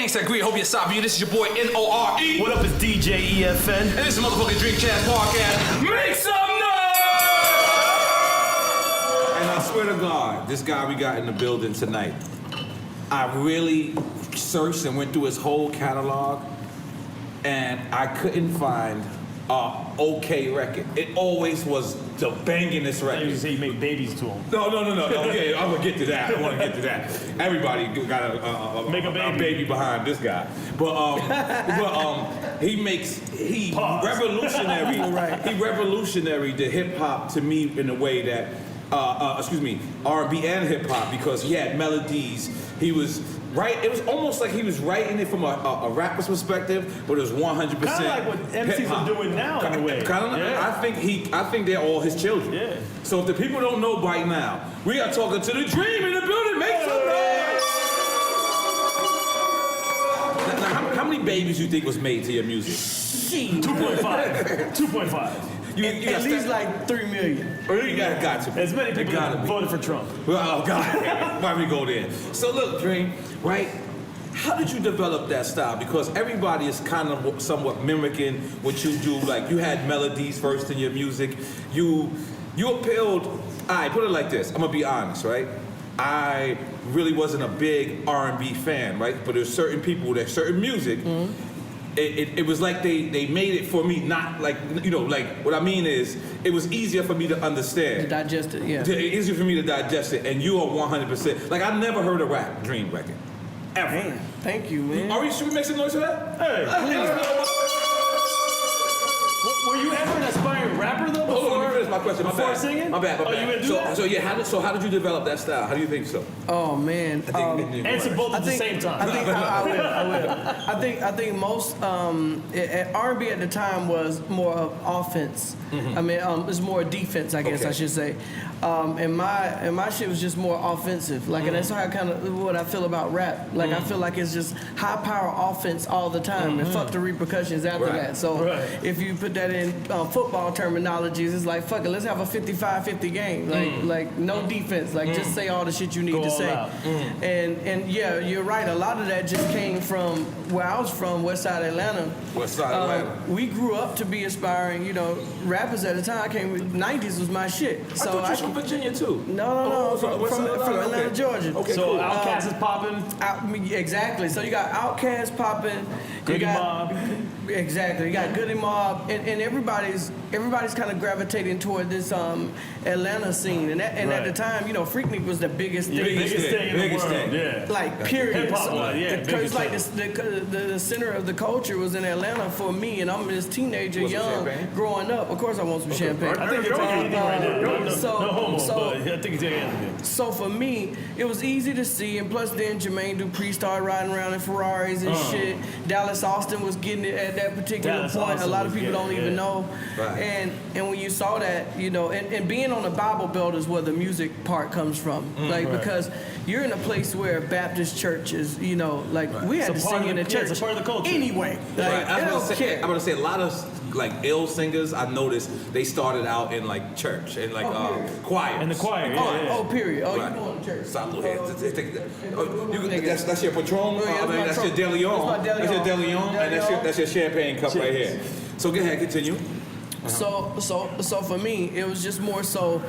Gangsta Agree, hope you're sorry. This is your boy N-O-R-E. What up, it's DJ EFN. And this is motherfucking Drink Chats Podcast. Make some noise! And I swear to God, this guy we got in the building tonight, I really searched and went through his whole catalog, and I couldn't find a okay record. It always was the bangingest record. You say you make babies to him. No. Okay, I'm gonna get to that. I want to get to that. Everybody got a baby behind this guy, but he revolutionary. Right. He revolutionary to hip hop to me in a way that, R&B and hip hop, because he had melodies. He was right. It was almost like he was writing it from a rapper's perspective, but it was 100%. Kind of like what MCs are doing now, in a way. Kind of. Yeah. I think they're all his children. Yeah. So if the people don't know by now, we are talking to the Dream in the building. Make some noise. Now, how many babies you think was made to your music? 2.5. 2.5. At least like 3 million. Oh, you got to. As many people voted for Trump. Oh, God. Why we go there? So look, Dream, right? How did you develop that style? Because everybody is kind of somewhat mimicking what you do. Like, you had melodies first in your music. You appealed. All right, put it like this. I'm gonna be honest, right? I really wasn't a big R&B fan, right? But there's certain people that certain music. Mm-hmm. It was like they made it for me, not like, like what I mean is it was easier for me to understand. To digest it, yeah. Easier for me to digest it, and you are 100%. Like, I never heard a rap Dream record. Ever. Man, thank you, man. Should we make some noise for that? Hey, please. Were you ever an aspiring rapper though? Let me finish my question. Before singing? My bad. You didn't do that? So how did you develop that style? How do you think so? Oh man. Answer both at the same time. I think most R&B at the time was more of offense. Mm-hmm. I mean, it's more defense, I guess I should say. And my shit was just more offensive. Like, and that's how what I feel about rap. Like, I feel like it's just high power offense all the time, and fuck the repercussions after that. So if you put that in football terminologies, it's like, fuck it, let's have a 55-50 game. Like no defense. Like, just say all the shit you need to say. And yeah, you're right. A lot of that just came from where I was from, West Side Atlanta. West Side Atlanta. We grew up to be aspiring, rappers at the time. I came with 90s was my shit. So I thought you from Virginia too. No. From Atlanta, Georgia. Okay, so cool. Outkast is popping. Exactly. So you got Outkast popping. Goody Mob. Exactly. You got Goody Mob, and everybody's kind of gravitating toward this Atlanta scene. And at the time, Freaknik was the biggest thing. Biggest thing in the world. Yeah. Like, period. Hip-hop, Because like the center of the culture was in Atlanta for me, and I'm this teenager, young, growing up. Of course, I want some champagne. I think you're taking anything right now. No homo, but I think you're taking anything. So for me, it was easy to see, and plus then Jermaine Dupri started riding around in Ferraris and shit. Dallas Austin was getting it at that particular point. A lot of people don't even know. Right. And when you saw that, and being on the Bible Belt is where the music part comes from. Because you're in a place where Baptist church is, we had to sing in the church. It's a part of the culture. Anyway. I'm going to say a lot of like ill singers, I noticed they started out in like church and like choir. In the choir, period. You going to church. That's your Patron. That's your De Leon. That's your De Leon, and that's your champagne cup right here. So go ahead, continue. So for me, it was just more so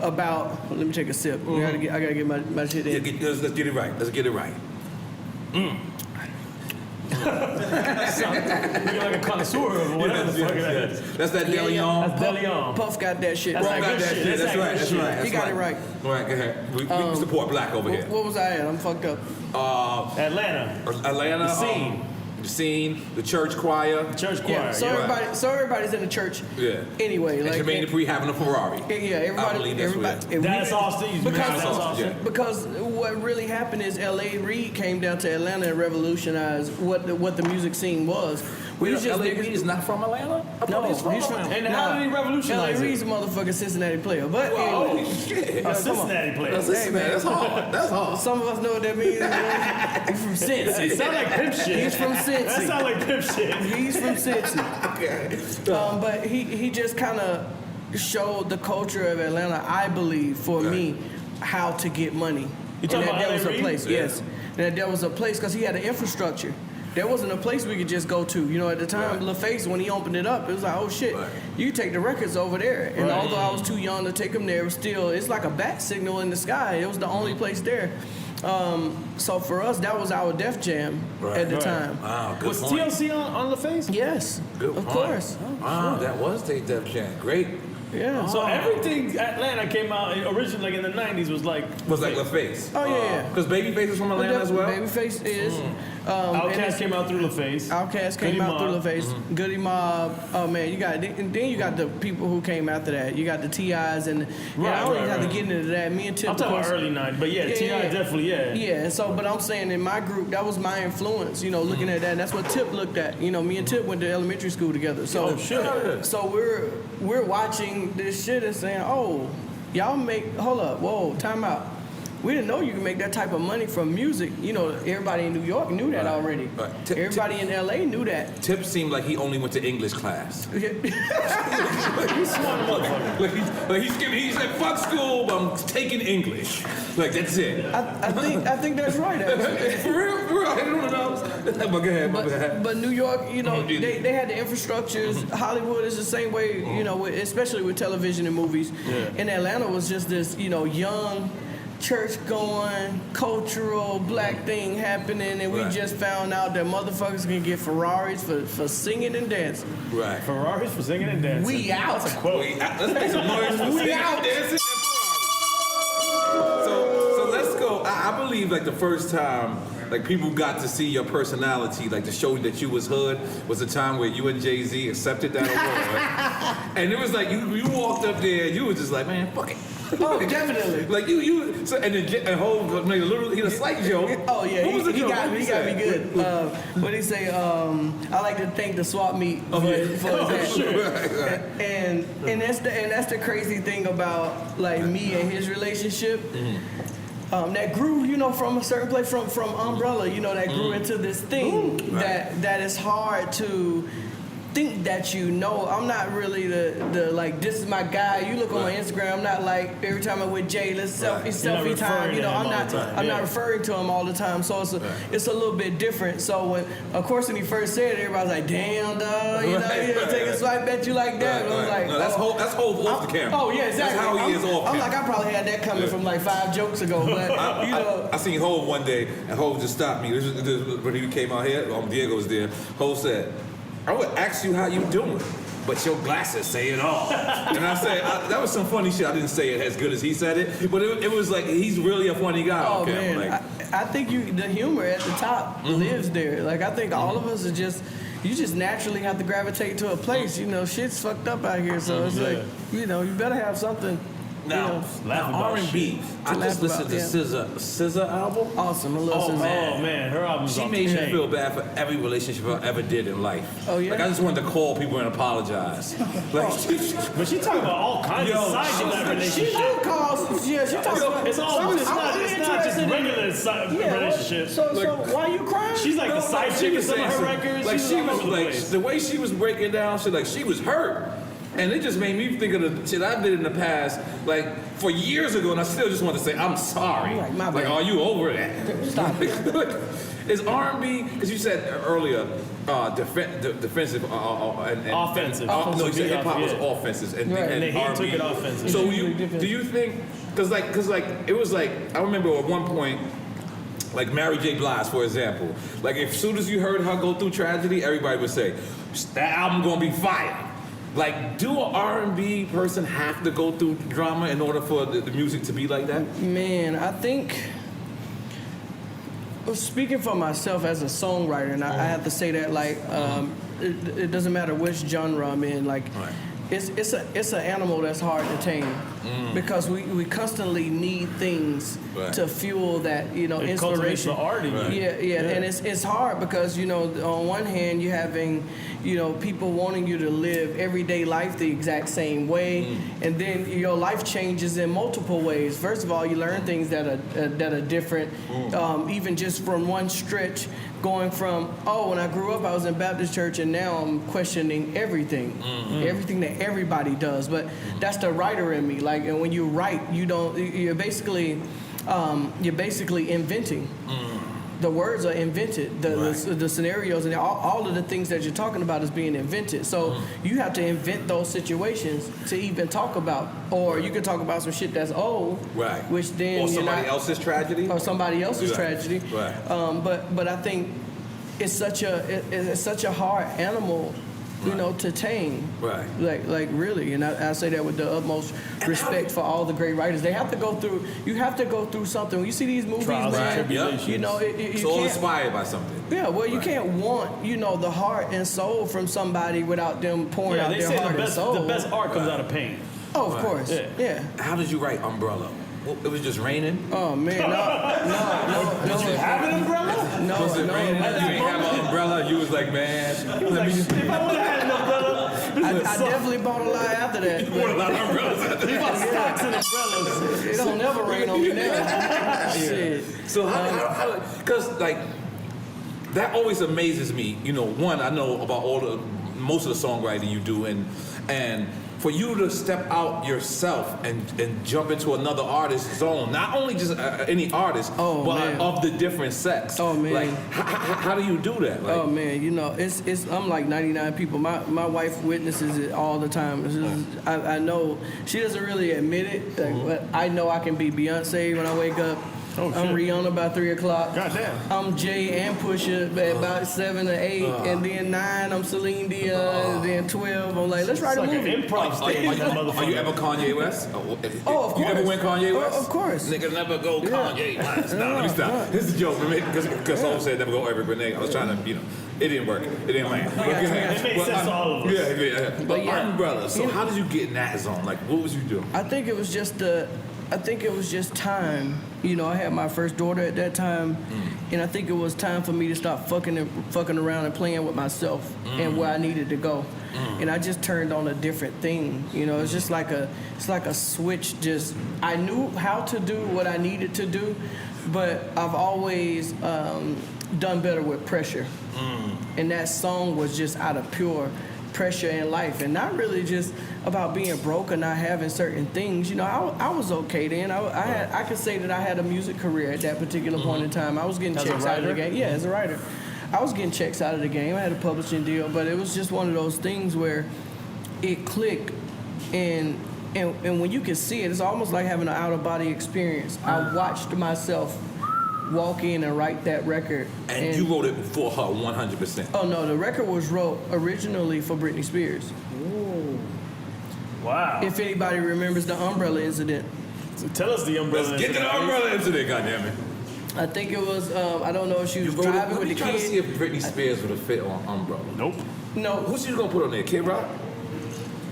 about. Let me take a sip. I gotta get my shit in. Yeah, let's get it right. You're like a connoisseur or whatever the fuck that is. That's that De Leon. That's De Leon. Puff got that shit. Puff got that shit. That's right. He got it right. All right, go ahead. We support black over here. What was I at? I'm fucked up. Atlanta. The scene, the church choir. Yeah, so everybody's in the church. Yeah. Anyway, and Jermaine Dupri having a Ferrari. Yeah, everybody. That's Austin. Because what really happened is L.A. Reid came down to Atlanta and revolutionized what the music scene was. L.A. Reid is not from Atlanta? No, he's from Atlanta. And how did he revolutionize L.A. Reid's a motherfucking Cincinnati player. But holy shit. A Cincinnati player. That's hard. Some of us know what that means. He's from Cincy. It sounds like pimp shit. He's from Cincy. That sounds like pimp shit. He's from Cincy. Okay. But he just kind of showed the culture of Atlanta, I believe, for me, how to get money. You talking about that L.A. was a Reid? place, yes. that there was a place, because he had an infrastructure. There wasn't a place we could just go to. You know, at the time, LaFace, when he opened it up, it was like, oh shit, you take the records over there. And although I was too young to take them there, it was still, it's like a bat signal in the sky. It was the only place there. So for us, that was our Def Jam at the time. Wow, good Was point. TLC on LaFace? Yes, Good of point. course. Wow, that was their Def Jam. Great. Yeah. So everything Atlanta came out originally, like in the 90s, was like LaFace. Oh, yeah. Because Babyface was from Atlanta as well? Babyface is. Outkast came out through LaFace. Outkast came out through LaFace. Goody Mob. Oh man, you got, and then you got the people who came after that. You got the T.I.s and I don't even have to get into that. Me and Tip. I'm talking about early 90s, but T.I. definitely, Yeah, and so, but I'm saying in my group, that was my influence, you know, looking at that, and that's what Tip looked at. You know, me and Tip went to elementary school together. So, so we're watching this shit and saying, oh, y'all hold up, whoa, time out. We didn't know you could make that type of money from music. You know, everybody in New York knew that already. Everybody in LA knew that. Tip seemed like he only went to English class. He's smart motherfucker. He's like, fuck school, but I'm taking English. Like, that's it. I think that's right, actually. For real? I don't know. But go ahead, but New York, you know, they had the infrastructures. Hollywood is the same way, you know, especially with television and movies. And Atlanta was just this, you know, young, church-going, cultural, black thing happening, and we just found out that motherfuckers can get Ferraris for singing and dancing. Right. Ferraris for singing and dancing. We out. That's a quote. Let's make some noise for singing, dancing, and Ferraris. So let's go. I believe like the first time like people got to see your personality, like to show that you was hood, was the time where you and Jay-Z accepted that award. And it was like you walked up there and you was just like, man, fuck it. Oh, definitely. Like you so, and then Hov made a little, he a slight joke. Oh yeah, what was the he joke? got me good. What he say? I like to thank the swap meet for his hat. And that's the crazy thing about like me and his relationship. That grew, you know, from a certain place, from Umbrella, you know, that grew into this thing that is hard to think that you know. I'm not really the like, this is my guy. You look on my Instagram, I'm not like, every time I'm with Jay, let's selfie time. You know, I'm not referring to him all the time. So it's a little bit different. So when he first said it, everybody's like, damn, dog, you know, you take a swipe at you like that. But I'm like, no, that's Hov off the camera. Oh yeah, exactly. That's how he is off camera. I'm like, I probably had that coming from like 5 jokes ago, but you know. I seen Hov one day, and Hov just stopped me. This was when he came out here. Diego was there. Hov said, I would ask you how you doing, but your glasses say it all. And I said, that was some funny shit. I didn't say it as good as he said it, but it was like, he's really a funny guy. Oh, okay, man. like, I think the humor at the top lives there. Like, I think all of us are you just naturally have to gravitate to a place. You know, shit's fucked up out here, so it's like, you know, you better have something. now R&B. I just listened to SZA album. Awesome, I love SZA. Oh man, her album's She made me feel bad for every relationship I ever did in life. Oh yeah. Like I just wanted to call people and apologize. Like, but she talking about all kinds of sides of that relationship. She talks about. It's not just regular relationships. So why you crying? She's like the side chick in some of her records. Like she was like the way she was breaking down shit, like she was hurt. And it just made me think of the shit I did in the past, like for years ago, and I still just want to say, I'm sorry. Like, are you over that? Stop it. Is R&B, because you said earlier, defensive and offensive. No, you said hip hop was offensive, and he R&B took it offensive. So do you think, because it was like, I remember at one point, like Mary J. Blige, for example, like as soon as you heard her go through tragedy, everybody would say, that album gonna be fire. Like, do an R&B person have to go through drama in order for the music to be like that? Man, I think, speaking for myself as a songwriter, and I have to say that, like, it doesn't matter which genre I'm in, like, it's an animal that's hard to tame because we constantly need things to fuel that, you know, inspiration. The art in you. Yeah, and it's hard because, you know, on one hand you're having, you know, people wanting you to live everyday life the exact same way, and then your life changes in multiple ways. First of all, you learn things that are different, even just from one stretch. Going from, when I grew up, I was in Baptist church, and now I'm questioning everything that everybody does. But that's the writer in me. Like, and when you write, you're basically inventing. the words are invented. The scenarios and all of the things that you're talking about is being invented. So you have to invent those situations to even talk about. Or you can talk about some shit that's old, right? Which then or somebody else's tragedy, or somebody else's tragedy. Right. But I think it's such a hard animal, you know, to tame. Right. Like really, and I say that with the utmost respect for all the great writers. They have to go through. You have to go through something. When you see these movies, man, you know, it's all inspired by something. Yeah. Well, you can't want, you know, the heart and soul from somebody without them pouring out their heart and soul. The best art comes out of pain. Oh, of course. Yeah. How did you write Umbrella? Well, it was just raining. Oh man, no. Did you have an umbrella? No. Was it raining? You didn't have an umbrella. You was like, man. If I would have had an umbrella, I definitely bought a lot after that. You bought a lot of umbrellas. he bought stocks and umbrellas. It don't never rain on me now. Shit. So how? Because like that always amazes me. You know, one, I know about most of the songwriting you do, and for you to step out yourself and jump into another artist's zone, not only just any artist, but of the different sex. Oh man, like how do you do that? Like, oh man, you know, it's I'm like 99 people. My wife witnesses it all the time. I know she doesn't really admit it, but I know I can be Beyonce when I wake up. I'm Rihanna by 3 o'clock. Goddamn. I'm Jay and Pusha at about 7 or 8, and then 9 I'm Celine Dion, and then 12 I'm like, let's write a movie. An improv stage. Are you ever Kanye West? Oh, of course. You ever went Kanye West? Of course. Nigga never go Kanye West. No, let me stop. This is a joke, because someone said never go Eric Benet. I was trying to, it didn't work. It didn't land. It made sense to all of us. Yeah. But Umbrella. So how did you get in that zone? Like, what was you doing? I think it was just time. You know, I had my first daughter at that time, and I think it was time for me to stop fucking around and playing with myself and where I needed to go. And I just turned on a different thing. You know, it's just like a switch. Just I knew how to do what I needed to do, but I've always done better with pressure. And that song was just out of pure pressure in life, and not really just about being broke or not having certain things. You know, I was okay then. I could say that I had a music career at that particular point in time. I was getting checks out of the game. Yeah, as a writer. I was getting checks out of the game. I had a publishing deal, but it was just one of those things where it clicked, and when you can see it, it's almost like having an out-of-body experience. I watched myself walk in and write that record. And you wrote it for her 100%. Oh no, the record was wrote originally for Britney Spears. Ooh. Wow. If anybody remembers the umbrella incident. So tell us the umbrella incident. Let's get to the umbrella incident, goddammit. I think it was, I don't know if she was driving with the trying kid. to see if Britney Spears would have fit on Umbrella. Nope. No. Who's she gonna put on there? Kid Rock?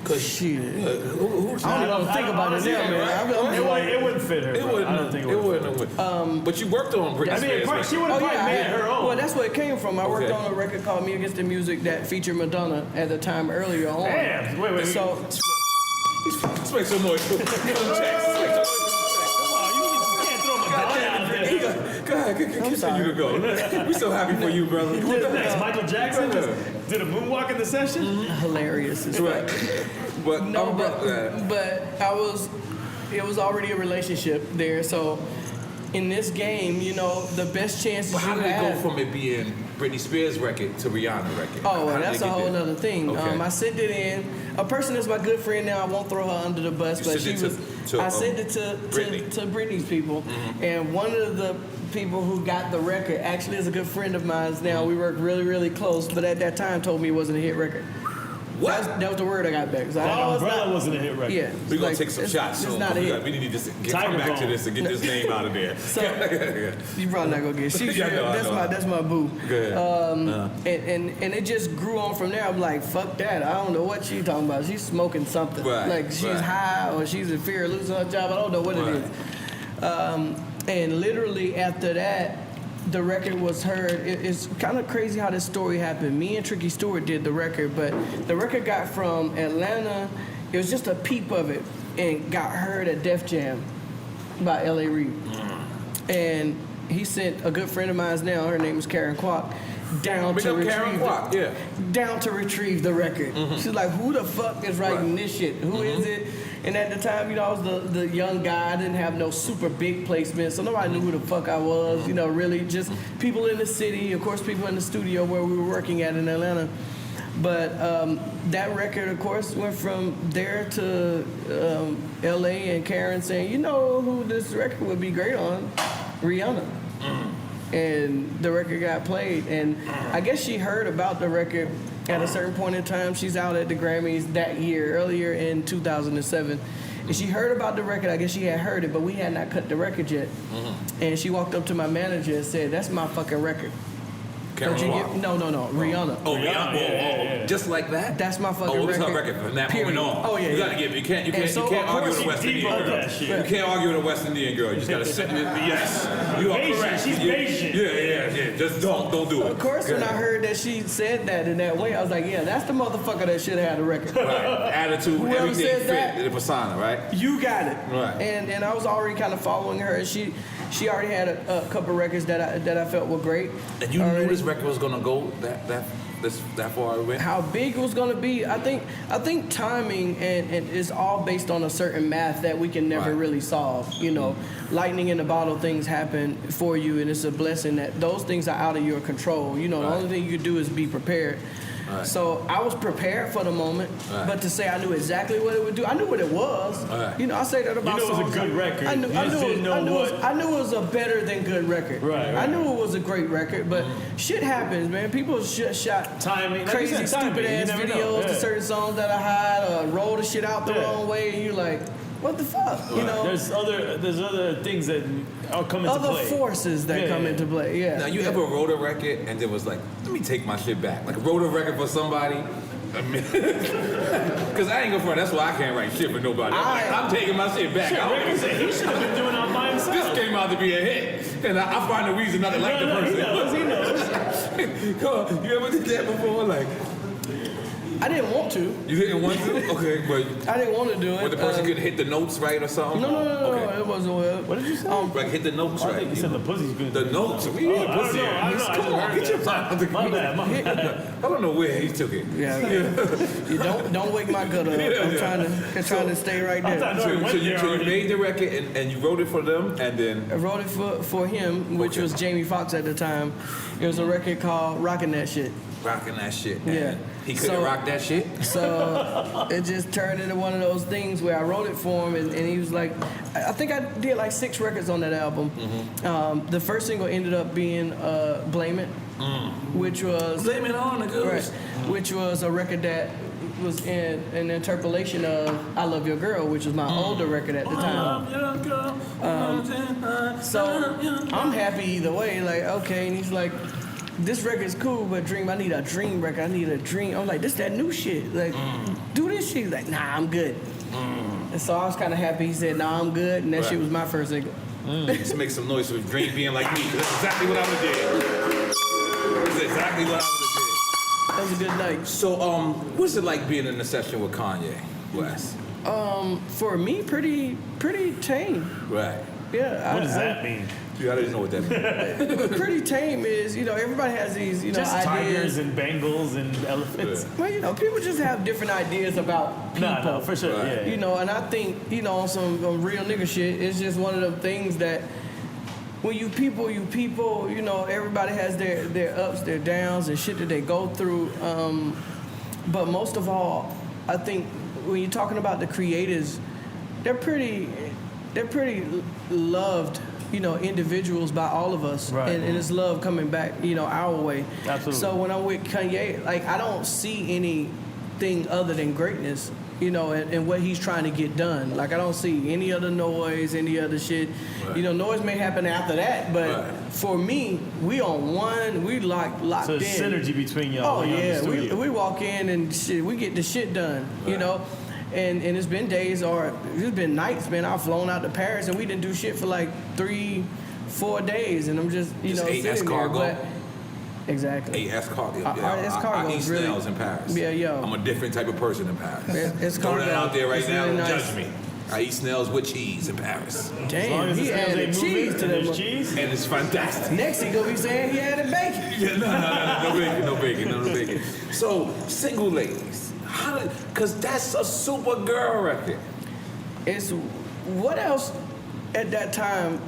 Cause shit. Who I don't even think about it now, man. It wouldn't fit her. It wouldn't. I don't think it wouldn't. But you worked on Britney Spears. I mean, she would have probably made her own. Well, that's where it came from. I worked on a record called Me Against the Music that featured Madonna at the time earlier on. Damn. Wait. So let's make some noise. Go ahead, continue to go. We're so happy for you, brother. What the next? Michael Jackson did a moonwalk in the session? Hilarious. Right. But no, but it was already a relationship there. So in this game, you know, the best chances how you did have. it go from it being Britney Spears record to Rihanna record? Oh, well, that's a whole other thing. Okay. I sent it in. A person that's my good friend now, I won't throw her under the bus, but she was. I sent it to Britney's people, and one of the people who got the record actually is a good friend of mine now. We work really, really close, but at that time told me it wasn't a hit record. What? That was the word I got back. So Umbrella wasn't a hit record. Yeah. We're going to take some shots. It's not a hit. We need to come back to this and get this name out of there. So, you probably not going to get it. That's my boo. Good. And it just grew on from there. I'm like, fuck that. I don't know what she's talking about. She's smoking something. Right. Like she's high or she's in fear of losing her job. I don't know what it is. And literally after that, the record was heard. It's kind of crazy how this story happened. Me and Tricky Stewart did the record, but the record got from Atlanta. It was just a peep of it, and got heard at Def Jam by L.A. Reid. And he sent a good friend of mine now. Her name is Karen Kwok. Down to retrieve the record. She's like, who the fuck is writing this shit? Who is it? And at the time, I was the young guy. I didn't have no super big placement, so nobody knew who the fuck I was. Really just people in the city, of course, people in the studio where we were working at in Atlanta. But that record, of course, went from there to L.A. and Karen saying, you know who this record would be great on? Rihanna. And the record got played. And I guess she heard about the record at a certain point in time. She's out at the Grammys that year, earlier in 2007. And she heard about the record. I guess she had heard it, but we had not cut the record yet. And she walked up to my manager and said, that's my fucking record. No, Rihanna. Oh, Rihanna. Yeah. Just like that? That's my fucking record. Oh, it's her record from that moment on. Oh, yeah. You gotta give it. You can't argue with a West Indian girl. You can't argue with a West Indian girl. You just gotta say, yes, you are correct. She's patient. Yeah. Just don't do it. Of course, when I heard that she said that in that way, I was like, yeah, that's the motherfucker that should have had a record. Right. Attitude, Whoever everything said fit that, the persona, right? You got it. Right. And I was already kind of following her. She already had a couple records that I felt were great. And you knew this record was gonna go that far away? How big it was gonna be? I think timing and is all based on a certain math that we can never really solve. Lightning in the bottle, things happen for you, and it's a blessing that those things are out of your control. The only thing you can do is be prepared. Right. So I was prepared for the moment, but to say I knew exactly what it would do, I knew what it was. Right. I say that about songs. It was a good record. I knew it was a better than good record. Right. I knew it was a great record, but shit happens, man. People shot timing, crazy, stupid ass videos to certain songs that I had, or roll the shit out the wrong way, and you're like, what the fuck? There's other things that are coming into play. Other forces that come into play. Yeah. Now you ever wrote a record and it was like, let me take my shit back. Like wrote a record for somebody. Because I ain't gonna front. That's why I can't write shit for nobody. I'm taking my shit back. He should have been doing it all by himself. This came out to be a hit, and I find a reason not to like the person. He knows. Come on, you ever did that before? Like, I didn't want to. You didn't want to? Okay, but I didn't want to do it. But the person could hit the notes right or something? No, it wasn't well. What did you say? Like hit the notes right. I think you said the pussy's good. The notes? We need a pussy. Come on, get your time. My bad. I don't know where he took it. Yeah. You don't wake my gut up. I'm trying to stay right there. So you made the record and you wrote it for them, and then I wrote it for him, which was Jamie Foxx at the time. It was a record called "Rockin' That Shit." Rocking that shit. Yeah. He couldn't rock that shit? So it just turned into one of those things where I wrote it for him, and he was like, I think I did like 6 records on that album. Mm-hmm. The first single ended up being Blame It, which was... Blame It on the Goose. Right, which was a record that was in an interpolation of I Love Your Girl, which was my older record at the time. So I'm happy either way. Like, okay, and he's like, this record's cool, but Dream, I need a dream record. I need a dream. I'm like, this that new shit. Like, do this shit. He's like, nah, I'm good. And so I was kind of happy. He said, nah, I'm good. And that shit was my first single. Let's make some noise for Dream being like me, 'cause that's exactly what I would have did. That's exactly what I would have did. That was a good night. So, what's it like being in a session with Kanye West? For me, pretty tame. Right. Yeah. What does that mean? Yeah, I didn't know what that meant. Pretty tame is, everybody has these, just ideas. tigers and bengals and elephants. Yeah. Well, people just have different ideas about people. No, for sure, right. yeah. And I think, on some real nigga shit, it's just one of them things that when you people, everybody has their ups, their downs, and shit that they go through. But most of all, I think when you're talking about the creators, they're pretty loved, individuals by all of us. Right. And it's love coming back, our way. Absolutely. So when I'm with Kanye, like, I don't see anything other than greatness, and what he's trying to get done. Like, I don't see any other noise, any other shit. Right. Noise may happen after that, but for me, we on one, we locked so in. So synergy between y'all. Oh, yeah. We walk in and shit, we get the shit done, And it's been days or it's been nights, man. I've flown out to Paris and we didn't do shit for like 3-4 days, and I'm just sitting there. Cargo. Exactly. Cargo. I eat snails in Paris. Yeah, yo. I'm a different type of person in Paris. It's Throw that out there right it's now. Really nice. Judge me. I eat snails with cheese in Paris. Damn, he added cheese to them. Cheese? And it's fantastic. Next he gonna be saying he added bacon. Yeah, no bacon. So, single ladies. Because that's a super girl record. It's what else at that time.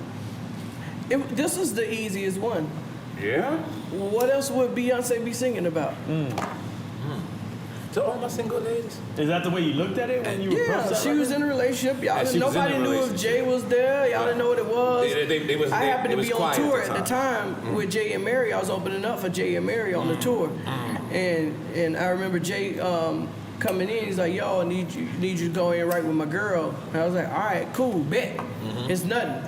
This was the easiest one. Yeah? What else would Beyonce be singing about? To all my single ladies. Is that the way you looked at it when you were Yeah, she was in a relationship. Y'all Yeah, she was in nobody a knew if relationship. Jay was there. Y'all didn't know what it was. I happened to was be on quiet tour at the time with Jay and Mary. I was opening up for Jay and Mary on the tour, and I remember Jay coming in. He's like, "Yo, I need you to go in and write with my girl." And I was like, "All right, cool, bet." It's nothing.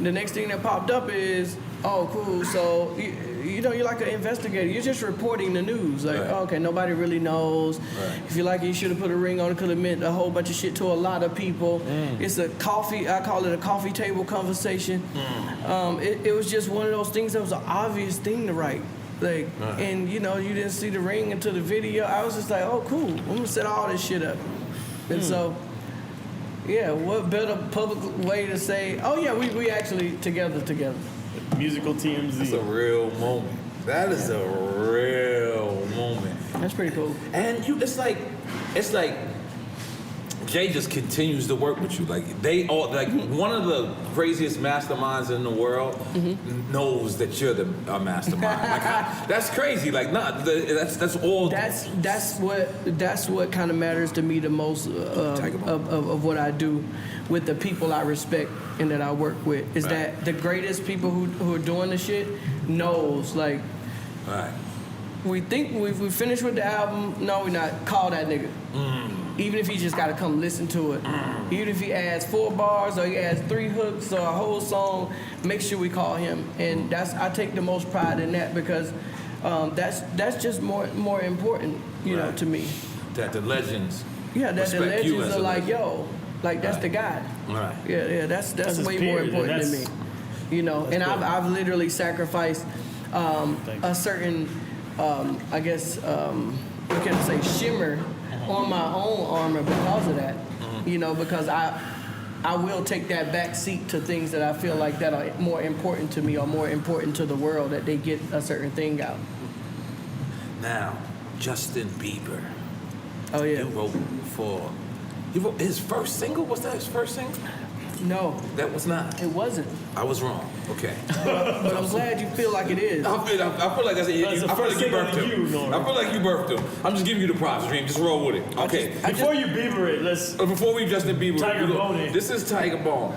The next thing that popped up is, "Oh, cool. So you know, you're like an investigator. You're just reporting the news. Like, Right. okay, nobody really knows. Right. If you like it, you should have put a ring on it. Could have meant a whole bunch of shit to a lot of people. It's a coffee. I call it a coffee table conversation. It was just one of those things that was an obvious thing to write. Like, and you know, you didn't see the ring until the video. I was just like, oh, cool. I'm gonna set all this shit up. And so, yeah, what better public way to say, oh yeah, we actually together. Musical TMZ. That's a real moment. That is a real moment. That's pretty cool. And it's like Jay just continues to work with you. Like they all like one of the craziest masterminds in the world knows that you're a mastermind. Like that's crazy. Like that's all. That's what kind of matters to me the most of what I do with the people I respect and that I work with is that the greatest people who are doing the shit knows like. Right. We think we finished with the album. No, we're not. Call that nigga. Even if he just got to come listen to it. Even if he adds 4 bars or he adds 3 hooks or a whole song, make sure we call him. And I take the most pride in that because that's just more important, you know, to me. That the legends. Yeah, that the respect you legends as are a like, legend. yo, like that's the guy. Right. Yeah, that's his way peers, more and important to me. that's- You know, and good. I've literally sacrificed a certain, I guess, what can I say, shimmer on my own armor because of that. You know, because I will take that back seat to things that I feel like that are more important to me or more important to the world, that they get a certain thing out. Now, Justin Bieber. Oh yeah. You wrote his first single? Was that his first single? No, That was not. it wasn't. I was wrong. Okay. But I'm glad you feel like it is. I feel like that's it. That's the I feel first like you single birthed to you, him. Nora. I feel like you birthed him. I'm just giving you the props, Dream. Just roll with it. Okay. Before you Bieber it, let's. Before we Justin Bieber, Tiger we go- Bone. This is Tiger Bone.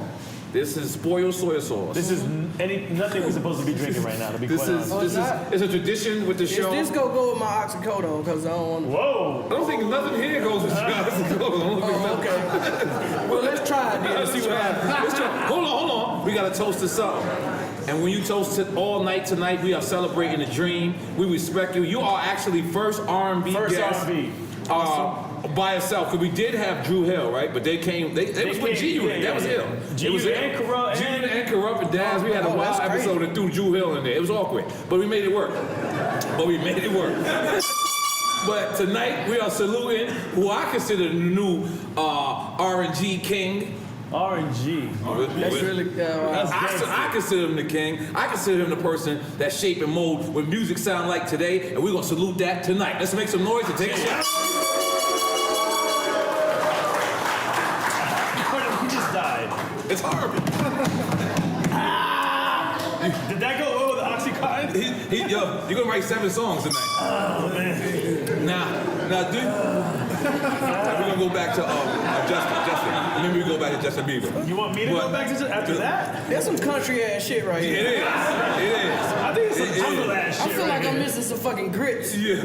This is spoiled soy sauce. This is nothing we're supposed to be drinking right now. To be This quite is honest. it's a tradition with the Is show. this gonna go with my oxycodone? Because I don't want to. Whoa. I don't think nothing here goes with Okay. Well, let's try it then and see what happens. Hold on. We gotta toast to something. And when you toast it all night tonight, we are celebrating the dream. We respect you. You are actually first R&B First guest. R&B. By itself, because we did have Drew Hill, right? But they came. They was with G Unit. That was him. G It was Unit him. and Corrupt G Unit and Corrupt and Daz. We had a Oh, wild that's episode that threw Drew Hill in there. It was awkward, but we made it work. But tonight we are saluting who I consider the new R&G king. R&G. That's really. That's gangster. I consider him the king. I consider him the person that shape and mold what music sound like today, and we're gonna salute that tonight. Let's make some noise and take a shot. He just died. It's horrible. Did that go well with Oxycontin? Yo, you're gonna write 7 songs tonight. Oh, man. Now, dude. We're gonna go back to Justin. Remember, we go back to Justin Bieber. You want me to go back to after that? That's some country ass shit right It here. is. I think it's some jungle ass I shit feel right like I'm here. missing some fucking grits. Yeah.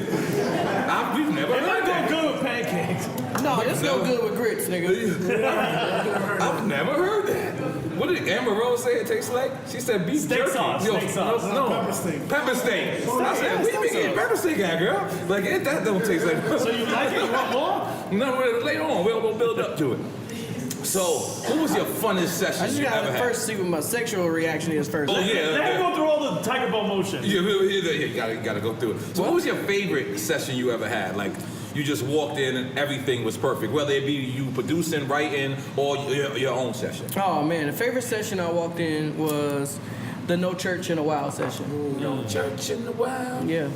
We've never It heard might go that. good with pancakes. No, this no good with grits, nigga. I've never heard that. What did Amber Rose say it tastes like? She said beef Steak jerky. sauce, Yo, steak sauce. No. Pepper steak. Pepper steak. I said, where you been getting pepper steak at, girl? Like, that don't taste like So you like it? You want more? No, later on, we'll build up to it. So, what was your funnest I session just you ever gotta had? first see what my sexual reaction is first. Oh, Let him yeah. go through all the Tiger Bone motion. Yeah, you gotta go through it. So, what was your favorite session you ever had? Like, you just walked in and everything was perfect, whether it be you producing, writing, or your own session. Oh man, the favorite session I walked in was the No Church in a While session. No church in the wild. Yeah,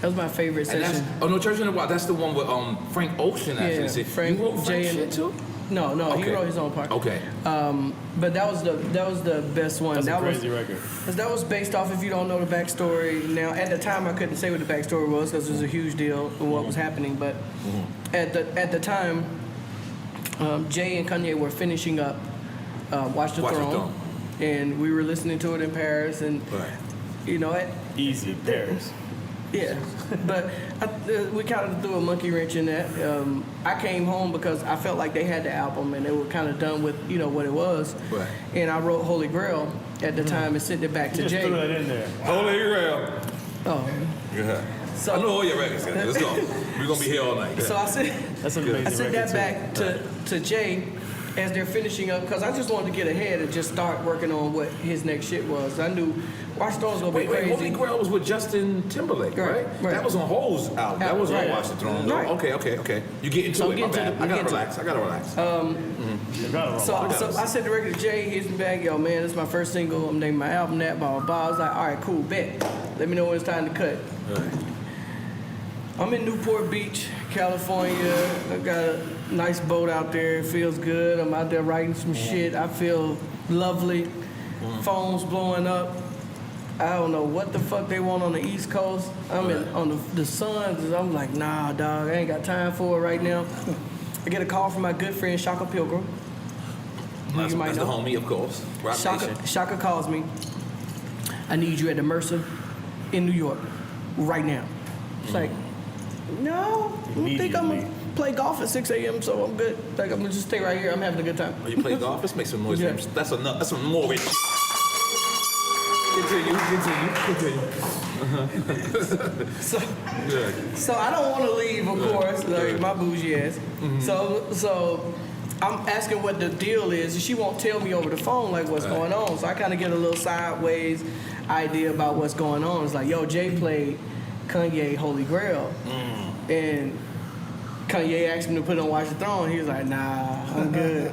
that was my favorite And session. No Church in the Wild. That's the one with Frank Ocean actually. Yeah, said. Frank, You wrote Frank Jay, shit and too? No, he Okay. wrote his own part. Okay. But that was the best one. That's that a crazy was, record. Cause that was based off, if you don't know the backstory. Now, at the time, I couldn't say what the backstory was because it was a huge deal and what was happening. But at the time, Jay and Kanye were finishing up Watch the Throne, and we were listening to it in Paris, and you know, Easy, Paris. yeah, but we kind of threw a monkey wrench in that. I came home because I felt like they had the album and they were kind of done with, you know, what it was. Right. And I wrote Holy Grail at the time and sent it back to Just Jay. threw that in there. Holy Grail. Oh. Yeah. So I know all your records. Let's go. We're gonna be here all night. So I sent That's an amazing I sent record that too. back to Jay as they're finishing up, because I just wanted to get ahead and just start working on what his next shit was. I knew Watch the Throne was gonna be Wait, crazy. Holy Grail was with Justin Timberlake, right? Right. That was on Ho's album. That was on Right. Watch the Throne. though. Right. Okay. You get into So it. get My into bad. the- I gotta get into relax. I gotta relax. So I sent the record to Jay. He's been back. Yo, man, this is my first single. I'm naming my album that. Blah blah blah. I was like, all right, cool, bet. Let me know when it's time to cut. I'm in Newport Beach, California. I got a nice boat out there. It feels good. I'm out there writing some shit. I feel lovely. Phone's blowing up. I don't know what the fuck they want on the East Coast. I'm on the Suns. I'm like, nah, dog. I ain't got time for it right now. I get a call from my good friend Shaka Pilgrim. That's You might the know. homie, of course. Rock Nation. Shaka calls me. I need you at the Mercer in New York right now. It's like, no, I don't think I'm gonna play golf at 6 a.m. so I'm good. Like, I'm gonna just stay right here. I'm having a good time. Oh, you play golf? Let's make some noise. Yeah. That's enough. That's some more rich. Continue. Good. So I don't want to leave, of course, like my bougie ass. So I'm asking what the deal is, and she won't tell me over the phone like what's going on. So I kind of get a little sideways idea about what's going on. It's like, yo, Jay played Kanye Holy Grail, and Kanye asked him to put on Watch the Throne. He was like, nah, I'm good.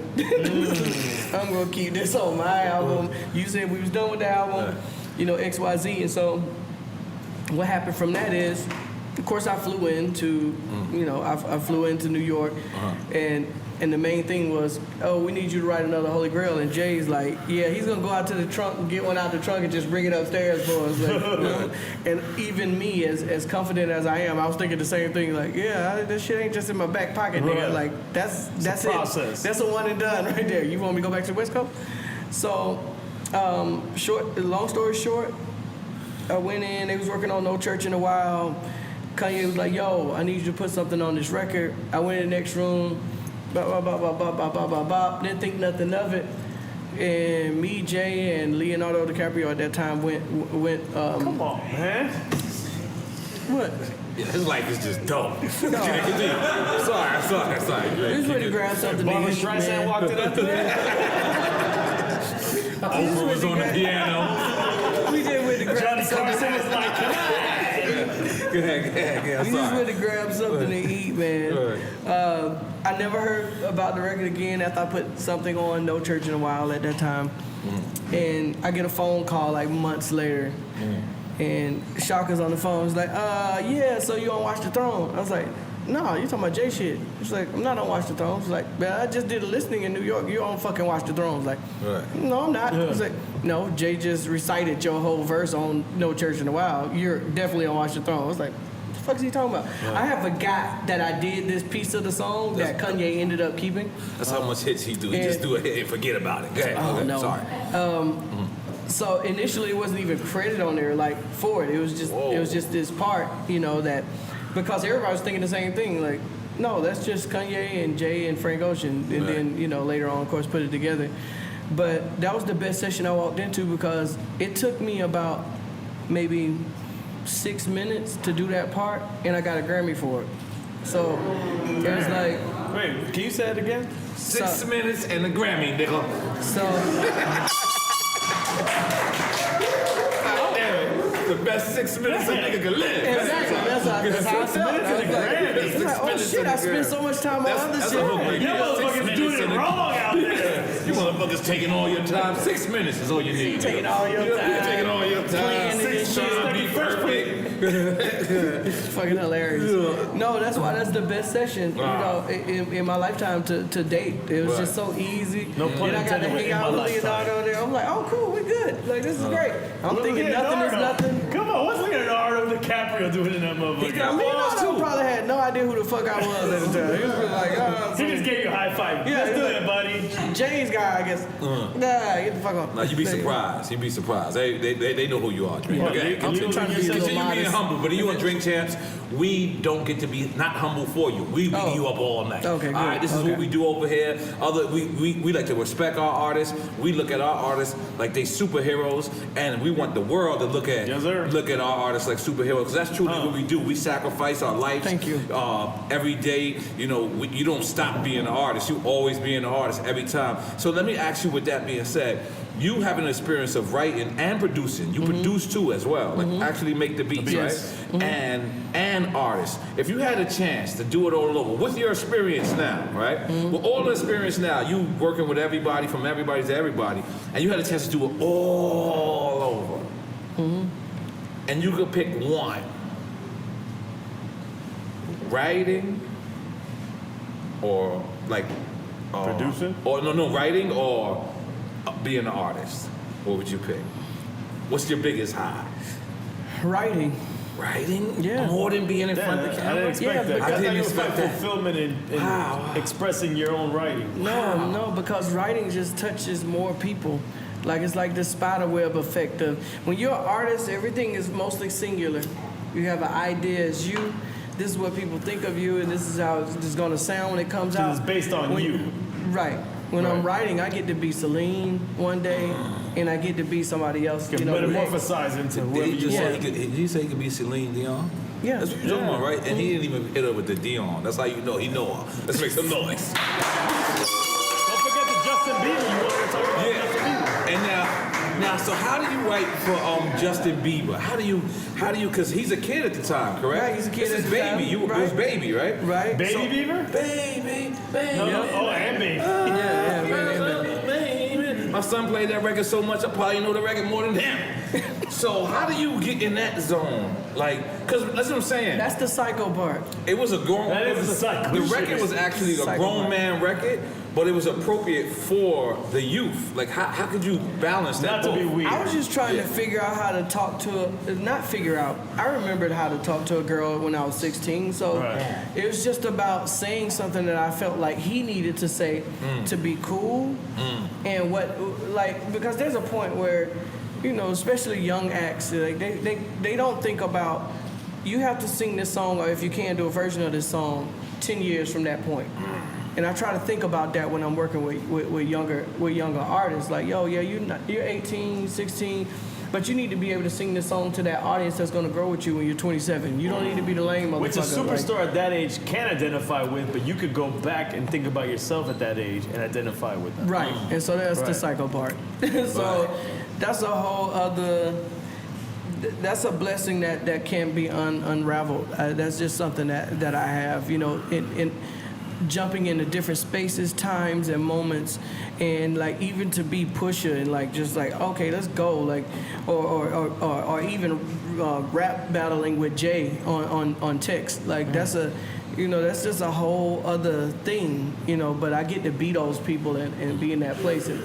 I'm gonna keep this on my album. You said we was done with the album, you know, XYZ. And so what happened from that is, of course, I flew into, you know, I flew into New York, and the main thing was, oh, we need you to write another Holy Grail. And Jay's like, yeah, he's gonna go out to the trunk and get one out the trunk and just bring it upstairs for us. Like, you know? And even me, as confident as I am, I was thinking the same thing. Like, yeah, this shit ain't just in my back pocket, nigga. Right. Like, that's it. process. That's a one and done right there. You want me to go back to the West Coast? So, long story short, I went in. They was working on No Church in a While. Kanye was like, yo, I need you to put something on this record. I went in the next room. Didn't think nothing of it. And me, Jay, and Leonardo DiCaprio at that time went. Come on, man. What? Yeah, his life is just dope. Sorry. We was ready to grab something to Barbara eat, Streisand man. walked it up to that. Oprah was on the piano. We just went to grab Johnny something. Carson was like, Go ahead. We just went to grab something to eat, man. I never heard about the record again after I put something on No Church in a While at that time. And I get a phone call like months later. And Shaka's on the phone. He's like, yeah, so you on Watch the Throne? I was like, no, you talking about Jay shit. He's like, I'm not on Watch the Throne. He's like, man, I just did a listening in New York. You on fucking Watch the Throne. I was like, no, I'm not. He's like, no, Jay just recited your whole verse on No Church in a While. You're definitely on Watch the Throne. I was like, what the fuck is he talking about? I have forgot that I did this piece of the song that Kanye ended up keeping. That's how much hits he do. He just do it and forget about it. Go ahead. Oh, Okay, no. Sorry. So initially it wasn't even credited on there like for it. It was just this part, you know, that because everybody was thinking the same thing, like, no, that's just Kanye and Jay and Frank Ocean, and then, you know, later on, of course, put it together. But that was the best session I walked into because it took me about maybe 6 minutes to do that part, and I got a Grammy for it. So it was like, wait, can you say it again? 6 minutes and a Grammy, nigga. so The best 6 minutes a nigga can live. exactly, that's how I felt. I was like, oh shit, I spent so much time on other That's shit. a hook right You there. 6 motherfuckers minutes doing it and a- wrong out there. You motherfuckers taking all your time. 6 minutes is all you need. Taking all your You're time. taking all your time. Planning and 6 shit. trying to be perfect. It's fucking hilarious. No, that's why that's the best session, you know, in my lifetime to date. It was just so easy. No pun then I got to intended hang out with Leonardo there. I'm like, oh, cool, we good. Like, this is great. I'm thinking nothing is nothing. Come on, what's Leonardo DiCaprio doing in that motherfucker? Leonardo probably had no idea who the fuck I was at the time. He was really like, oh. He just gave you a high five. Yeah, Let's do it, buddy. Jay's guy, I guess. Nah, get the fuck off. Now, you'd be surprised. You'd be surprised. They know who you are, Drink. Okay, I'm trying to be a little you being modest. humble, but you on Drink Champs, we don't get to be not humble for you. We beat you up all night. Okay, good. All right, this is what we do over here. We like to respect our artists. We look at our artists like they superheroes, and we want the world to look at our artists like superheroes. Because that's truly what we do. We sacrifice our lives. Thank you. Every day. You know, you don't stop being an artist. You always being an artist every time. So let me ask you, with that being said, you have an experience of writing and producing. You produce too as well, like actually make the beats, right? And artists. If you had a chance to do it all over, with your experience now, right? With all the experience now, you working with everybody, from everybody to everybody, and you had a chance to do it all over. And you could pick one. Writing or like producing? Or no, writing or being an artist. What would you pick? What's your biggest high? Writing. Writing? Yeah. More than being in front of the camera? I didn't expect that. I didn't thought expect you that. fulfillment in expressing your own writing. No, because writing just touches more people. Like, it's like the spider web effect of when you're an artist, everything is mostly singular. You have an idea as you. This is what people think of you, and this is how it's going to sound when it comes out. It's based on you. Right. When I'm writing, I get to be Celine one day, and I get to be somebody else. You can metamorphosize into whoever you want. Did you say he could be Celine Dion? Yeah. That's what you're talking about, right? And he didn't even hit her with the Dion. That's how you know he know her. Let's make some noise. Don't forget the Justin Bieber. You wanted to talk about Justin Bieber. And now, so how do you write for Justin Bieber? How do you? Because he's a kid at the time, correct? Right, he's a kid this at is the baby. time. You Right. was baby, right? Right. Baby Bieber? Baby. No. Oh, and baby. Yeah, Baby. My son played that record so much, I probably know the record more than him. So how do you get in that zone? Like, because that's what I'm saying. That's the psycho part. It was a grown. That is the psycho. The record was actually a Psycho grown part. man record, but it was appropriate for the youth. Like, how could you balance that? Not to be both? weird. I was just trying to figure out how to talk to not figure out. I remembered how to talk to a girl when I was 16, so Right. it was just about saying something that I felt like he needed to say to be cool, and because there's a point where, you know, especially young acts, like they don't think about, you have to sing this song, or if you can do a version of this song 10 years from that point. And I try to think about that when I'm working with younger artists. Like, yo, yeah, you're 18, 16, but you need to be able to sing this song to that audience that's going to grow with you when you're 27. You don't need to be the lame motherfucker. Which a superstar at that age can identify with, but you could go back and think about yourself at that age and identify with them. Right, and so that's the psycho part. So that's a whole other. That's a blessing that can be unraveled. That's just something that I have, you know, in jumping into different spaces, times, and moments, and like even to be Pusha and like just like, okay, let's go, like, or even rap battling with Jay on text, like that's that's just a whole other thing, you know. But I get to be those people and be in that place, and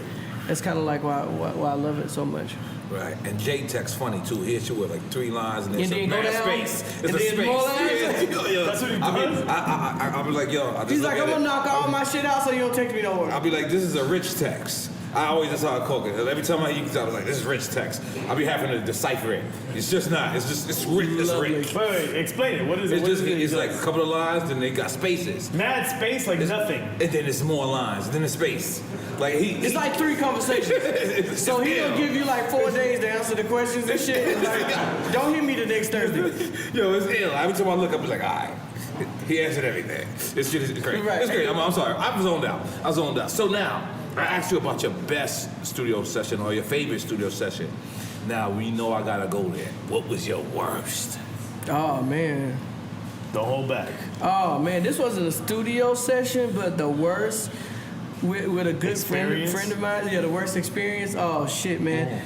that's kind of like why I love it so much. Right, and Jay text funny too. He hit you with like 3 lines and then some go mad down, space. and It's a then space. more lines. That's what he does. I be like, yo. I just He's look like, at I'm it. gonna knock all my shit out so you don't text me no more. I'll be like, this is a rich text. I always, that's how I call it. Every time I use it, I was like, this is rich text. I'll be having to decipher it. It's just not. It's rich. It's rich. Wait, explain it. What is it? It's like a couple of lines, then they got spaces. Mad space, like nothing. And then it's more lines, then it's space. Like It's like 3 conversations. So he'll give you like 4 days to answer the questions and shit. And like, don't hit me the next Thursday. Yo, it's ill. Every time I look up, I'm like, all right. He answered everything. This shit is great. Right. It's great. I'm sorry. I was zoned out. So now, I asked you about your best studio session or your favorite studio session. Now, we know I gotta go there. What was your worst? Oh man. Don't hold back. Oh man, this wasn't a studio session, but the worst with a good friend of mine. Yeah, the worst experience. Oh shit, man.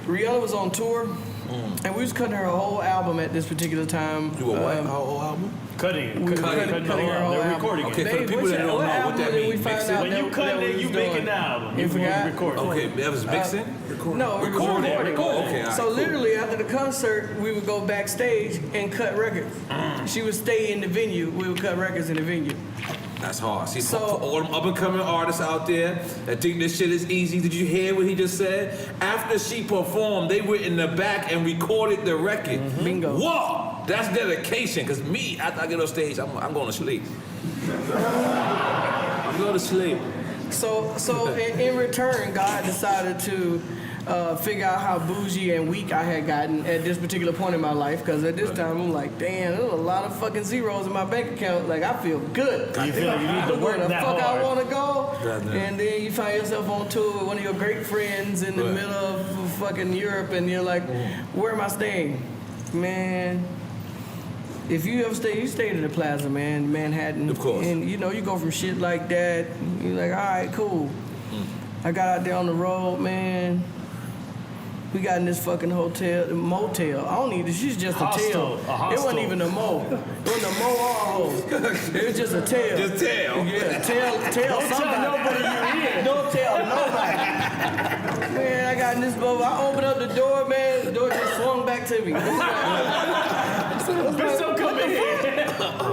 Rihanna was on tour And we was cutting her whole album at this particular time. You were what? Her whole album? Cutting Cutting her whole They're album. recording Okay, it. for the people that don't know what that means, We find mixing. out When you that cut we it, was you doing? make an album. You forgot? record. Okay, that was mixing? No, Recording. Oh, okay, all right, So cool. literally after the concert, we would go backstage and cut records. She would stay in the venue. We would cut records in the venue. That's hard. See, So- for all them up-and-coming artists out there that think this shit is easy, did you hear what he just said? After she performed, they went in the back and recorded the record. Bingo. Whoa! That's dedication, because me, after I get on stage, I'm going to sleep. I'm going to sleep. So in return, God decided to figure out how bougie and weak I had gotten at this particular point in my life. Because at this time, I'm like, damn, there's a lot of fucking zeros in my bank account. Like, I feel good. You feel like you need to Where work the that fuck hard. I want to go. Goddamn. And then you find yourself on tour with one of your great friends in the Right. middle of fucking Europe, and you're like, where am I staying? Man. If you ever you stayed in the Plaza, man, Manhattan. Of course. And you know, you go from shit like that, you're like, all right, cool. I got out there on the road, man. We got in this fucking motel. I don't need this. She's just Hostel, a a tail. hostel. It wasn't even a mo. It wasn't a mo or a hoe. It was just a tail. Just tell. Yeah, tell somebody. nobody you're in. Don't tell nobody. Man, I got in this bubble. I opened up the door, man. The door just swung back to me. Bitch, don't come in here.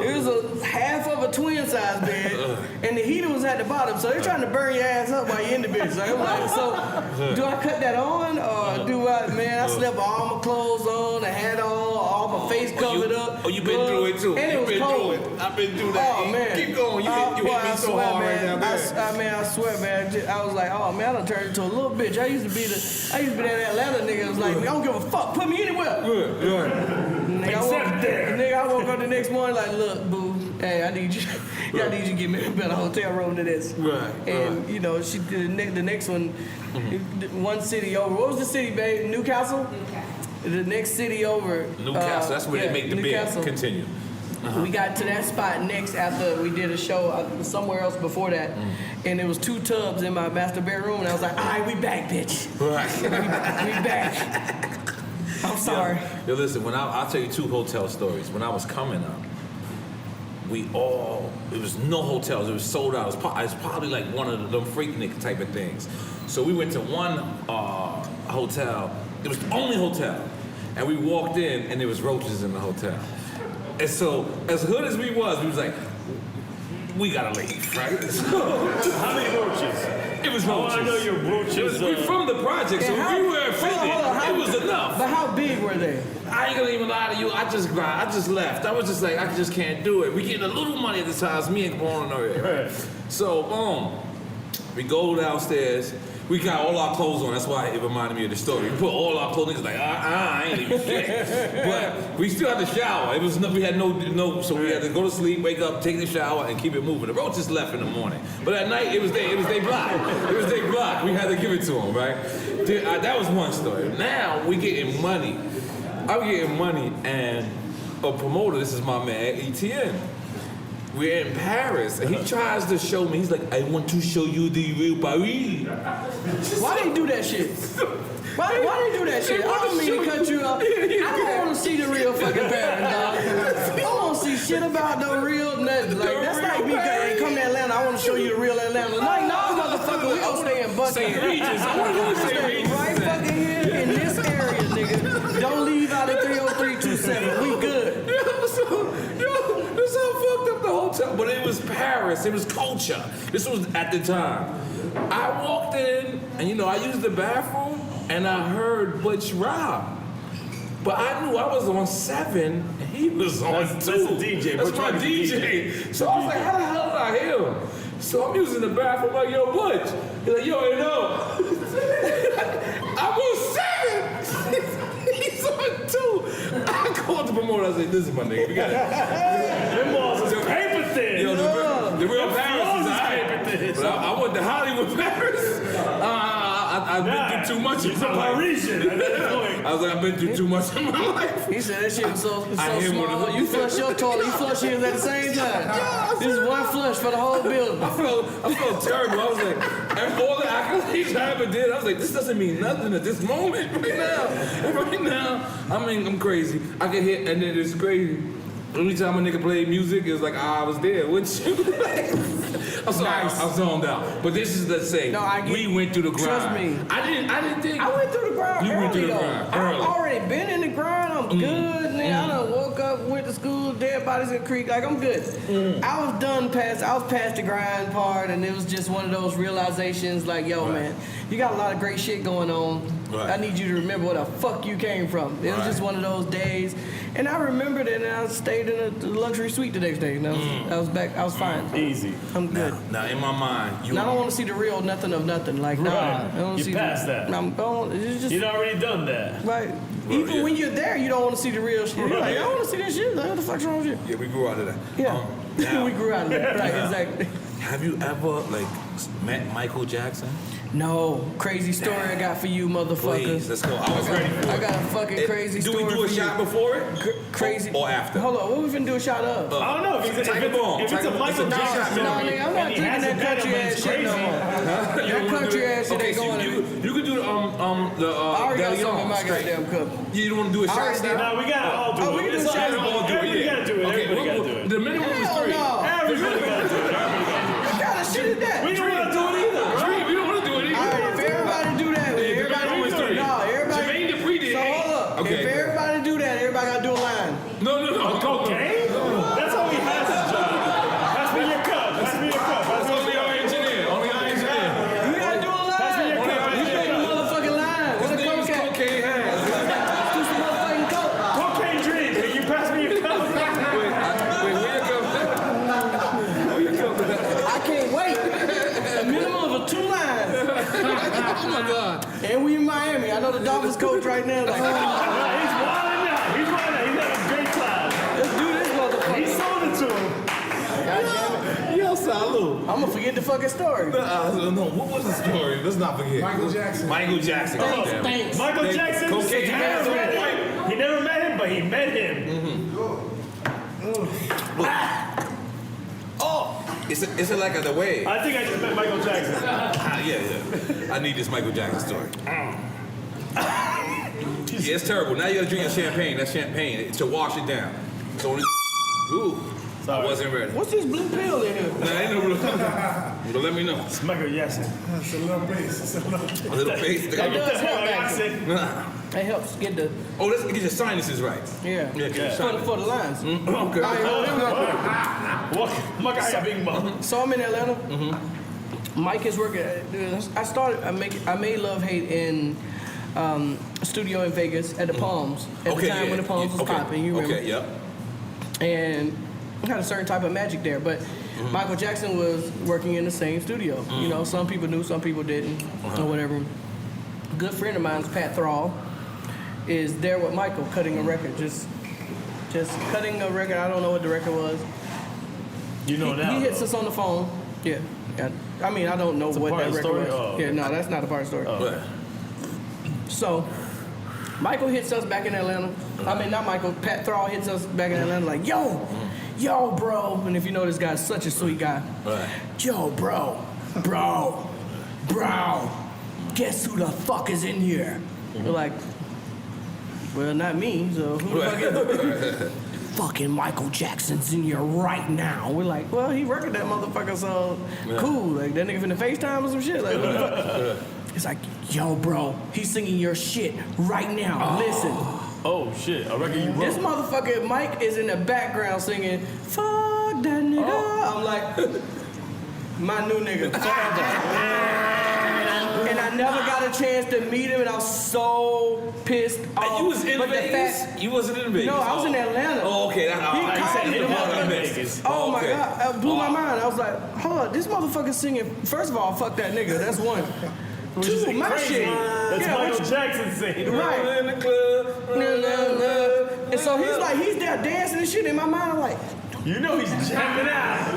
It was a half of a twin size bed, and the heater was at the bottom, so they're trying to burn your ass up while you're in the bed. So I'm like, so do I cut that on, or do I? Man, I slept with all my clothes on, I had all my face covered up. Oh, you been through it too. And it You was been cold. through it. I've been through that. Oh man, Keep going. You hit boy, me so swear, hard right man. now. I swear, man. I was like, oh man, I done turned into a little bitch. I used to be that Atlanta nigga. I was like, I don't give a fuck. Put me anywhere. Nigga, I woke up the next morning like, look, boo, hey, I need you. I need you to give me a better hotel room than this. Right. And you know, she did the next one, one city over. What was the city, babe? Newcastle. The next city over. Newcastle, that's where they make the Newcastle. bed. Continue. We got to that spot next after we did a show somewhere else before that, and there was 2 tubs in my master bedroom, and I was like, all right, we back, bitch. Right. we back. I'm sorry. Yo, listen, I'll tell you 2 hotel stories. When I was coming up, it was no hotels. It was sold out. It was probably like one of them Freaknik type of things. So we went to one hotel. It was the only hotel. And we walked in, and there was roaches in the hotel. And so, as hood as we was like, we gotta leave, right? How many roaches? It was Oh, roaches. I know your roaches. We from the project, so And we were offended. hold on, It was enough. But how big were they? I ain't gonna even lie to you. I just left. I was just like, I just can't do it. We getting a little money at this house. Me and Born over here. Right. So, boom. We go downstairs. We got all our clothes on. That's why it reminded me of the story. We put all our clothes on. It's like, I ain't even shit. But we still had to shower. We had no, so we had to go to sleep, wake up, take the shower, and keep it moving. The roaches left in the morning. But at night, it was their block. It was their block. We had to give it to them, right? That was one story. Now, we getting money. I'm getting money, and a promoter, this is my man, Etienne. We're in Paris, and he tries to show me, he's like, I want to show you the real Paris. Why they do that shit? Why they do that shit? I don't mean to cut you off. I don't want to see the real fucking Paris, dog. I don't want to see shit about the real nothing. Like, that's like me saying, come to Atlanta, I want to show you the real Atlanta. Like, no, motherfucker, we gonna stay in Buckhead. St. Regis. I want to say Regis. Right fucking here in this area, nigga. Don't leave out at 30327. We good. This all fucked up the hotel. But it was Paris. It was culture. This was at the time. I walked in, and I used the bathroom, and I heard Butch Rob. But I knew I was on 7, and he was on 2. That's the DJ. That's Butch my Rob is the DJ. So I was like, how the hell did I hear him? So I'm using the bathroom, like, yo, Butch. He's like, yo, I'm on 7. He's on 2. I called the promoter. I said, listen, my nigga, we got it. Them balls is paper thin. Yo, the real Paris is Paper alright. thin. But I went to Hollywood, Paris. I've been through too much. He's a Parisian at that point. I was like, I've been through too much in my life. He said that shit was so I hear one small. of You flush your toilet, you flush his at the same time. This is one flush for the whole building. I felt terrible. I was like, and all the accolades I ever did, I was like, this doesn't mean nothing at this moment right now. Right now, I mean, I'm crazy. I get hit, and then it's crazy. Every time a nigga played music, it was like, I was there, wouldn't you? I'm sorry, I zoned out. But this is, let's say, we went through the grind. Trust me. I didn't think. I went through the grind. You went through the grind early. I've already been in the grind. I'm good. Nigga. I done woke up, went to school, dead bodies in the creek. Like, I'm good. I was past the grind part, and it was just one of those realizations like, yo, man, you got a lot of great shit going on. I need you to remember where the fuck you came from. It was just one of those days. And I remembered it, and I stayed in a luxury suite the next day. And I was back. I was fine. Easy. I'm good. Now, in my mind, I don't want to see the real nothing of nothing. Like, nah. I don't You see passed that. I'm going. It's just You'd already done that. right. Even when you're there, you don't want to see the real shit. You're like, I don't want to see that shit. Like, what the fuck's wrong with you? Yeah, we grew out of that. Yeah. Now, we grew out of that. Right. Exactly. have you ever met Michael Jackson? No, crazy story I got for you, motherfucker. Please, let's go. I was ready for it. I got a fucking crazy story. Do we do a for shot you. before it? Crazy. Or after? Hold on, what we finna do a shot of? I don't know if it's Take a bomb. if it's a Michael It's a Jackson shot. No, movie, nigga, I'm not and he drinking has that a venom country and ass it's shit no crazy. more. That country ass shit ain't so going to you could do the I already got some in my goddamn cup. You don't want to do a I shot already did. now? No, we gotta all do it. we can do It's shots. all- Everybody gotta do it. Everybody gotta do it. The minimum is Hell 3. no. Everybody gotta do it. What kind of shit is that? We don't wanna do it either, bro. Dream, we don't want to do it either. All right, if everybody do that, Jermaine Dupri did. So hold up. Okay. If everybody do that, everybody gotta do a line. No. Cocaine? That's how he has his job. Pass me your cup. Pass me your cup. Pass me Only your our engineer. You gotta do a line. Pass me your cup. Pass You me your make a cup. motherfucking line. What's the His name is cocaine? Cocaine Hands. Do some motherfucking coke. Cocaine dream. Can you pass me your cup? Wait, where you come from? Where you come from? I can't wait. A minimum of 2 lines. Oh my God. And we in Miami. I know the Dolphins coach right now. Like, He's wilding out. He's wilding out. He's having a great time. let's do this He motherfucker. sold it to him. God damn it. Yo, salute. I'm gonna forget the fucking story. No, what was the story? Let's not forget. Michael Jackson. Thanks. Michael Jackson. Cocaine He Hands. never met him. He never met him, but he met him. Is it like the way? I think I just met Michael Jackson. Yeah. I need this Michael Jackson story. Yeah, it's terrible. Now you gotta drink your champagne. That's champagne to wash it down. So only. Ooh. I wasn't ready. What's this blue pill in here? Nah, I ain't no real. But let me know. It's Michael Jackson. It's a little bass. A little face. That does help, Michael actually. Jackson. That helps get the Oh, let's get your sinuses right. yeah. Yeah. For the lines. Okay. All right, here we go. Maka big mom. So I'm in Atlanta. Mike is working. I made Love Hate in a studio in Vegas at the Palms at the time when the Palms was popping. You remember? Okay, yep. And we had a certain type of magic there. But Michael Jackson was working in the same studio. You know, some people knew, some people didn't, or whatever. A good friend of mine's Pat Thrall is there with Michael cutting a record, just cutting a record. I don't know what the record was. You know now. He hits though. us on the phone. Yeah. I mean, I don't know It's a what part that of the record story? was. Oh, Yeah, no, that's not a part of the story. Right. So, Michael hits us back in Atlanta. I mean, not Michael. Pat Thrall hits us back in Atlanta like, yo, bro. And if you know this guy's such a sweet guy. Right. Yo, bro. Guess who the fuck is in here? We're like, well, not me. So who the fuck is it? Fucking Michael Jackson's in here right now. We're like, well, he working that motherfucker, so cool. Like, that nigga finna FaceTime or some shit. Like, what the fuck? It's like, yo, bro, he's singing your shit right now. Listen. Oh shit! A record you wrote. This motherfucker Mike is in the background singing, fuck that nigga. I'm like, my new nigga, forever. And I never got a chance to meet him, and I was so pissed off. And you was in But the Vegas? fact- You wasn't in Vegas? No, I was in Atlanta. Oh, okay. He called me hit him up tomorrow. in Vegas. Oh my Okay. God, it blew my mind. I was like, hold up, this motherfucker singing. First of all, fuck that nigga. That's one. Two, my Crazy. shit. That's Yeah, Michael which- Jackson singing. Right. In the club. And so he's there dancing and shit. In my mind, I'm like, You know he's jamming out.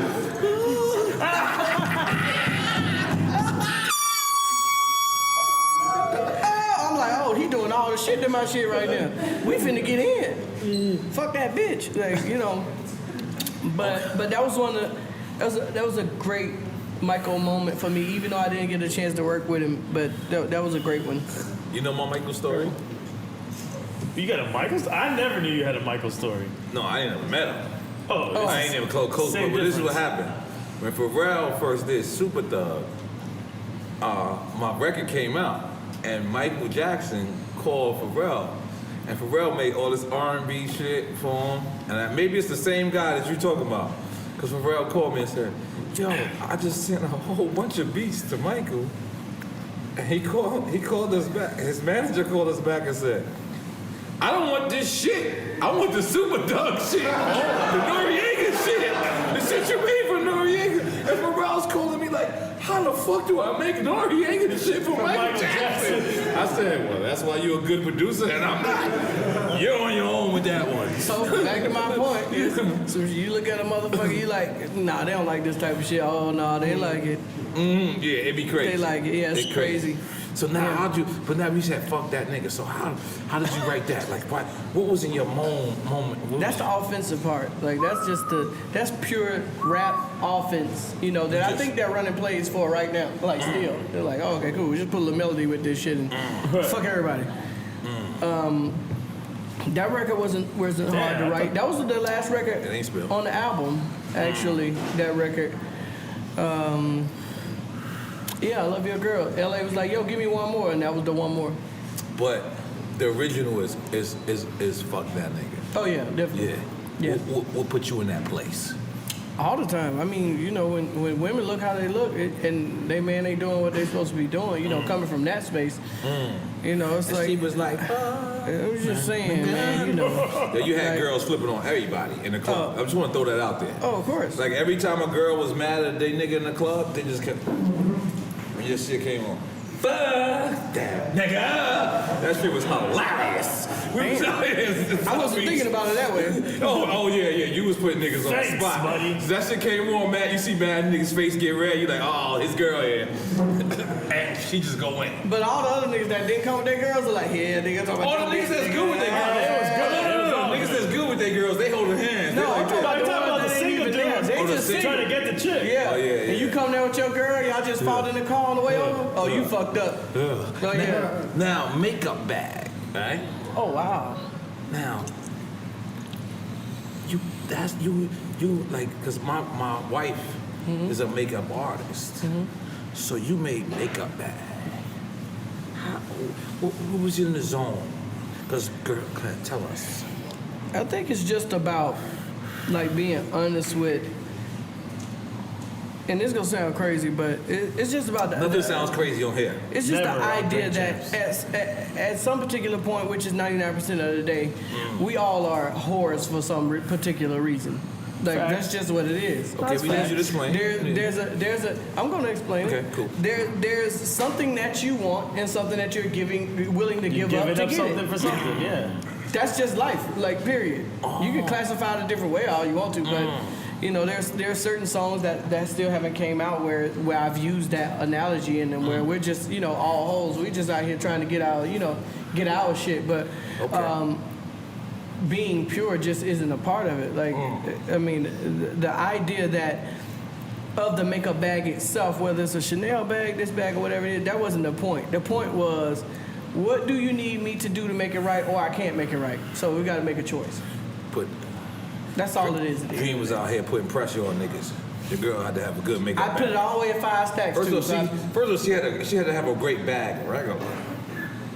shit to my shit right now. We finna get in. Fuck that bitch. Like, you know. But that was that was a great Michael moment for me, even though I didn't get a chance to work with him. But that was a great one. You know my Michael story? You got a Michael story? I never knew you had a Michael story. No, I ain't never met him. Oh, I ain't never close, but this is what happened. When Pharrell first did Super Thug, my record came out, and Michael Jackson called Pharrell, and Pharrell made all this R&B shit for him, and maybe it's the same guy that you talking about, because Pharrell called me and said, yo, I just sent a whole bunch of beats to Michael, and he called us back, his manager called us back and said, I don't want this shit. I want the Super Thug shit. The Noriega shit. The shit you made for Noriega. And Pharrell's calling me like, how the fuck do I make Noriega shit for Michael Jackson? I said, well, that's why you're a good producer and I'm not. You're on your own with that one. So back to my point. So you look at a motherfucker, you like, nah, they don't like this type of shit. Oh, no, they like it. Yeah, it'd be crazy. They like it. Yeah, it's crazy. So now but now you said fuck that nigga. So how did you write that? Like what was in your moment? That's the offensive part. Like that's pure rap offense. You know that I think they're running plays for right now. Like still, they're like, oh, okay, cool. We just put a little melody with this shit and fuck everybody. That record wasn't hard to write. That was the last record on the album. Actually, that record. Yeah, I Love Your Girl. LA was like, yo, give me one more, and that was the one more. But the original is fuck that nigga. Oh yeah, definitely. Yeah. What put you in that place? All the time. I mean, you know, when women look how they look, and they ain't doing what they supposed to be doing. You know, coming from that space. You know, it's like she was like, I was just saying, man. You know. Yeah, you had girls flipping on everybody in the club. I just want to throw that out there. Oh, of course. Like every time a girl was mad at they nigga in the club, they just kept. Your shit came on. Fuck that nigga. That shit was hilarious. I wasn't thinking about it that way. Oh yeah. You was putting niggas on the spot. Buddy. That shit came on, man. You see mad niggas' face get red. You like, oh, his girl here. And she just go in. But all the other niggas that didn't come with their girls are like, yeah, niggas talking about all the niggas that's good with their girls. It was good. Niggas that's good with their girls, they holding hands. No, I'm talking about the single dudes. They just trying to get the chick. Yeah. Oh, yeah. And you come there with your girl, y'all just fall in the car on the way over? Oh, you fucked up. Oh, yeah. Now, makeup bag, right? Oh, wow. Now, you like, cause my wife is a makeup artist, so you made makeup bag. What was in the zone? Cause girl, tell us. I think it's just about like being honest with, and this gonna sound crazy, but it's just about the. Nothing sounds crazy on here. It's just the idea that at some particular point, which is 99% of the day, we all are whores for some particular reason. Like that's just what it is. Okay, we need you to explain. There's a. I'm gonna explain. Okay, cool. There's something that you want and something that you're willing to give up to get something it. for something. Yeah. That's just life, like period. You can classify it a different way all you want to, but you know, there's certain songs that still haven't came out where I've used that analogy in them, where we're just, you know, all hoes. We just out here trying to get our shit, but being pure just isn't a part of it. Like, I mean, the idea that of the makeup bag itself, whether it's a Chanel bag, this bag, or whatever it is, that wasn't the point. The point was, what do you need me to do to make it right, or I can't make it right? So we got to make a choice. That's all it is. Dream was out here putting pressure on niggas. The girl had to have a good makeup bag. I put it all the way at 5 stacks. First of all, she had to have a great bag, regular.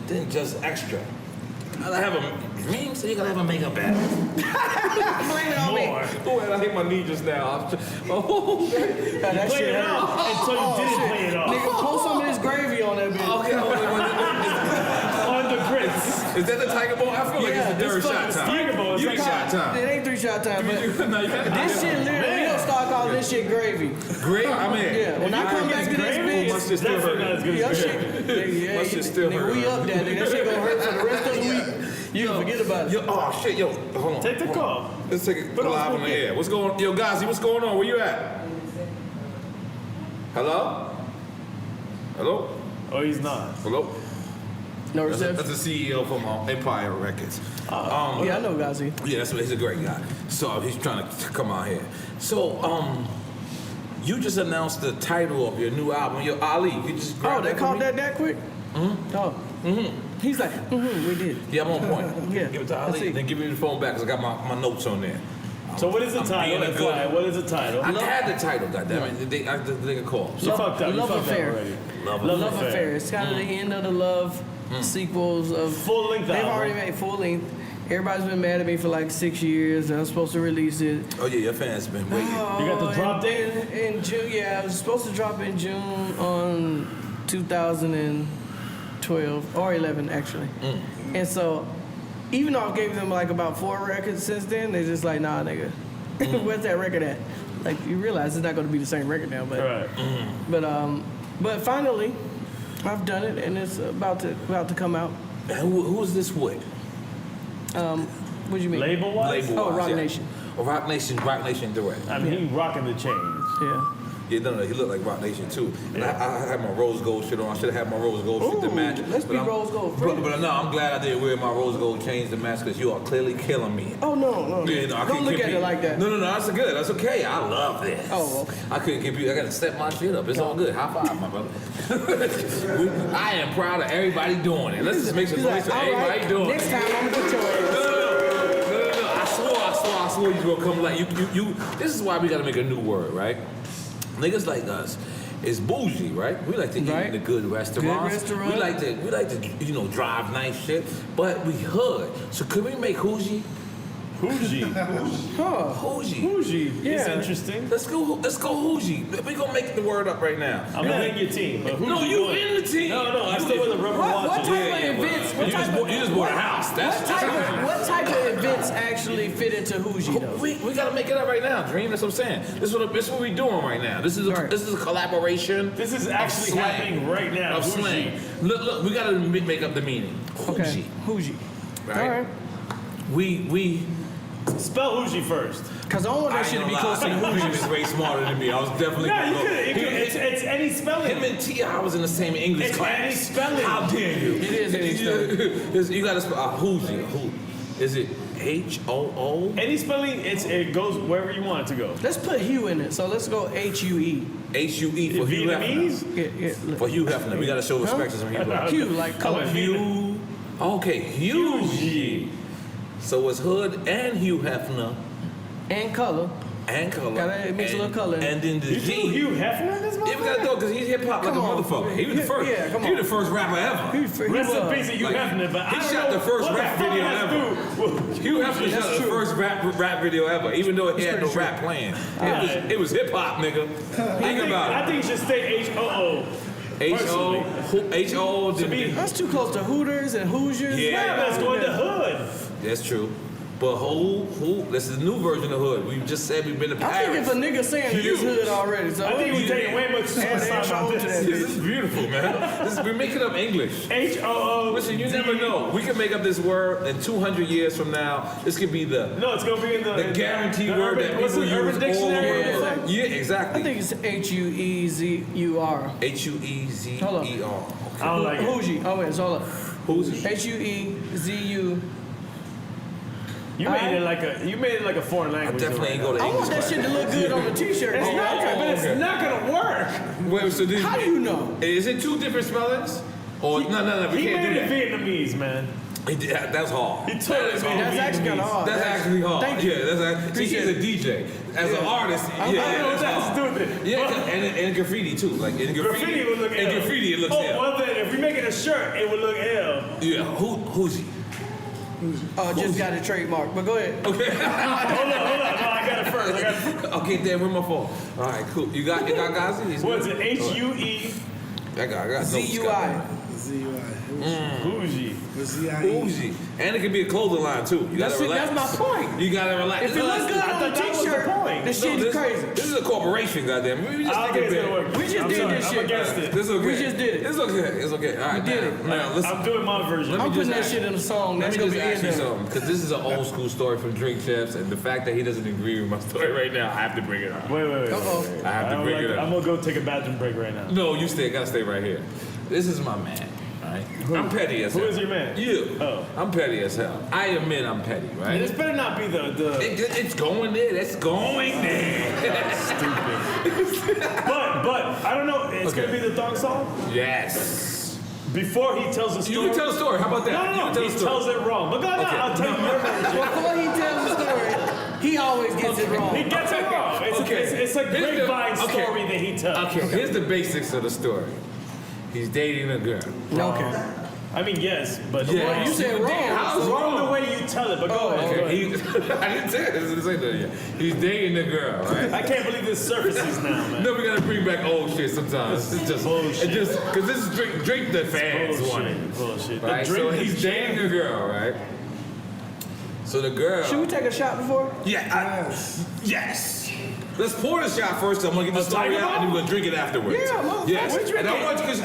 Then just extra. I have a dream, so you gotta have a makeup bag. Blame it on me. Oh, I hit my knee just now. That Play shit it hurt. off until you didn't play it off. Nigga, pour some of this gravy on that bitch. Okay, On the grits. is that the Tiger Ball? I feel like it's the third shot time. Tiger Ball is 3 shot time. It ain't 3 shot time, but No, you gotta this shit literally, we don't start calling this shit gravy. Great, I mean. Yeah, when I come back to this bitch, Must just still Definitely not as hurt. good your as shit, gravy. Must just still hurt. we up that nigga. That shit gonna hurt for the rest of the week. You can forget about it. Yo, oh shit, yo, hold on. Take the call. Let's take it Put on live on the speaker. air. What's going on? Yo, Gazi, what's going on? Where you at? Hello? Hello? Oh, he's not. Hello? No That's reception. the CEO from Empire Records. Yeah, I know Gazi. Yeah, he's a great guy. So he's trying to come out here. So, you just announced the title of your new album, your Ali. You just Oh, they called that? that quick? Mm-hmm. Oh. Mm-hmm. He's like, we did. Yeah, I'm on point. Yeah, Give it to I Ali, see. then give me the phone back because I got my notes on there. So what is the I'm title? being a good- What is the title? I had the title, goddammit. They can call. You fucked up. You Love fucked Affair. up already. Love Affair. It's kind of the end of the Love sequels of Full length They've album. already made full length. Everybody's been mad at me for like 6 years, and I'm supposed to release it. Oh yeah, your fans been waiting. You got the drop date? In June. Yeah, I was supposed to drop in June on 2012 or 11 actually. And so, even though I gave them like about 4 records since then, they're just like, nah, nigga, where's that record at? Like you realize it's not going to be the same record now, but Right. but finally, I've done it, and it's about to come out. And who is this with? What do you mean? Label wise? Oh, Rock yeah. Nation. Oh, Rock Nation direct. I mean, he rocking the chains. Yeah. Yeah, no, he looked like Rock Nation too. And I had my rose gold shit on. I should have had my rose gold shit to match. Let's be rose gold friends. But no, I'm glad I did wear my rose gold chains to match because you are clearly killing me. Oh no. Yeah, no, I Don't couldn't look keep at you- it like that. No, that's good. That's okay. I love this. Oh, okay. I couldn't keep you. I gotta step my shit up. It's all good. High five, my brother. I am proud of everybody doing it. Let's just make some He's noise like, for all everybody right, doing next it. time I'm gonna get your ass. No. I swore you gonna come like you. This is why we gotta make a new word, right? Niggas like us is bougie, right? We like to eat Right. in the good restaurants. restaurant. We like to drive nice shit, but we hood. So could we make Hougie? Hougie. Hougie. Hougie. It's Yeah. interesting. Let's go Hougie. We gonna make the word up right now. I'm gonna make your team. But No, Hougie you going? in the team. No, I You still in- with the rubber What watches. type of events? You just bought a house. That's What type of events actually fit into Hougie though? We gotta make it up right now, Dream. That's what I'm saying. This is what we doing right now. This is a Right. collaboration. This is actually slang. happening right now. Of Hougie. slang. Look, we gotta make up the meaning. Okay. Hougie. Hougie. Right? All right. We. Spell Hougie first. Cause I don't want that shit to be close to Dream Hougie. is way smarter than me. I was definitely No, gonna you go. could. It's any spelling. Him and T.I. was in the same English It's class. any spelling. How dare you? It is any You gotta spell Hougie. Who? Is it H-O-O? Any spelling, it goes wherever you want it to go. Let's put Hugh in it. So let's go H-U-E. H-U-E for Hugh Vietnamese? Hefner. Yeah. For Hugh Hefner. We gotta show respect to some Hugh Hefner. Hugh, like color. Hugh. Okay, Hugh. So it's Hood and Hugh Hefner And color. and color. Gotta mix a little color in. And then the You G. do Hugh Hefner in this Yeah, we gotta motherfucker? go because he's hip hop like a Come on. motherfucker. He was the first. Yeah, come He was on. the first rapper ever. Rest in peace to Hugh Like, Hefner, but I he don't shot know the first what rap the fuck video has to ever. do. Hugh Hefner shot the true. first rap video ever, even though it had no pretty true. rap playing. Alright. It was hip hop, nigga. Think about I it. think you should stay H-O-O. H-O. That's too close to Hooters and Hoosiers. Yeah. Let's go in the hood. That's true. But who? This is a new version of hood. We just said we've been to I Paris. think if a nigga saying it, it's Huge. hood already. So I think we're taking way much Add time extra on on to this. that. This is beautiful, man. We're making up English. H-O-O. Listen, you never know. We can make up this word in 200 years from now. This could be the No, it's gonna be in the guaranteed the word urban, that what's people the use Urban all Dictionary? over. Yeah. Yeah, I exactly. think it's H-U-E-Z-U-R. H-U-E-Z-E-R. I don't like it. Hougie. Oh, wait, hold up. Who's it? H-U-E-Z-U. You made it like a foreign I language. definitely ain't go to I English want that class. shit to look good on the t-shirt. It's Oh, not, okay. but it's not gonna work. Wait, so How do you know? Is it two different spellings? Or no, we He can't made do it that. Vietnamese, man. That's hard. He totally That's made hard. it That's actually kind of hard. That's actually hard. Thank you. Yeah, that's actually. See, he's a DJ. As an artist, I don't know what that's that's hard. stupid. Yeah, and graffiti too. Like in Graffiti would look in L. graffiti, it looks Oh, L. well then, if we make it a shirt, it would look L. Yeah, who's he? Just got it trademarked. But go ahead. Okay. Hold on. No, I got it first. Okay, damn, where's my phone? All right, cool. You got Gazi? He's What's good? it? H-U-E. I got notes, Z-U-I. Bougie. Uzi. And it could be a clothing line too. You gotta That's it, relax. that's my point. You gotta relax. If it looks good I on thought the that was the t-shirt, point. this shit is crazy. This is a corporation, goddamn. We just I don't think think it's it gonna big. work. We just I'm did sorry, this I'm shit. against it. This is okay. We just did it. It's okay. It's okay. All right, We did it. Now, listen. I'm doing my version. Let me I'm putting just that shit in a song. Let That's me gonna just be ask in you there. something, because this is an old school story from Drink Champs, and the fact that he doesn't agree with my story right now, I have to bring it up. Wait. Uh-oh. I have to bring it up. I'm gonna go take a bathroom break right now. No, you gotta stay right here. This is my man. All right? I'm petty as hell. Who is your man? You. Oh. I'm petty as hell. I admit I'm petty, right? And this better not be the It's going there. It's going there. stupid. But I don't know. It's Okay. gonna be the thong song Yes. before he tells the story. You can tell a story. How about that? No, You can tell he a story. tells it wrong. But go ahead, Okay. I'll tell you your version. Before he tells the story, he always gets it wrong. He gets it wrong. It's a Here's the- grapevine okay. story that he tells. Okay, here's the basics of the story. He's dating a girl. Okay. I mean, yes, but Yeah, you said wrong. How's it's wrong the way you tell it. But go ahead. Go Okay, ahead. I didn't say this. I didn't say that yet. He's dating a girl, right? I can't believe this surfaces now, man. No, we gotta bring back old shit sometimes. It's just Bullshit. It just because this is drink the fans want it. Bullshit. Right? The So drink he's is dating a girl, right? So the girl. Should we take a shot before? Yes. Let's pour the shot first. I'm gonna get the story Tiger out, and then we're gonna drink it afterwards. Yeah, motherfucker, yes. we're drinking. And I want you because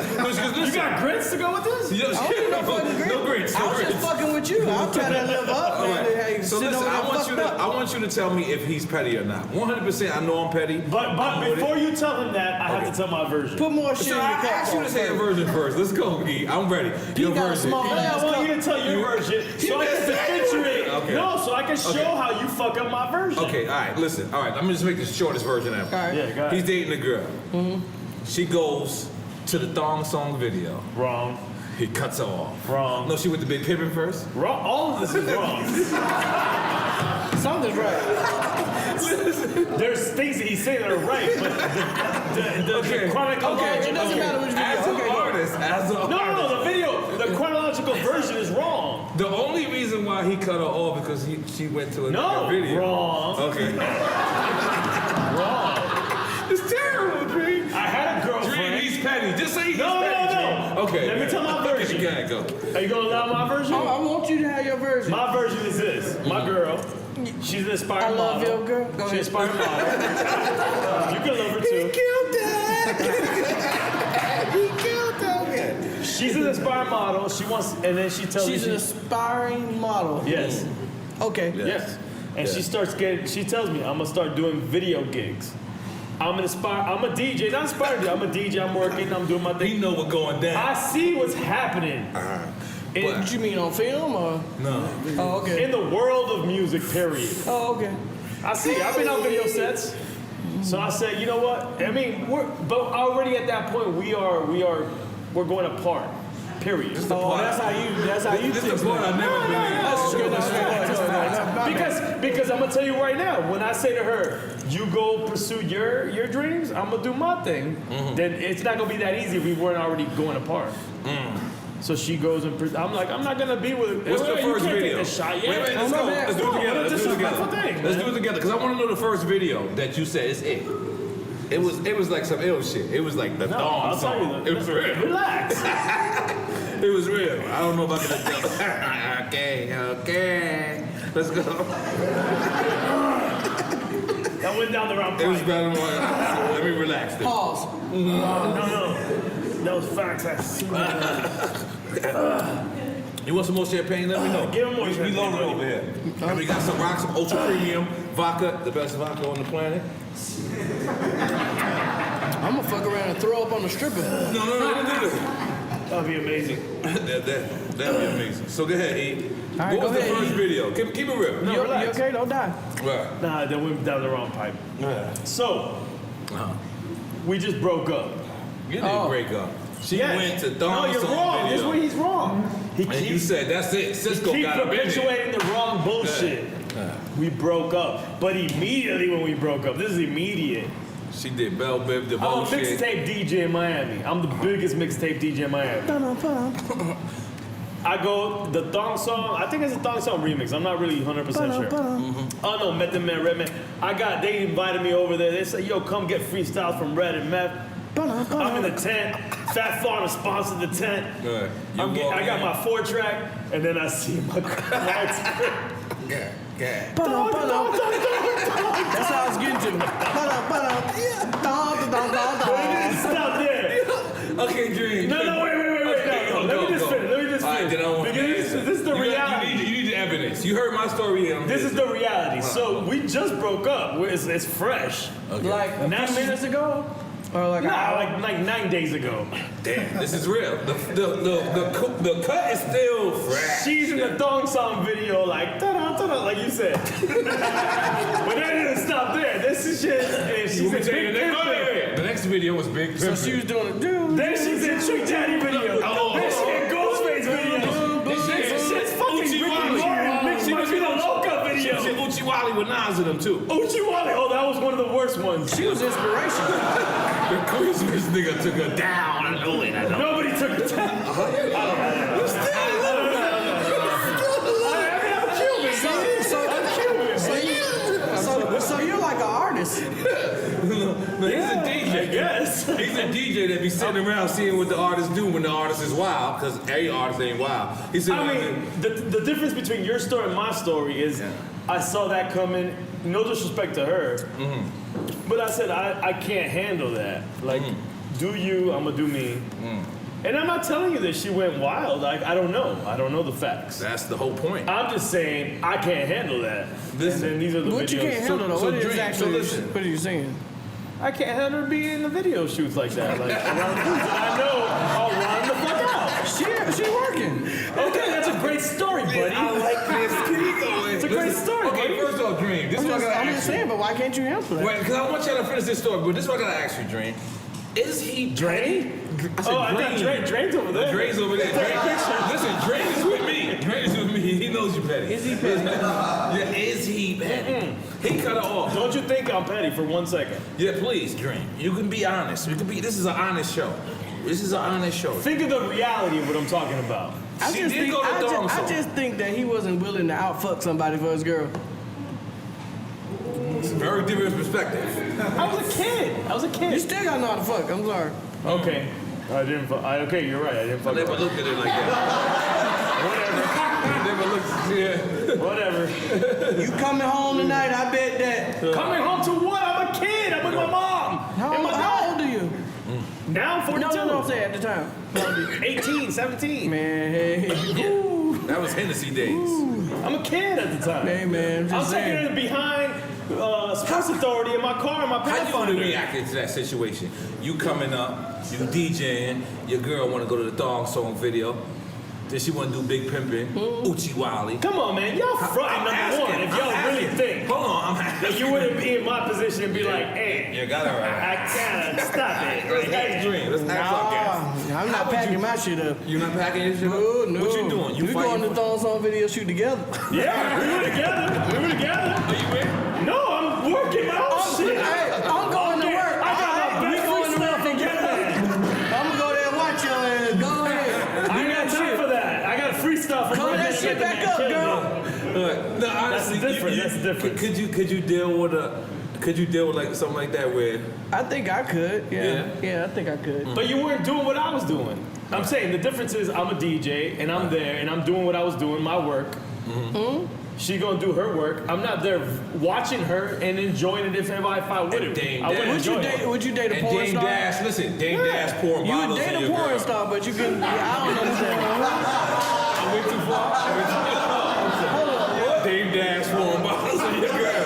You listen. got grits to go with this? You know, I don't need no fucking grits. No grits. I No was just grits. fucking with you. I'll try to live up. All man. Hey, right. So sit listen, over I there want you fucked to up. I want you to tell me if he's petty or not. 100%. I know I'm petty. But I'm with before it. you tell him that, I have Okay. to tell my version. Put more shit So in I your cup. asked you to say your version first. Let's go, E. I'm ready. Your got a version. small- I want you to tell your version so I can differentiate. Okay. No, so I can show how you fuck up my version. Okay, all right, listen. All right, let me just make the shortest version ever. All right. Yeah, go ahead. He's dating a girl. She goes to the thong song video. Wrong. He cuts her off. Wrong. No, she went to Big Pimpin' first. Wrong. All of this is wrong. Something's right. There's things that he's saying that are right, but the chronological. Okay, it doesn't matter which As video. an Okay, go. artist, as an No, artist. the video, the chronological version is wrong. The only reason why he cut her off because she went to No, a video. wrong. Okay. Wrong. It's terrible, Dream. I had a Dream, girlfriend. he's petty. Just say he's No, petty. no, Dream. no. Okay. Let me tell my version. Okay, go. Are you gonna allow my version? I want you to have your version. My version is this. My girl, she's an aspiring I love model. your girl. Go She's an ahead. aspiring model. You can love her too. killed that. He killed that. She's an aspiring model. She wants, and then she tells She's an me, aspiring model. yes, Okay. yes, and Yeah. she starts getting. She tells me I'm gonna start doing video gigs. I'm a DJ, not inspired. I'm a DJ. I'm working. I'm doing my He thing. know what's going down. I see what's happening What you mean on film or? No. Oh, okay. in the world of music. Period. Oh, okay. I see. I've been on video sets. So I said, you know what? I mean, but already at that point, we're going apart. Period. Oh, that's how you This think. is the part I never believed. Oh, okay, that's right. Because I'm gonna tell you right now, when I say to her, you go pursue your dreams, I'm gonna do my thing, then it's not gonna be that easy if we weren't already going apart. So she goes and I'm like, I'm not gonna be with. What's the you first can't video? Take the shot Wait, yet. let's go. Let's do it together. Let's do it Disrespectful together. thing, Let's man. do it together because I want to know the first video that you said is it. It was like some ill shit. It was like the No, thong I'll tell you song. that. It was real. Relax. It was real. I don't know if I can tell. Okay. Let's go. That went down the wrong It was pipe. better. Let me relax. Then. Pause. No. That was facts. You want some more champagne? Let me know. Give him more We champagne. loaded over here. And we got some rocks, some ultra premium vodka, the best vodka on the planet. I'm gonna fuck around and throw up on the stripper. No. That'd be amazing. That'd be amazing. So go ahead, E. All right, What was go the ahead, first E. video? Keep it real. No, You relax. okay? Don't die. Right. Nah, that went down the wrong pipe. So, we just broke up. You didn't break up. She Yes. went to No, Thong you're Song wrong. video. This is where he's wrong. He And you keeps, said, that's it. Cisco keep got a bit. perpetuating the wrong bullshit. We broke up. But immediately when we broke up, this is immediate. She did Bell Biv, the I'm a bullshit. mixtape DJ in Miami. I'm the biggest mixtape DJ in Miami. I go, the thong song, I think it's a thong song remix. I'm not really 100% sure. Oh no, Meth and Man, Red Man. They invited me over there. They said, yo, come get freestyles from Red and Meth. I'm in the tent. Fat Farm sponsored the tent. Good. You I walk got in. my 4-track, and then I see my That's how I was getting to. Stop there. Okay, Dream. No, wait. Okay, No, let me just finish. All right, then I want Because this is the reality. You need the evidence. You heard my story. And This is the reality. So we just broke up. It's fresh. Like a few minutes ago. Or like like 9 days ago. Damn, this is real. The cut is still fresh. She's in the thong song video like ta-da, ta-da, like you said. But that didn't stop there. This is shit. And she's in Big Pimpin'. The next video was Big Pimpin'. So she was doing it. Dude. Then she's in Trick Daddy video. Then she in Ghostface video. This shit's fucking Ricky Martin mixed with Vida Loca video. She was in Uchi Wally with Nas in them too. Uchi Wally. Oh, that was one of the worst ones. She was inspirational. The craziest nigga took her down. I know it. Nobody took her down. So you're like an artist. He's a DJ. I guess. He's a DJ that be sitting around seeing what the artists do when the artist is wild, because every artist ain't wild. He's I mean, the difference between your story and my story is I saw that coming, no disrespect to her, but I said, I can't handle that. Like, do you, I'm gonna do me. And I'm not telling you that she went wild. Like, I don't know. I don't know the facts. That's the whole point. I'm just saying I can't handle that. And then these are the What videos. you can't handle though? What is Dream, actually? listen. What are you saying? I can't handle her being in the video shoots like that. Like around dudes that I know, I'll run the fuck out. She working. Okay, that's a great story, buddy. I like this. Keep going. It's a great story, Okay, buddy. first off, Dream. This is what I gotta I'm ask just you. saying, but why can't you handle that? Wait, because I want y'all to finish this story, but this is what I gotta ask you, Dream. Is he Drain? I said Oh, I thought Drain's over there. Dre's over there. Listen, Dre is with me. Dre is with me. He knows you petty. Is he petty? Yeah, is he petty? He cut her off. Don't you think I'm petty for 1 second? Yeah, please, Dream. You can be honest. You can be. This is an honest show. This is an honest show. Think of the reality of what I'm talking about. I She just did think go to thong I song. just think that he wasn't willing to outfuck somebody for his girl. It's a very different perspective. I was a kid. You still gotta know how to fuck. I'm sorry. Okay. I didn't fuck. Okay, you're right. I didn't I fuck. never looked at it like that. Whatever. You coming home tonight? I bet that. Coming home to what? I'm a kid. I'm with my mom. How old are you? Now I'm 42. No, I'm saying at the time. How old are you? 18, 17. Man, hey. That was Hennessy days. I'm a kid at the time. Hey, man, I'm just taking saying. her behind Sports Authority in my car in my How you would Pathfinder. have reacted to that situation? You coming up, you DJing, your girl want to go to the thong song video. Then she want to do Big Pimpin', Uchi Wally. Come on, man. Y'all frontin' number one if y'all really think Hold on, that you wouldn't be in my position and be like, hey, You got it right. I can't stop it. Let's ask Dream. Let's ask our guest. I'm not packing my shit up. You not packing your shit up? No. What you doing? You we going to fighting? thong song video shoot together. Yeah, we were together. Are you in? No, I'm working my own shit. Hey, I'm going to work. I got my We best going to work freestyle together. I'm gonna go there and watch your ass. Go ahead. I got time for that. I got freestyle for Cover that shit back up, girl. No, honestly, different. That's different. Could you deal with like something like that where? I think I could. Yeah, I think I could. But you weren't doing what I was doing. I'm saying the difference is I'm a DJ and I'm there and I'm doing what I was doing, my work. She gonna do her work. I'm not there watching her and enjoying it if I would have. Dame I wouldn't Dash. enjoy it. Would you date a And porn Dame star? Dash, listen, Dame Dash pouring You would bottles date on a your porn girl. star, but you can. I don't understand. I went too far. Dame Dash pouring bottles on your girl.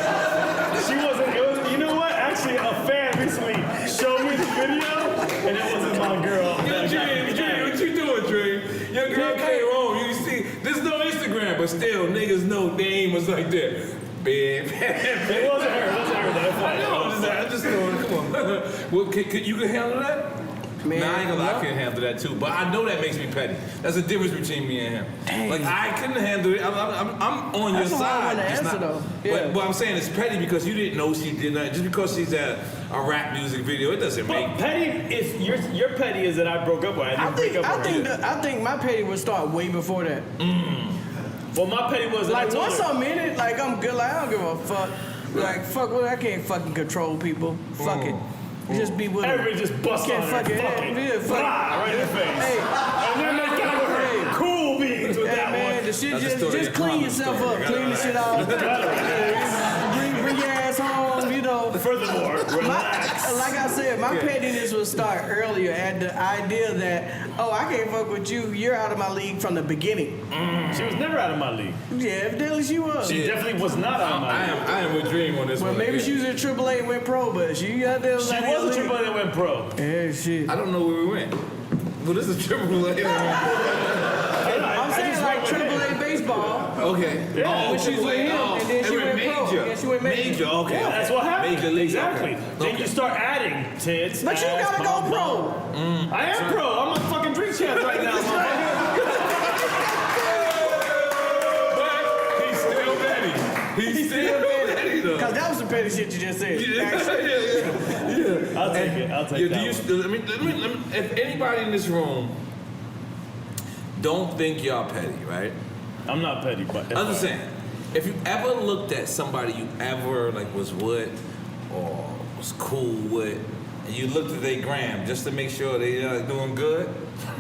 She wasn't. It was. You know what? Actually, a fan recently showed me the video, and it wasn't my girl. Dre, what you doing, Dre? Your girl came home. You see, there's no Instagram, but still, niggas know Dame was like that. It wasn't her. It wasn't her. That's I know. I'm just going. Come on. Well, you can handle that? Man, Nah, I ain't gonna lie, I can handle that too. But I know that makes me petty. That's the difference between me and him. Dang. Like I couldn't handle it. I'm on That's your a hard side. one to Just answer, not- though. Yeah. But I'm saying it's petty because you didn't know she did that. Just because she's at a rap music video, it doesn't make. But petty, if your petty is that I broke up with her. I didn't break up with her. I think my petty would start way before that. Well, my petty was that I Like told once her. I'm in it, like I'm good. Like I don't give a fuck. Like fuck, well I can't fucking control people. Fuck it. Just be with Everybody them. just bust Can't on her. fuck it. Fuck it. Yeah, fuck it. Blah, right in the face. Hey, And then they got with her cool beans with hey that man, one. the shit That's the just story of clean the yourself story. up, clean the shit off. bring your ass home, you know. know, Furthermore, relax. like I said, my pettiness would start earlier at the idea that, oh, I can't fuck with you. You're out of my league from the beginning. She was never out of my league. Yeah, evidently she was. She definitely was not out of my league. I am with Dream on this Well, one. maybe again. she was in AAA and went pro, but she got there. She was a AAA that went pro. Yeah, shit. I don't know where we went. Well, this is AAA. I'm saying like AAA baseball. Okay. Yeah. When she was with him, and then she went pro. major. Yeah, she went major. Okay. Yeah, that's what happened. Major league. Exactly. Okay. Then you start adding tits. But you ass, gotta go bum, pro. bum. I am pro. I'm a fucking drink champ right now. He's still petty. He's still petty though. Cause that was some petty shit you just said. I'll take it. I'll take that. Let me, if anybody in this room don't think y'all petty, right? I'm not petty, but Understand. If you ever looked at somebody you ever like was with or was cool with, and you looked at their gram just to make sure they doing good.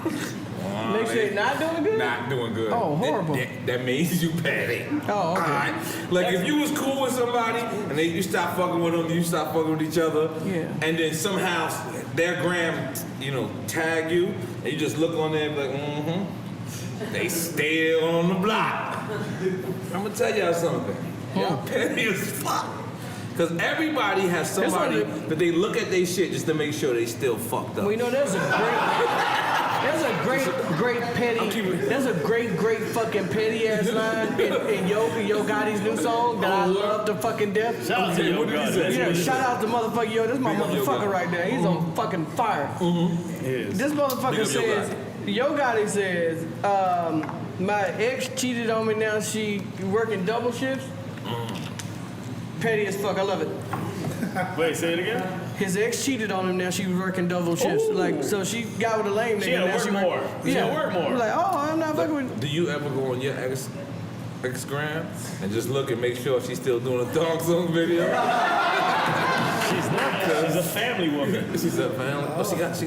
Make sure they're not doing good? Not doing good. Oh, horrible. That means you petty. Oh, okay. Alright? Like if you was cool with somebody and you stop fucking with them, you stop fucking with each other, Yeah. and then somehow their gram, tag you, and you just look on there and be like, they still on the block. I'm gonna tell y'all something. Y'all petty as fuck. Because everybody has somebody that they look at their shit just to make sure they still fucked up. Well, there's a great petty, there's a great fucking petty ass line in Yo Gotti's new song that I love to fucking death. Shout out to Yo Gotti. Yeah, shout out to motherfucker Yo. This is my motherfucker right there. He's on fucking fire. This motherfucker says, Yo Gotti says, my ex cheated on me, now she working double shifts. Petty as fuck, I love it. Wait, say it again? His ex cheated on him, now she was working double shifts. Ooh. Like, so she got with a lame nigga. She gotta now work more. She gotta work more. Like, oh, I'm not fucking with. Do you ever go on your ex-gram and just look and make sure she's still doing a thong song video? She's not. She's a family woman. She's a family. Oh, she got.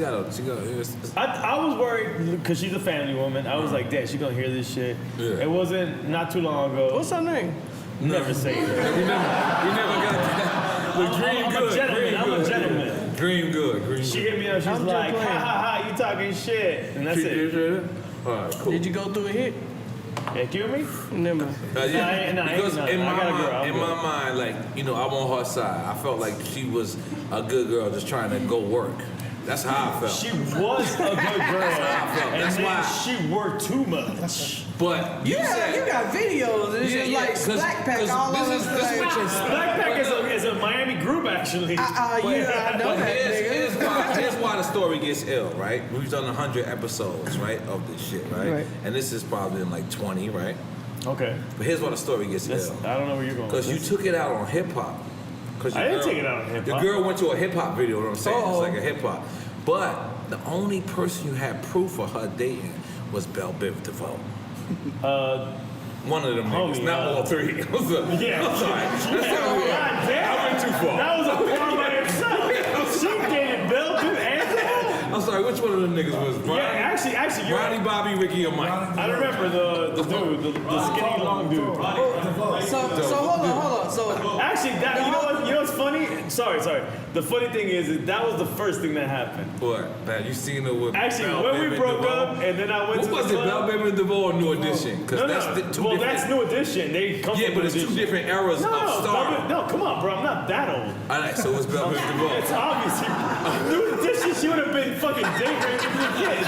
I was worried because she's a family woman. I was like, Dad, she gonna hear this shit. Yeah. It wasn't not too long ago. What's her name? Never say that. We never got that. But Dream I'm good. a gentleman. I'm a gentleman. Dream good. She hit me up. She's I'm like, just ha playing. ha ha, you talking shit, and that's it. All right, cool. Did you go through a hit? Yeah, kill me? Never. Yeah, Nah, because I in got a girl. I'm in good. my mind, like I'm on her side. I felt like she was a good girl just trying to go work. That's how I felt. She was a good girl, and That's then why. she worked too much. But you said you got videos. It's just like Blackpack all over the place. Blackpack is a Miami group, actually. I know But that here's nigga. why the story gets ill, right? We've done 100 episodes, right, of this shit, right? And this is probably in like 20, right? Okay. But here's why the story gets ill. I don't know where you're going. Because you took it out on hip hop. I didn't take it out on hip The hop. girl went to a hip hop video, you know what I'm saying? Uh-oh. It's like a hip hop. But the only person you had proof of her dating was Bell Biv DeVoe. One of them niggas, homie, not all three. Yeah. I'm sorry. God damn. I went too far. That was a porn by himself. She dated Bell Biv and DeVoe. I'm sorry, which one of them niggas was? Yeah, actually, you're Ronnie, Bobby, Ricky, or Mike? I remember the dude, the skinny long dude. So hold on. So Actually, you know what's funny? Sorry. The funny thing is that was the first thing that happened. What? Man, you seen her with Actually, Bell when Biv we and broke DeVoe? up, and then I went What to was the it, Bell club. Biv and DeVoe or New Edition? Because No, that's two well, different. that's New Edition. They come Yeah, from but New it's two Edition. different eras of star. No, come on, bro. I'm not that old. All right, so it's Bell Biv DeVoe. It's obvious. New Edition, she would have been fucking date raping the kid.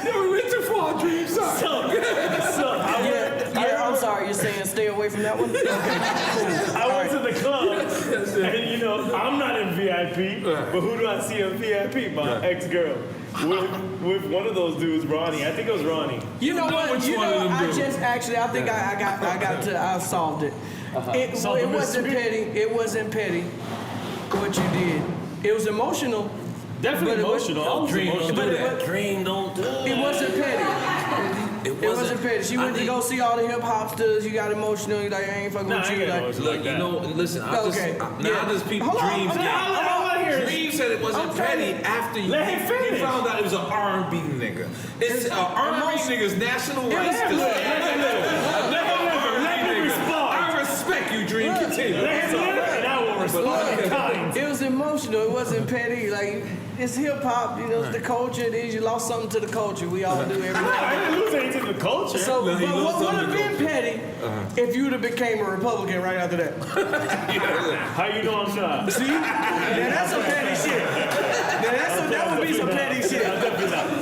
No, we went too far, Dream. Sorry. I'm sorry. You're saying stay away from that one. Okay, cool. I went to the club, and I'm not in VIP, but who do I see in VIP? My ex-girl. With one of those dudes, Ronnie. I think it was Ronnie. You know what? which one of them I do. just actually, I think I solved it. It wasn't petty. It wasn't petty. What you did. It was emotional. Definitely But it was- emotional. I was Dream emotional. don't do But- that. Dream don't do that. It wasn't petty. It wasn't petty. She went to go see all the hip hopsters. You got emotional. You like, I ain't fucking Nah, with I you. ain't Like, emotional. Look, you know, listen, Okay. now there's people, Hold on, Dreams hold on, game. I want to hear it. Dream said it wasn't I'm petty trying- after you. Let him finish. He found out it was an R&B nigga. It's R&B nigga's national rights to say. Let him respond. I respect you, Dream. Continue. Let him live, and I will It was emotional. It wasn't petty. Like, it's hip hop. You know, it's the culture. It is. You lost something to the culture. We all do every day. I didn't lose anything to the culture. So, No, he but lost what would something have to been petty if you would have became a Republican right after that? How you know I'm not? See? Now that's some petty shit. Now that would be some petty shit.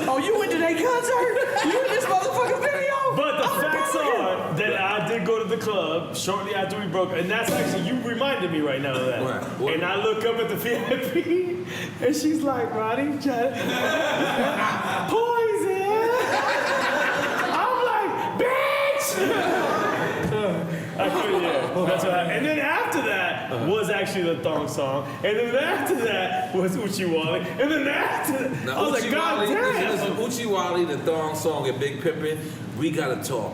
Oh, you went to that concert? You in this motherfucking video? But the facts are that I did go to the club shortly after we broke, and that's actually, you reminded me right now of that. What? And I look up at the VIP, and she's like, Roddy, poison. I'm like, bitch! I couldn't, that's what happened. And then after that was actually the thong song, and then after that was Uchi Wally, and then after that, Now, I was like, God damn! listen, Uchi Wally, the thong song, and Big Pimpin', we gotta talk.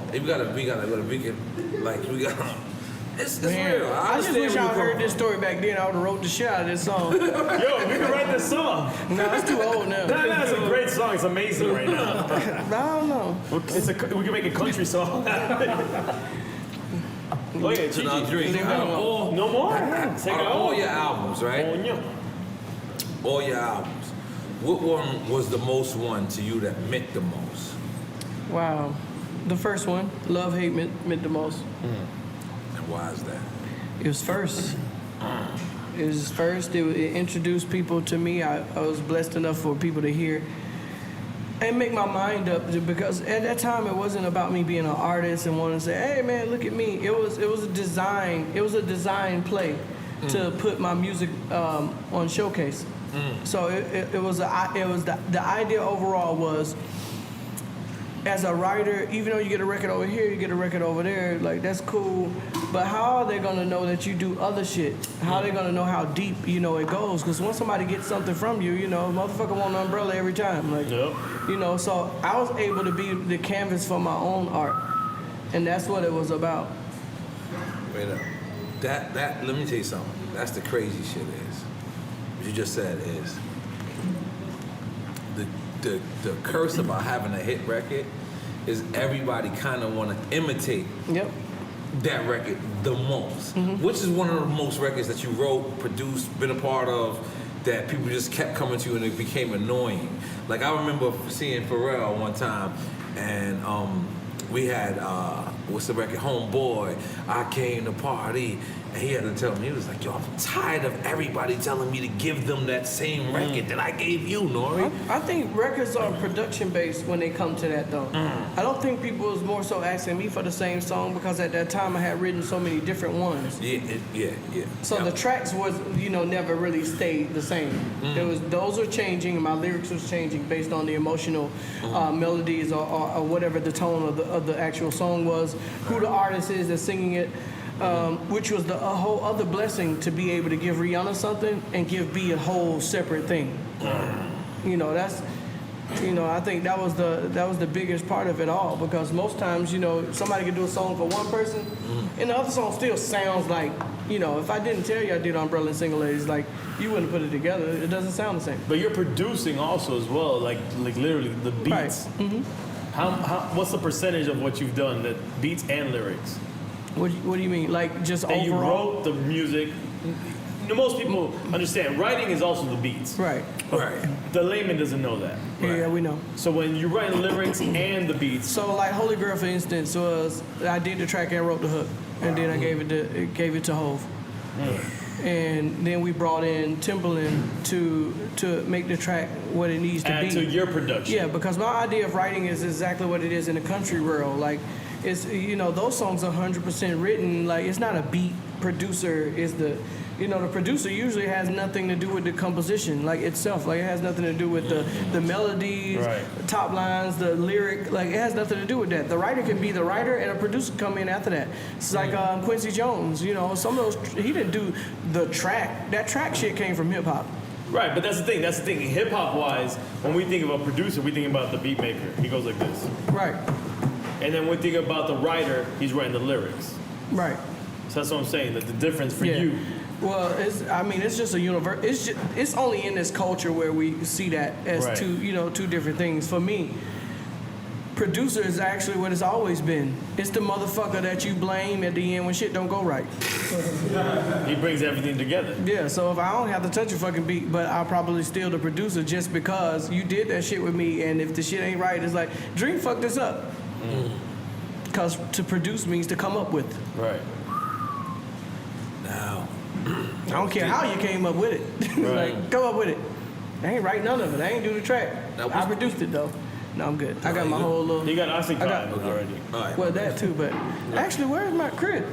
It's Man, real. I just wish I heard this story back then. I would have wrote the shit out of this song. Yo, we can write this song. No, it's too old now. That's a great song. It's amazing right now. I don't know. We can make a country song. Oh yeah, Gigi. No more? Take Out it of all all. your albums, right? Oh, yeah. All your albums. What one was the most one to you that meant the most? Wow. The first one, Love Hate meant the most. And why is that? It was first. It was first. It introduced people to me. I was blessed enough for people to hear and make my mind up, because at that time it wasn't about me being an artist and wanting to say, hey man, look at me. It was a design play to put my music on showcase. So it was the idea overall was, as a writer, even though you get a record over here, you get a record over there, like that's cool, but how are they gonna know that you do other shit? How are they gonna know how deep, it goes? Because once somebody gets something from you, motherfucker want an umbrella every time. Like, Yep. So I was able to be the canvas for my own art. And that's what it was about. Wait up. That let me tell you something. That's the crazy shit is. What you just said is the curse about having a hit record is everybody kind of want to imitate Yep. that record the most. Which is one of the most records that you wrote, produced, been a part of, that people just kept coming to you and it became annoying. Like I remember seeing Pharrell one time, and we had what's the record? Homeboy, I came to party, and he had to tell me, he was like, yo, I'm tired of everybody telling me to give them that same record that I gave you, Nori. I think records are production based when they come to that though. I don't think people was more so asking me for the same song, because at that time I had written so many different ones. Yeah. So the tracks was, never really stayed the same. Those are changing, and my lyrics was changing based on the emotional melodies or whatever the tone of the actual song was, who the artist is that's singing it. Which was a whole other blessing, to be able to give Rihanna something and give B a whole separate thing. That's, I think that was the biggest part of it all, because most times, somebody could do a song for one person, and the other song still sounds like, if I didn't tell you I did Umbrella and Single Ladies, like, you wouldn't put it together. It doesn't sound the same. But you're producing also as well, like literally the beats. Right. How what's the percentage of what you've done, that beats and lyrics? What do you mean? Like, just And you overall? wrote the music. Most people understand writing is also the beats. Right. The layman doesn't know that. Yeah, we know. So when you write lyrics and the beats, So like Holy Girl, for instance, was I did the track and wrote the hook, and then I gave it to Hov, and then we brought in Timbaland to make the track what it needs to add be. to your production. Yeah, because my idea of writing is exactly what it is in the country world. Like, it's those songs are 100% written. Like, it's not a beat producer. Is the producer usually has nothing to do with the composition, like itself. Like, it has nothing to do with the melodies, Right. the top lines, the lyric. Like, it has nothing to do with that. The writer can be the writer, and a producer come in after that. It's like Quincy Jones. Some of those, he didn't do the track. That track shit came from hip hop. Right, but that's the thing. Hip hop wise, when we think of a producer, we think about the beat maker. He goes like this. Right. And then when we think about the writer, he's writing the lyrics. Right. So that's what I'm saying. That the difference for you. Well, it's just a universe. It's only in this culture where we see that as Right. two different things. For me, producer is actually what it's always been. It's the motherfucker that you blame at the end when shit don't go right. He brings everything together. Yeah, so if I don't have to touch a fucking beat, but I'll probably steal the producer just because you did that shit with me, and if the shit ain't right, it's like, Dream fucked this up. Because to produce means to come up with. Right. Now, I don't care how you came up with it. Right. Like, come up with it. I ain't write none of it. I ain't do the track. Now, I produced it though. No, I'm good. I got my whole little. He got Oxycontin already. all right. Well, that too, but actually, where's my crib?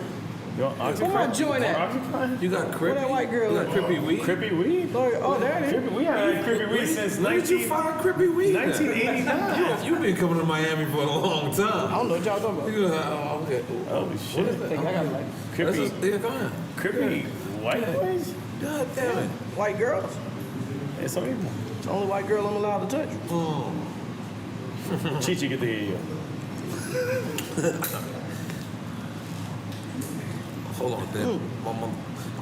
Yo, Where my joint at? Oxycontin? You got Where that white girl You got at? Crippy Weed? Crippy weed? Oh, there it is. Crippy, we had Crippy weed since When did you find Crippy Weed? 1989. You've been coming to Miami for a long I time. don't know what y'all talking about. You okay. Holy shit. I think I got like Crippy, Yeah, go ahead. Crippy white boys? God damn it. white girls. Yeah, some people. It's the only white girl I'm allowed to touch. Chichi, get the hear you. Hold on, damn. Mama.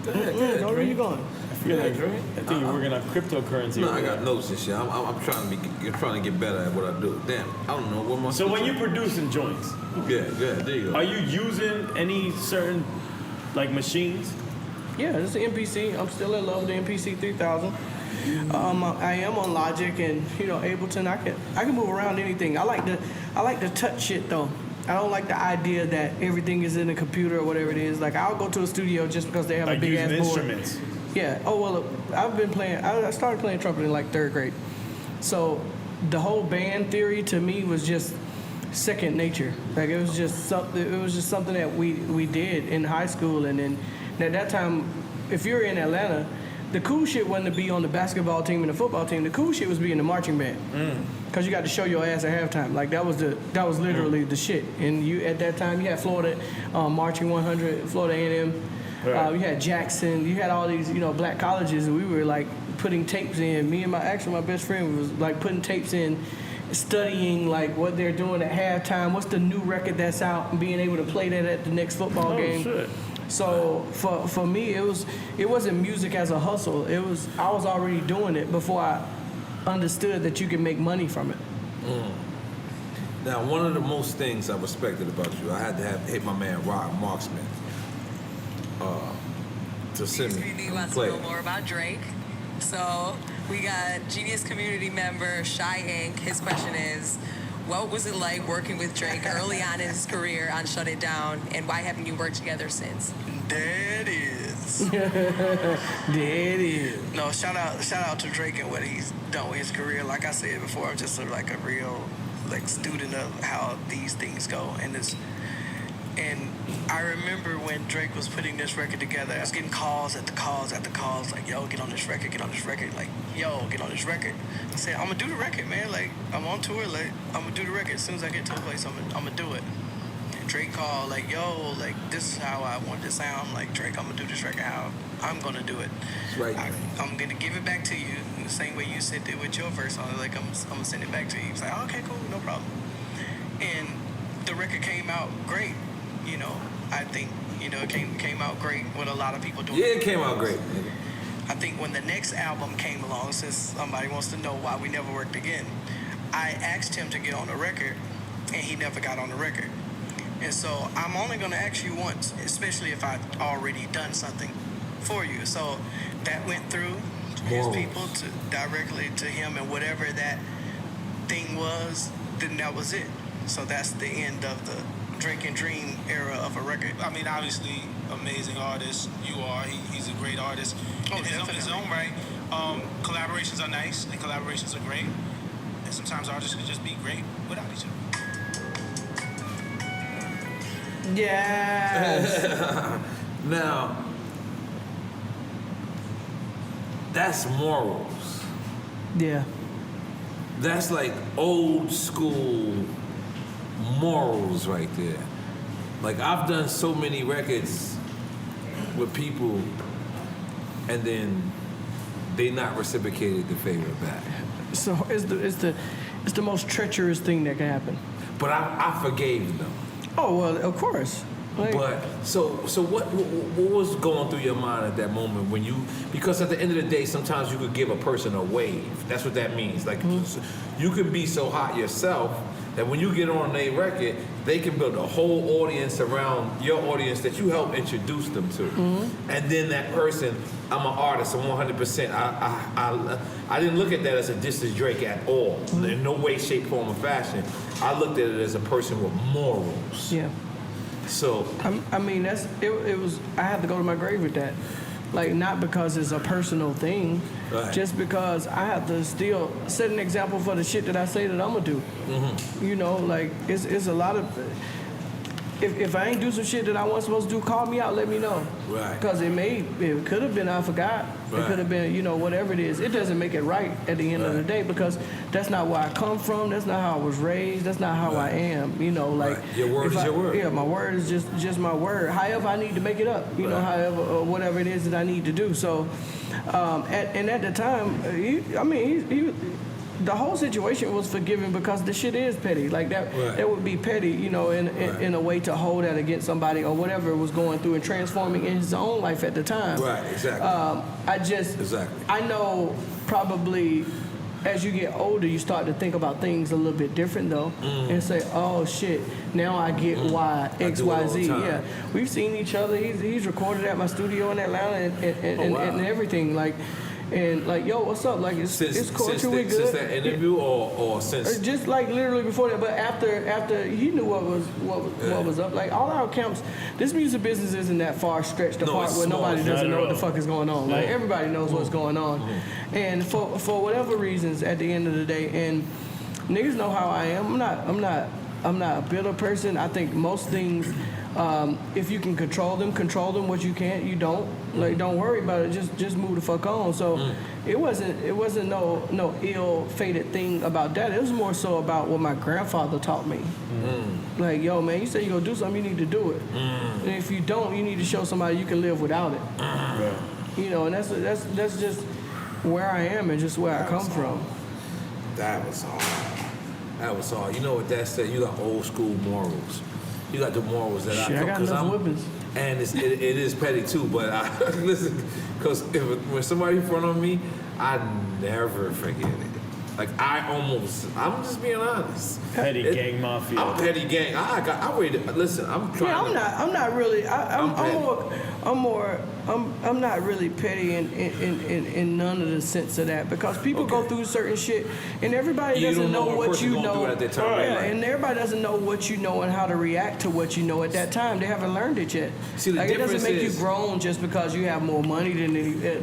Go ahead, Where are you going? I think you're working on cryptocurrency. No, I got notes and shit. I'm trying to get better at what I do. Damn, I don't know what my. So when you're producing joints, yeah, there you go. are you using any certain like machines? Yeah, it's the MPC. I'm still in love with the MPC 3000. I am on Logic and Ableton. I can move around anything. I like to touch shit though. I don't like the idea that everything is in a computer or whatever it is. Like I'll go to a studio just because they have Like a big ass using board. instruments. Yeah. Oh well, I've been playing. I started playing trumpet in like 3rd grade. So the whole band theory to me was just second nature. Like it was just something. It was just something that we did in high school, and then at that time, if you're in Atlanta, the cool shit wasn't to be on the basketball team and the football team. The cool shit was being the marching band. Cause you got to show your ass at halftime. Like that was literally the shit. And you at that time you had Florida marching 100, Florida A&M. Right. You had Jackson. You had all these black colleges, and we were like putting tapes in. Me and my best friend was like putting tapes in, studying like what they're doing at halftime. What's the new record that's out, and being able to play that at the next football game. Shit. So for me, it wasn't music as a hustle. I was already doing it before I understood that you can make money from it. Now, one of the most things I respected about you, I had to hit my man Rock Marksman to send me He wants to play. know more about Drake. So we got Genius community member Shy Inc. His question is, what was it like working with Drake early on in his career on Shut It Down, and why haven't you worked together since? There it is. There it is. No, shout out to Drake and what he's done with his career. Like I said before, I'm just like a real student of how these things go. And I remember when Drake was putting this record together, I was getting calls after calls after calls, like, yo, get on this record, like, yo, get on this record. I said, I'm gonna do the record, man. Like, I'm on tour, like, I'm gonna do the record. As soon as I get to a place, I'm gonna do it. And Drake called, like, yo, like, this is how I want it to sound. I'm like, Drake, I'm gonna do this record how I'm gonna do it. Right. I'm gonna give it back to you in the same way you sent it with your verse on it. Like, I'm gonna send it back to you. He's like, okay, cool, no problem. And the record came out great. I think, it came out great with a lot of people doing it. Yeah, it came out great. I think when the next album came along, since somebody wants to know why we never worked again, I asked him to get on the record, and he never got on the record. And so I'm only going to ask you once, especially if I've already done something for you. So that went through his people to directly to him, and whatever that thing was, then that was it. So that's the end of the Drake and Dream era of a record. I mean, obviously, amazing artist. You are. He's a great artist in his own right. Collaborations are nice, and collaborations are great. And sometimes artists can just be great without each other. Yes. Now, that's morals. Yeah. That's like old school morals right there. Like, I've done so many records with people, and then they not reciprocated the favor back. So it's the most treacherous thing that can happen. But I forgave them. Oh well, of course. But so what was going through your mind at that moment when you, because at the end of the day sometimes you could give a person a wave. That's what that means. Like you can be so hot yourself that when you get on a record, they can build a whole audience around your audience that you help introduce them to. And then that person, I'm an artist, I'm 100%. I didn't look at that as a diss to Drake at all. In no way, shape, form, or fashion. I looked at it as a person with morals. Yeah. So I mean, it was. I had to go to my grave with that. Like, not because it's a personal thing, just because I have to still set an example for the shit that I say that I'm gonna do. You know, like it's a lot of. If I ain't do some shit that I wasn't supposed to do, call me out, let me know. Right. Because it could have been I forgot. Right. It could have been, you know, whatever it is. It doesn't make it right at the end of the day, because that's not where I come from. That's not how I was raised. That's not how I am. You know, like your word is your word. Yeah, my word is just my word. However, I need to make it up. You know, however, or whatever it is that I need to do. So, at the time, he the whole situation was forgiven because the shit is petty. Like that, that would be petty, you know, in a way to hold that against somebody or whatever was going through and transforming in his own life at the time. Right, exactly. I know probably as you get older, you start to think about things a little bit different though, and say, oh shit, now I get why X, Y, Z. Yeah, we've seen each other. He's recorded at my studio in Atlanta and everything like. And like, yo, what's up? Like, it's culture, we good. Since that interview, or since just like literally before that, but after he knew what was up. Like all our accounts, this music business isn't that far stretched apart where nobody doesn't know what the fuck is going on. Like everybody knows what's going on, and for whatever reasons, at the end of the day, and niggas know how I am. I'm not a bitter person. I think most things. If you can control them. What you can't, you don't. Like, don't worry about it. Just move the fuck on. So it wasn't no ill-fated thing about that. It was more so about what my grandfather taught me. Like, yo, man, you say you gonna do something, you need to do it. And if you don't, you need to show somebody you can live without it. You know, and that's just where I am and just where I come from. That was hard. You know what that said? You got old school morals. You got the morals that I got enough whippings. And it is petty too, but listen, because when somebody in front of me, I never forget it. Like I'm just being honest. Petty gang mafia. I'm petty gang. I'm ready to listen. I'm trying. Yeah, I'm not really. I'm not really petty in none of the sense of that, because people go through certain shit and everybody doesn't know what you know. At that time, and everybody doesn't know what you know and how to react to what you know at that time. They haven't learned it yet. See, the like, it doesn't make you is, grown just because you have more money than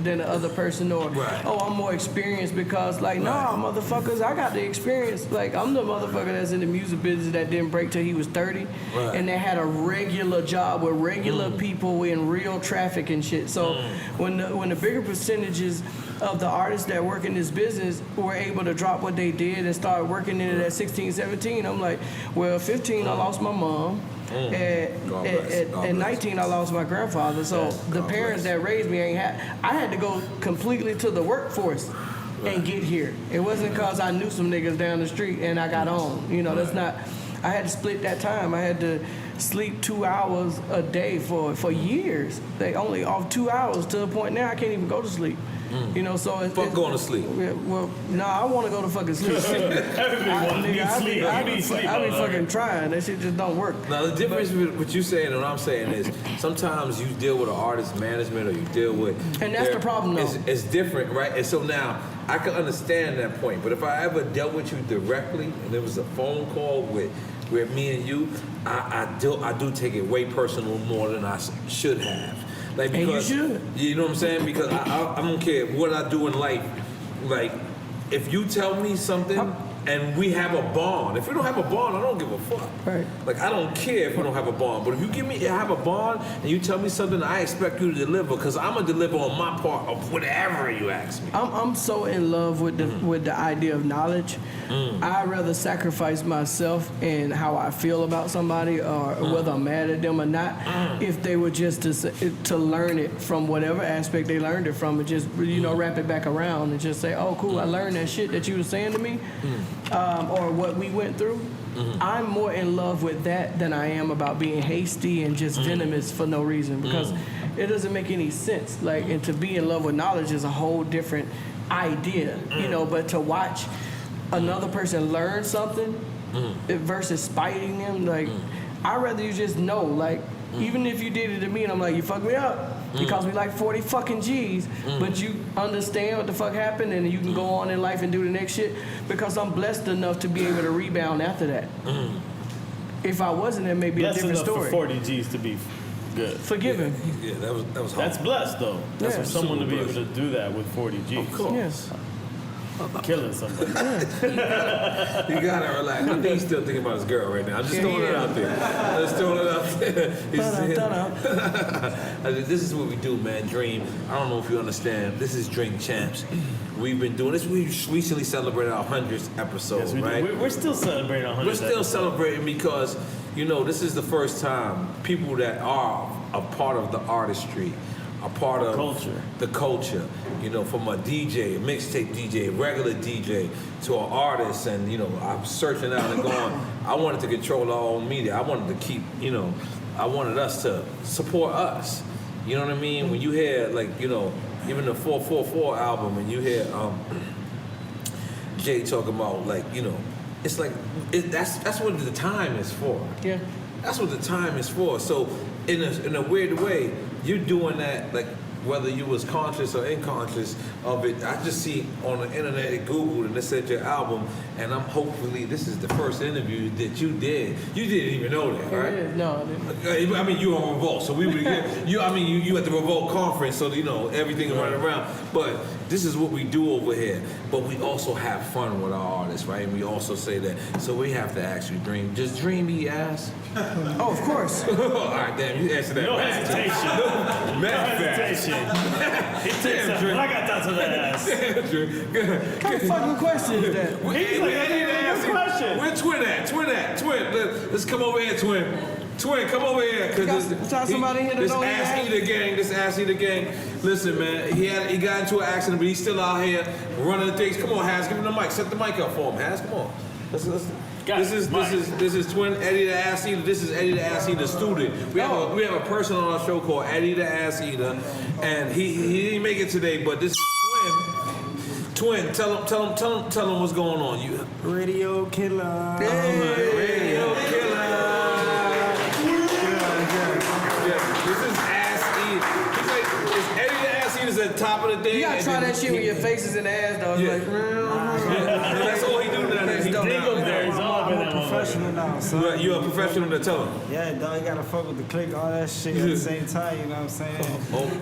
the other person, or I'm more experienced because nah, motherfuckers, I got the experience. Like, I'm the motherfucker that's in the music business that didn't break till he was 30, and that had a regular job with regular people in real traffic and shit. So when the bigger percentages of the artists that work in this business were able to drop what they did and start working in it at 16, 17, I'm like, well, 15, I lost my mom. At 19, I lost my grandfather. So the parents that raised me I had to go completely to the workforce and get here. It wasn't because I knew some niggas down the street and I got on. You know, that's not. I had to split that time. I had to sleep 2 hours a day for years. They only off 2 hours to the point now I can't even go to sleep. You know, so it's going to sleep. Well, no, I want to go to fucking sleep. I be fucking trying. That shit just don't work. Now the difference with what you saying and what I'm saying is sometimes you deal with an artist management or you deal with, and that's the problem though. It's different, right? And so now I can understand that point. But if I ever dealt with you directly and there was a phone call with me and you, I do take it way personal more than I should have. Like, because, and you should. You know what I'm saying? Because I don't care what I do in life. Like, if you tell me something and we have a bond, if we don't have a bond, I don't give a fuck. Right. Like, I don't care if we don't have a bond. But if you have a bond and you tell me something, I expect you to deliver, because I'm gonna deliver on my part of whatever you ask me. I'm so in love with the idea of knowledge. I'd rather sacrifice myself and how I feel about somebody, or whether I'm mad at them or not, if they were just to learn it from whatever aspect they learned it from, and just wrap it back around and just say, oh cool, I learned that shit that you were saying to me. or what we went through, I'm more in love with that than I am about being hasty and just venomous for no reason, because it doesn't make any sense. Like, and to be in love with knowledge is a whole different idea, you know, but to watch another person learn something versus spiting them, like, I'd rather you just know, like, even if you did it to me and I'm like, you fucked me up, you cost me like 40 fucking G's, but you understand what the fuck happened and you can go on in life and do the next shit, because I'm blessed enough to be able to rebound after that. If I wasn't, it may be Blessed a different enough story. for 40 G's to be good. Forgiven. Yeah, that was hard. That's blessed, though. That's Yeah. for someone to be Super able to do that with 40 G's. Of course. Yes. Killing somebody. You gotta relax. I think he's still thinking about his girl right now. I'm just throwing it out there. Just throwing it out there. This is what we do, man. Dream. I don't know if you understand. This is Drink Champs. We've been doing this. We recently celebrated our 100th episode, Yes, we do. right? We're still celebrating 100. We're still celebrating because, you know, this is the first time people that are a part of the artistry, a part of the culture, you know, from a DJ, a mixtape DJ, a regular DJ, to an artist, and, you know, I'm searching out and going, I wanted to control our own media. I wanted to keep, you know, I wanted us to support us. You know what I mean? When you hear, like, you know, even the 444 album, and you hear Jay talking about, like, you know, it's like, that's what the time is for. Yeah. That's what the time is for. So in a weird way, you're doing that, like, whether you was conscious or unconscious of it. I just see on the internet, it Googled, and it said your album, and I'm hopefully this is the first interview that you did. You didn't even know that, right? No, I didn't. I mean, you on Revolt, so we would get you. I mean, you at the Revolt conference, so you know everything running around. But this is what we do over here. But we also have fun with our artists, right? And we also say that. So we have to ask you, Dream. Does Dream eat ass? Oh, of course. All right, damn, you answered that. No hesitation. No hesitation. He takes a ragata to the ass. What kind of fucking question is that? He's like, that's a good question. Where Twin at? Twin. Let's come over here, Twin. Twin, come over here. Somebody here that This don't eat ass ass? eater gang. Listen, man, he got into an accident, but he's still out here running things. Come on, Has, give him the mic. Set the mic up for him, Has. Come on. This is Twin Eddie the Ass Eater. This is Eddie the Ass Eater student. We have a person on our show called Eddie the Ass Eater, and he didn't make it today, but this is Twin. Tell him what's going on. You Radio killer. Radio killer. Yeah, this is Ass Eater. He's like, is Eddie the Ass Eater's at the top of the thing? You gotta try that shit when your face is in the ass, though. It's Yeah. like, That's all he do now. He Dingle there. He's all I'm over a that professional now, son. You're a professional to tell him. Yeah, dog, you gotta fuck with the click, all that shit at the same time, you know what I'm saying?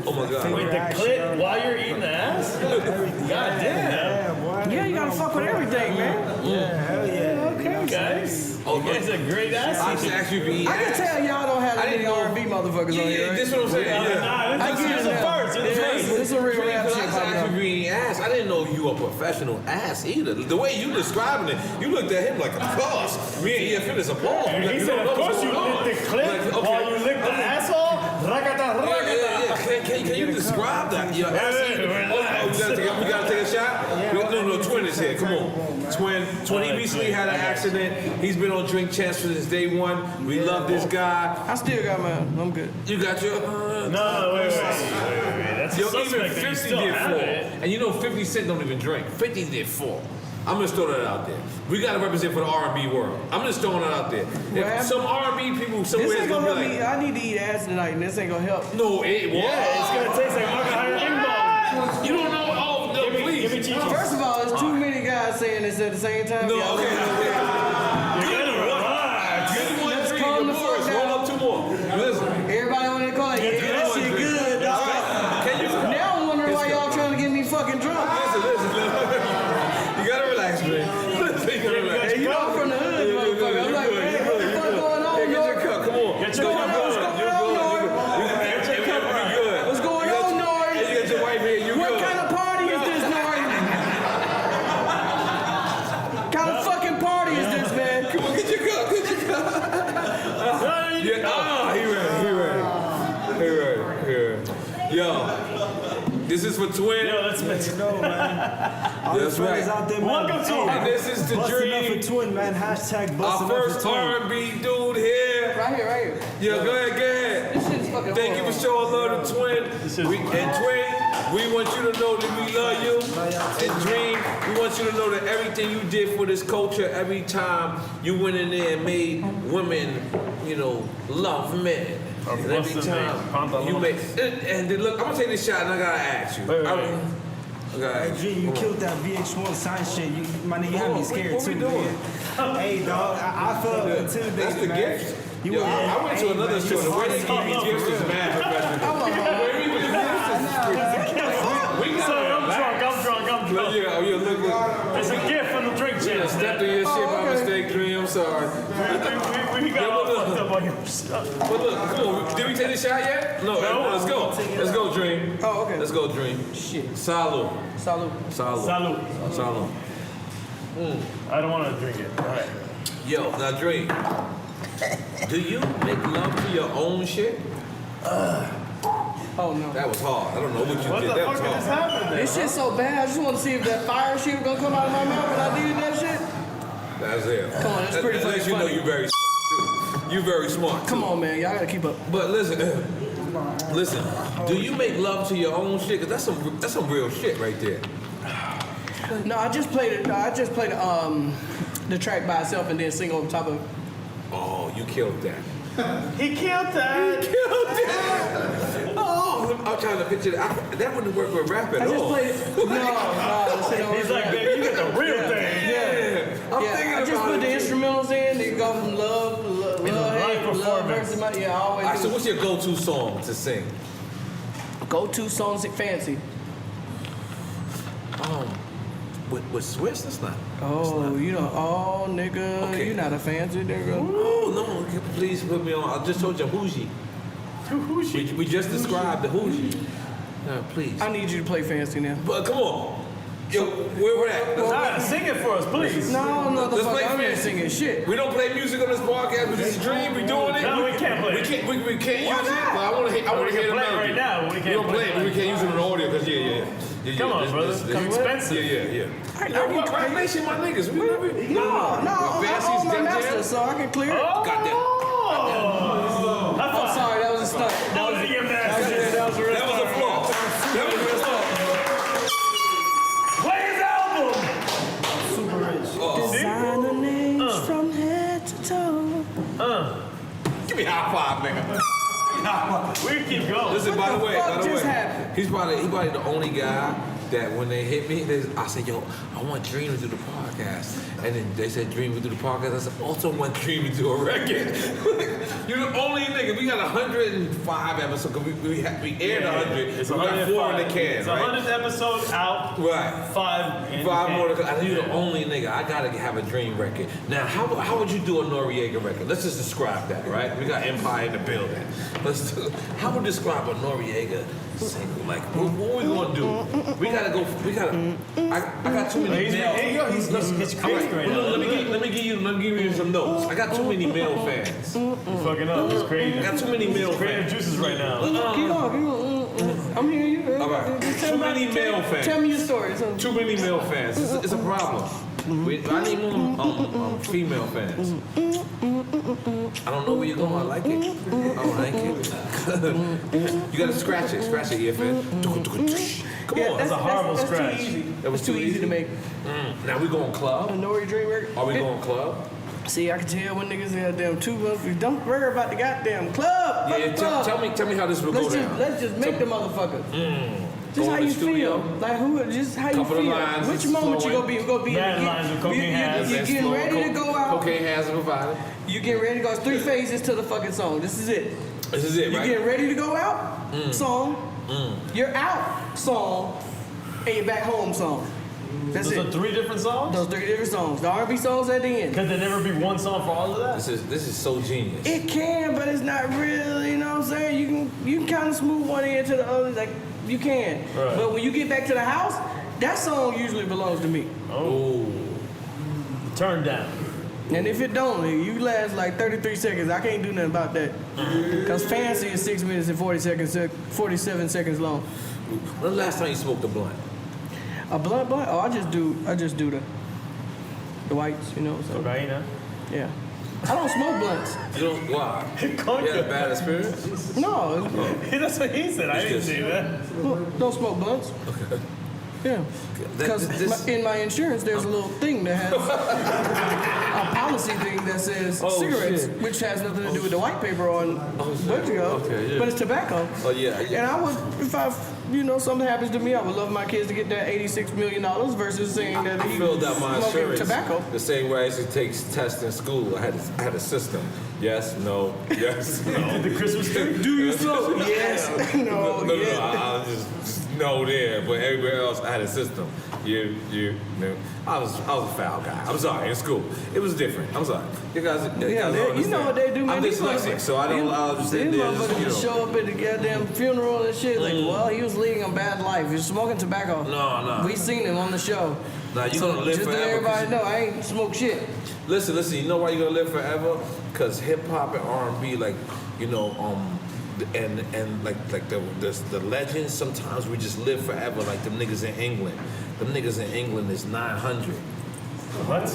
Oh my God. Wait, the clit while you're eating the ass? God damn. Yeah, boy. yeah, you gotta fuck with everything, man. Yeah, hell yeah. Okay, guys. You guys are great I ass. just asked you if you eat I can ass. tell y'all don't have I any didn't know- R&B motherfuckers on here, right? This is what I'm saying. Yeah. Nah, I this get is it the now. first. It's the Yeah, first. this is a real rap Because I shit just popping asked up. you if you eat ass. I didn't know you were a professional ass either. The way you describing it, you looked at him like, of course. Me and EFN is a ball. And he said, of course you lick the clit while you lick the asshole. Ragata, ragata. Can you describe that? Your ass eater. relax. We gotta take a shot? No, Twin is here. Come on. Twin, he recently had an accident. He's been on Drink Champs since day one. We love this guy. I still got mine. I'm good. You got your... No, wait. That's Yo, a even suspect that you 50 still did have 4. it. And you know 50 Cent don't even drink. 50 did 4. I'm just throwing that out there. We gotta represent for the R&B world. I'm just throwing it out there. If some R&B people somewhere This is ain't gonna gonna be help me. like, I need to eat ass tonight, and this ain't gonna help. no, it won't. Yeah, it's gonna taste like Maca You don't know. Oh, no, please. Give me Chi-Chi. First of all, there's too many guys saying this at the same time. No, Y'all okay. looking You're gonna relax. Good one, Let's 3. calm Your the boys. fuck down. Roll up 2 more. Listen. Everybody on the call, yeah, that one, shit Drake. good, dog. Can you... Now I'm wondering why y'all trying to get me fucking drunk. Listen. You gotta relax, man. Listen, you gotta relax. Hey, you know I'm from the hood, motherfucker. I'm like, man, what the fuck going on, Get your Nord? cup. Come on. Get your cup. What's going on, Nord? What's going on, Nord? You got your wife here. You What good. kind of party is this, Nord? Kind of fucking party is this, for Twin. Yo, let's mix it. No, man. All the That's fellas right. out there, man. Welcome to And this is the Busting up dream. for Twin, man. Hashtag Our busting up first for Twin. R&B dude here. Right here. Yeah, go ahead. This shit's fucking Thank you for showing love to Twin. is And Twin, we want you to know that we love you. And Dream, we want you to know that everything you did for this culture, every time you went in there and made women, you know, love men. And every time you made, and then look, I'm gonna take this shot and I gotta ask you. Wait. Hey, Dream, you killed that VH1 sign shit. My nigga, you had me scared what too. we doing? Man. Hey, dog, I felt intimidated, That's the man. gift. You Yo, were- I went to hey, another man, show. The you way they give me gifts is mad professional. I'm drunk. Yeah, look. It's a gift from the drink I champ. stepped in your shit by mistake, Dream. I'm sorry. We got all fucked up on your stuff. But look, come on. Did we take this shot yet? No. Let's go. Let's go, Dream. Oh, okay. Let's go, Dream. Shit. Salud. Salud. Salud. Salud. I don't want to drink it. All right. Yo, now Dream. Do you make love to your own shit? Oh no. That was hard. I don't know what you What did. the That fuck was is this hard. happening? This shit's so bad. I just want to see if that fire shit was gonna come out of my mouth when I did that shit. That's it. Come on, that's pretty That lets you fucking know funny. you very smart too. You very smart. Come too. on, man. Y'all gotta keep up. But listen, do you make love to your own shit? Cause that's some real shit right there. No, I just played it. The track by itself and then sing over top of it. Oh, you killed that. He killed that. Oh, I'm trying to picture that. That wouldn't work with rap at I just all. played it. No, this shit don't He's work. like, baby, you get the real thing. Yeah, I'm thinking I just about put the it. instrumentals in. They go from love, hate, love performance. versus yeah, I All always right, do. so what's your go-to song to sing? Go-to songs at fancy. With Swiss, that's not. Oh, you know, oh nigga, Okay. you not a fancy nigga. Oh no! Please put me on. I just told you Hoogie. We just described the Hoogie. No, please. I need you to play fancy now. But come on. Yo, where we're at? Nah, sing it for us, please. No, Let's play motherfucker, I'm not fancy. singing shit. We don't play music on this podcast, but this is Dream. We doing it. No, we can't play We it. can't. We can't Why use it. not? But I want to. I want We to hear can the play it melody. right now, but we We can't don't play it. But we can't use it on the audio because yeah. Come on, brother. It's expensive. Yeah. Right Nation, my niggas. We never. No, I Fancy's own my Def master, Jam. so I can clear it. Oh, Goddamn. I'm sorry, that was a stunt. That was your master. That was a real That was a flaw. That was a flaw. Play his album. Super rich. Designer names from head to toe. Give me a high five, nigga. We keep going. Listen, by the way, fuck just happened? he's probably the only guy that when they hit me, I said, yo, I want Dream to do the podcast. And then they said Dream would do the podcast. I said, also want Dream to do a record. You're the only nigga. We got 105 episodes. We aired 100. It's we got 4 in the can, It's right? 100th episode out. Right. 5 in the Five can. more. I think you're the only nigga. I gotta have a Dream record. Now, how would you do a Noriega record? Let's just describe that, right? We got Empire in the building. How would you describe a Noriega single? Like, what we gonna do? We gotta go. I got too many male. Here you go. He's crazy right now. Let me give you some notes. I got too many male fans. You're fucking up. He's crazy. I got too many male Creative fans. juices right now. Keep going. I'm hearing you. All right. Just Too many male fans. Tell me your story. Too many male fans. It's a problem. I need more female fans. I don't know where you're going. I like it. I don't like it. You gotta scratch it, EFN. Come on. That's a horrible that's scratch. Too easy. That was It's too easy to make. Now we going A club? Nori Dream record. Are we going club? See, I can tell when niggas in damn two months. Don't worry about the goddamn club. Yeah, Fuck the club. tell me how this will go Let's down. just make the motherfucker. Just Go how in the you studio. feel. Like who? Just how you Couple of feel. lines, Which just moment you flowing. gonna be? You gonna be Bad in lines with cocaine has. You getting ready to go out. Cocaine has provided. You getting ready to go. It's 3 phases to the fucking song. This is it. This is it, You right? getting ready to go out? Song. You're out. Song. And you're back home. Song. That's Those are it. 3 different songs? Those 3 different songs. The R&B songs at the end. Could there never be one song for all of that? This is so genius. It can, but it's not real. You know what I'm saying? You can kind of smooth one end to the other, like you can. Right. But when you get back to the house, that song usually belongs to me. Oh. Turn down. And if it don't, you last like 33 seconds. I can't do nothing about that. Cause fancy is 6 minutes and 47 seconds long. When the last time you smoked a blunt? A blunt? Oh, I just do the whites, you know. So. Cocaine, Yeah. I don't smoke blunts. You don't, why? You had a bad experience? No. That's what he said. I didn't say that. Don't smoke blunts. Okay. Yeah. Because in my insurance, there's a little thing that has a policy thing that says cigarettes, shit. which has nothing to do with the white paper on Vertigo, but it's tobacco. Oh, yeah. And I would, if something happens to me, I would love my kids to get that $86 million versus saying that I filled out my smoking insurance tobacco. the same way I used to take tests in school. I had a system. Yes, no, yes, no. The Christmas tree? Do you smoke? Yes. No. No, I was just no there, but everywhere else I had a system. No. I was a foul guy. I'm sorry, in school. It was different. I'm sorry. You guys don't understand. You know what they do, man. I'm dyslexic, so I don't understand These this. motherfuckers just show up at the goddamn funeral and shit. Like, well, he was leading a bad life. He was smoking tobacco. No. We seen him on the show. Nah, you gonna live just forever. Just to everybody know, I ain't smoke shit. Listen. You know why you gonna live forever? Cause hip hop and R&B, like, and like the legends. Sometimes we just live forever, like them niggas in England. Them niggas in England is 900. What?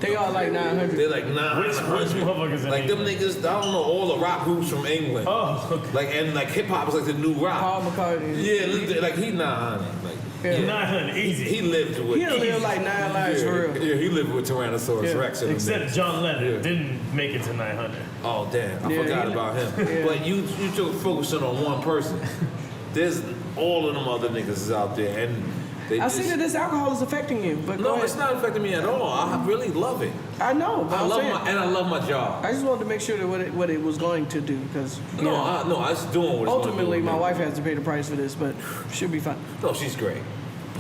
They are like 900. They're like 900. Which motherfuckers in like them England? niggas, I don't know all the rock groups from England. Oh, okay. Like hip hop is like the new rock. Paul McCartney. Yeah, like he 900. Like Yeah. 900, easy. he lived with. He done lived like 9 lives for real. Yeah, he lived with Tyrannosaurus Rex. And them Except niggas. John Lennon didn't make it to 900. Oh damn, I Yeah, forgot he- about him. yeah. But you just focusing on one person. There's all of them other niggas is out there, and they I just. see that this alcohol is affecting you, but go No, ahead. it's not affecting me at all. I really love it. I know, but I I'm love saying, I love my job. I just wanted to make sure that what it was going to do, because I was doing what it's ultimately gonna do. my wife has to pay the price for this, but she'll be fine. No, she's great.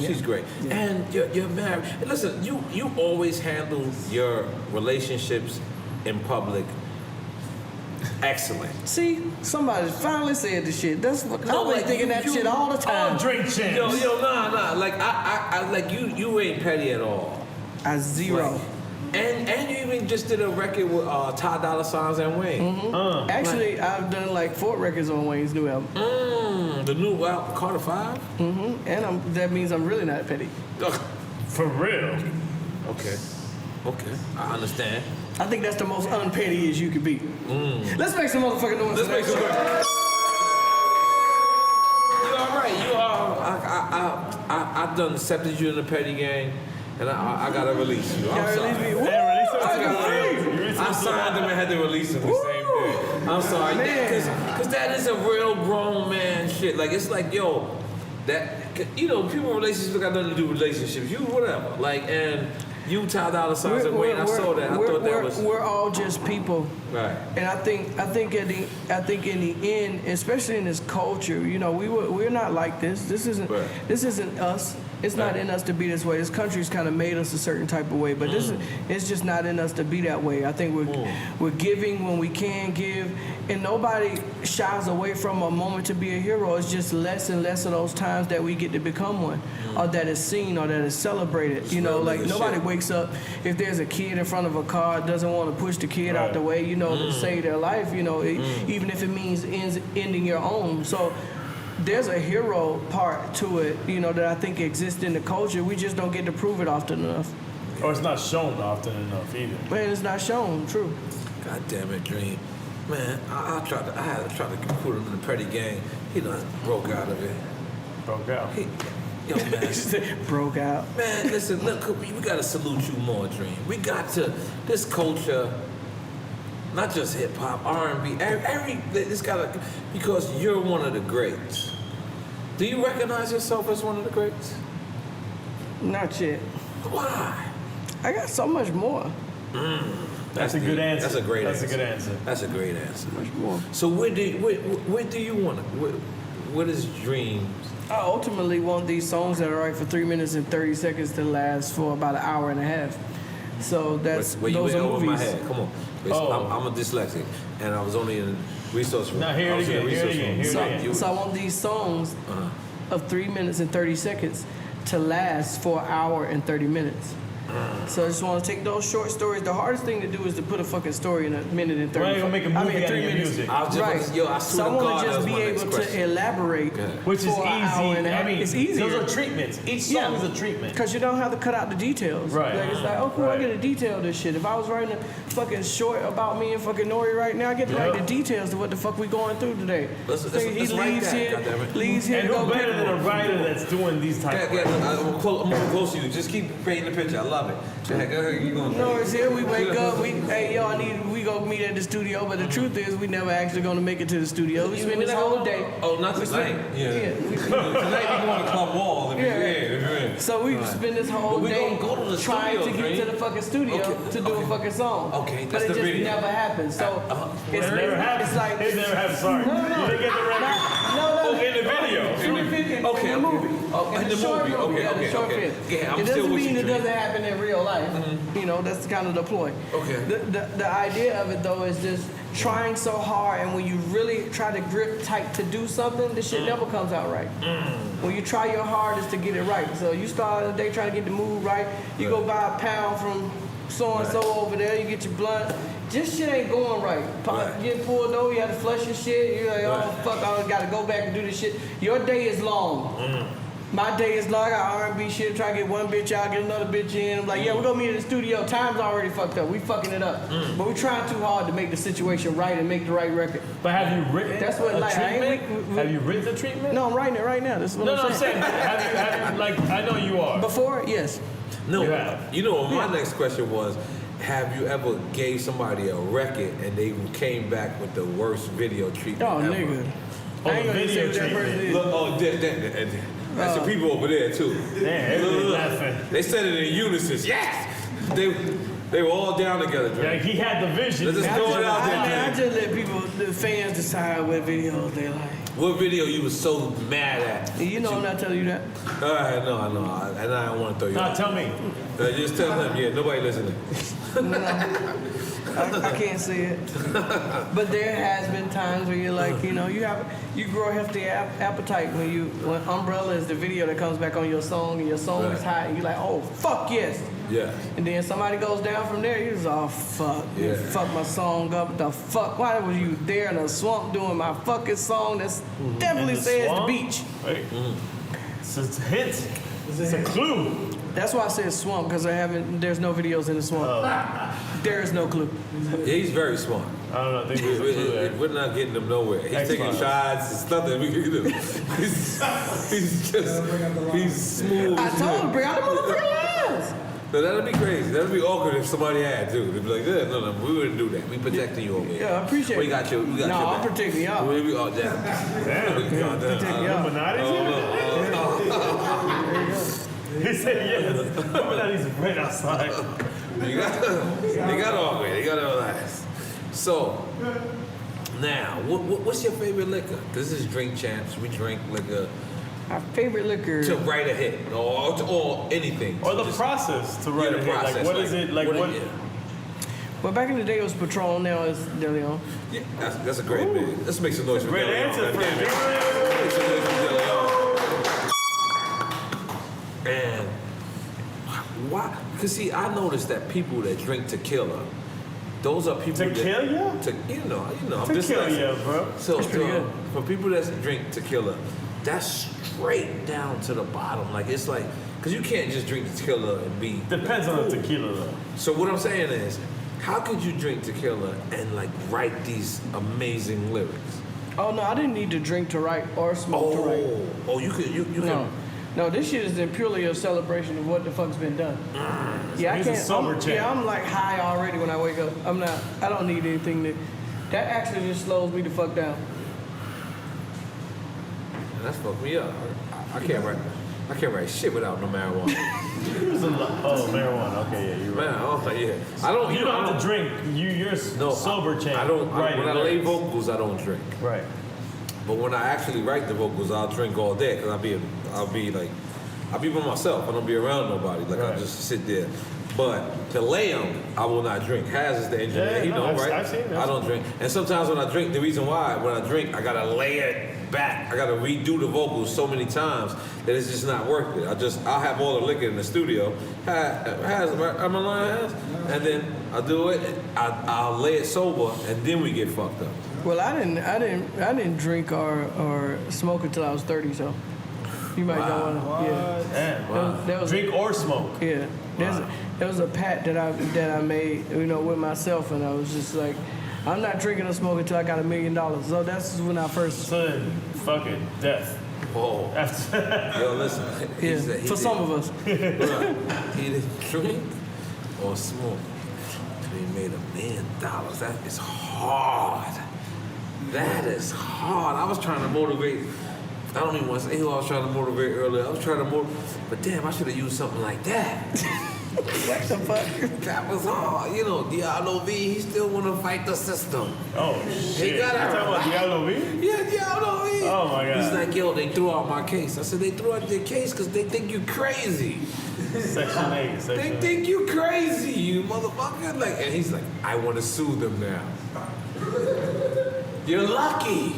She's great. Yeah. And you're married. And listen, you always handle your relationships in public excellent. See, somebody finally said the shit. That's what I No, was like, thinking that shit all the time. Drink champs. Yo, nah. Like I like you ain't petty at all. I zero. Like, and you even just did a record with Ty Dolla $ign and Wayne. Actually, I've done like 4 records on Wayne's new album. The new album, Carter 5? And that means I'm really not petty. For real. Okay, I understand. I think that's the most unpetty as you could be. Let's make some motherfucking noise. Let's make some noise. You all right? You are. I've done accepted you in the petty gang, and I gotta release you. I'm sorry. Release me. Woo! Yeah, release him I too. got free. I signed him and had to release him the same day. I'm sorry, Man. because that is a real grown man shit. Like it's like yo, that people in relationships got nothing to do with relationships. You whatever. Like and you Ty Dolla $ign and Wayne. I saw that. I thought that was We're all just people. right. And I think in the end, especially in this culture, we're not like this. This isn't Right. this isn't us. It's not Right. in us to be this way. This country's kind of made us a certain type of way, but it's just not in us to be that way. I think we're giving when we can give, and nobody shies away from a moment to be a hero. It's just less and less of those times that we get to become one, or that is seen, or that is celebrated. Like nigga nobody shit. wakes up if there's a kid in front of a car, doesn't want to push the kid out the way, to save their life. Even if it means ending your own. So. There's a hero part to it, that I think exists in the culture. We just don't get to prove it often enough. Or it's not shown often enough either. Man, it's not shown. True. God damn it, Dream. Man, I had to try to put him in the petty gang. He done broke out of it. Broke out. Yo, man. Broke out. Man, listen, look, we gotta salute you more, Dream. We got to, this culture, not just hip hop, R&B, this gotta, because you're one of the greats. Do you recognize yourself as one of the greats? Not yet. Why? I got so much more. That's a good answer. That's a great answer. That's a good answer. That's a great answer. Much more. So where do you want to, what is Dreams? I ultimately want these songs that are right for 3 minutes and 30 seconds to last for about an hour and a half. So that's Wait, you those went are over my movies. head. Come on. Oh. I'm a dyslexic, and I was only in resource room. Now, hear it I was in again, the hear it resource again, room. hear it again. So I want these songs of 3 minutes and 30 seconds to last for an hour and 30 minutes. So I just want to take those short stories. The hardest thing to do is to put a fucking story in a minute and 30. Why you gonna make a movie out of your music? I was just I swear Someone to God, would just that be was my next able to question. elaborate, Which is for an hour and a easy. half. I mean, it's easier. those are treatments. Each song is a treatment. Because you don't have to cut out the details. Right. Like, it's like, oh, cool, I get to detail this shit. If I was writing a fucking short about me and fucking Nori right now, I get to write the details of what the fuck we going through today. Let's write that, goddammit. Leaves here And to who go better pick than a one. writer that's doing these type of I'm gonna close to you. Just keep painting the picture. I love it. Go ahead, you gonna Nori's here, we wake up, hey, yo, we go meet at the studio, but the truth is we never actually gonna make it to the studio. We spend this whole day. Oh, not tonight. Yeah. Tonight we going to Club Wall. So we spend this whole we day gonna go to the trying studio, to get to the fucking studio to do a fucking song. Okay, but that's it the just video. never happens. So it's never happened. It's like It never happened. Sorry. No. You didn't get the record. No. In the video. Okay, in the movie. Oh, in the short movie. movie. Okay, the short okay. film. Yeah, I'm it still doesn't with mean you, it Dre. doesn't happen in real life. You know, that's kind of the ploy. Okay. The idea of it though is just trying so hard, and when you really try to grip tight to do something, the shit never comes out right. When you try your hardest to get it right. So you start the day trying to get the mood right. You go buy a pound from so and so over there. You get your blunt. This shit ain't going right. You get pulled over. You have to flush your shit. You're like, oh fuck, I gotta go back and do this shit. Your day is long. My day is long. I got R&B shit. Try to get one bitch out, get another bitch in. I'm like, yeah, we're gonna meet in the studio. Time's already fucked up. We fucking it up. But we're trying too hard to make the situation right and make the right record. But have you written That's what a like treatment? Have you written the treatment? No, I'm writing it right now. This is what No, I'm I'm saying, have you, like, I know you are. Before, yes. No, Yeah. you know, my next question was, have you ever gave somebody a record and they came back with the worst video treatment Oh, ever? nigga. Oh, I ain't gonna video say what that treatment. person is. Look, that's the people over there too. Damn, everybody's laughing. They said it in unison. Yes! They were all down together, Dre. Like, he had the vision. Let's just throw it out there, I Dre. just let people, the fans decide what videos they like. What video you was so mad at? You know I'm not telling you that. I know. And I don't want to throw you No, out. tell me. Just tell them, yeah, nobody listening. I can't see it. But there has been times where you're like, you know, you grow a hefty appetite when Umbrella is the video that comes back on your song and your song is hot and you're like, oh fuck yes. Yeah. And then somebody goes down from there, you're just, oh fuck. Yeah. You fuck my song up. The fuck? Why was you there in the swamp doing my fucking song that's definitely says the beach? Right. It's a hint. It's a clue. That's why I said swamp, because there's no videos in the swamp. There is no clue. Yeah, he's very smart. I don't know. I think there's a clue there. We're not getting him nowhere. He's taking X-Files. shots. It's nothing we can do. He's smooth. I told him, bring out the motherfucking lines. No, that'd be crazy. That'd be awkward if somebody had to. They'd be like, yeah, no, we wouldn't do that. We protecting you over here. Yeah, I appreciate We it. got you. We got No, your I'm back. protecting y'all. We all down. Damn. Illuminati's here? He said yes. Illuminati's right outside. You got all great. You got all nice. So, now, what's your favorite liquor? This is Drink Champs. We drink liquor My favorite liquor. to write a hit or anything. Or the Just- process to write the a hit. process, Like, what is it? Like, what? Well, back in the day it was Patron. Now it's De Leon. Yeah, that's a great man. Let's make some noise for Great De Leon. answer, Goddamn it. Fred. Make some noise for De Leon. And why? Because see, I noticed that people that drink tequila, those are people Tequila? You know. I'm Tequila, dyslexic. bro. So pretty good. for people that drink tequila, that's straight down to the bottom. Like it's like, because you can't just drink tequila and be. Depends on the tequila, though. So what I'm saying is, how could you drink tequila and like write these amazing lyrics? Oh no, I didn't need to drink to write or smoke to write. Oh, you could. You No. No, this shit is purely a celebration of what the fuck's been done. Yeah, I he's a can't. sober I'm, champ. yeah, I'm like high already when I wake up. I don't need anything that actually just slows me the fuck down. That's fucked me up. I can't write shit without no marijuana. Oh, marijuana. Okay, yeah, you're right. Man, oh yeah. I don't. You don't have to drink. You're sober champ. I don't. Writing When I lay lyrics. vocals, I don't drink. Right. But when I actually write the vocals, I'll drink all day because I'll be by myself. I don't be around nobody. Like Right. I just sit there. But to lay them, I will not drink. Haz is the engineer. Yeah, He no, know, I've- right? I've seen that. I don't drink. And sometimes when I drink, the reason why, when I drink, I gotta lay it back. I gotta redo the vocals so many times that it's just not worth it. I'll have all the liquor in the studio. Am I lying? And then I'll do it. I'll lay it sober, and then we get fucked up. Well, I didn't drink or smoke until I was 30, so you might know what. Yeah. Damn, wow. That was Drink or smoke. Yeah. There was a pact that I made, with myself, and I was just like, I'm not drinking or smoking until I got $1 million. So that's when I first. Son, fucking death. Whoa. Yo, listen. For some of us. He didn't drink or smoke. He made $1 million. That is hard. That is hard. I was trying to motivate. I don't even want to say who I was trying to motivate earlier. I was trying to motivate, but damn, I should have used something like that. What the fuck? That was hard. Diablo V, he still want to fight the system. Oh, shit. He got You talking about Diablo V? Yeah, Diablo V. Oh, my God. He's like, yo, they threw out my case. I said, they threw out your case because they think you crazy. Section 8. They think you crazy, you motherfucker. And he's like, I want to sue them now. You're lucky.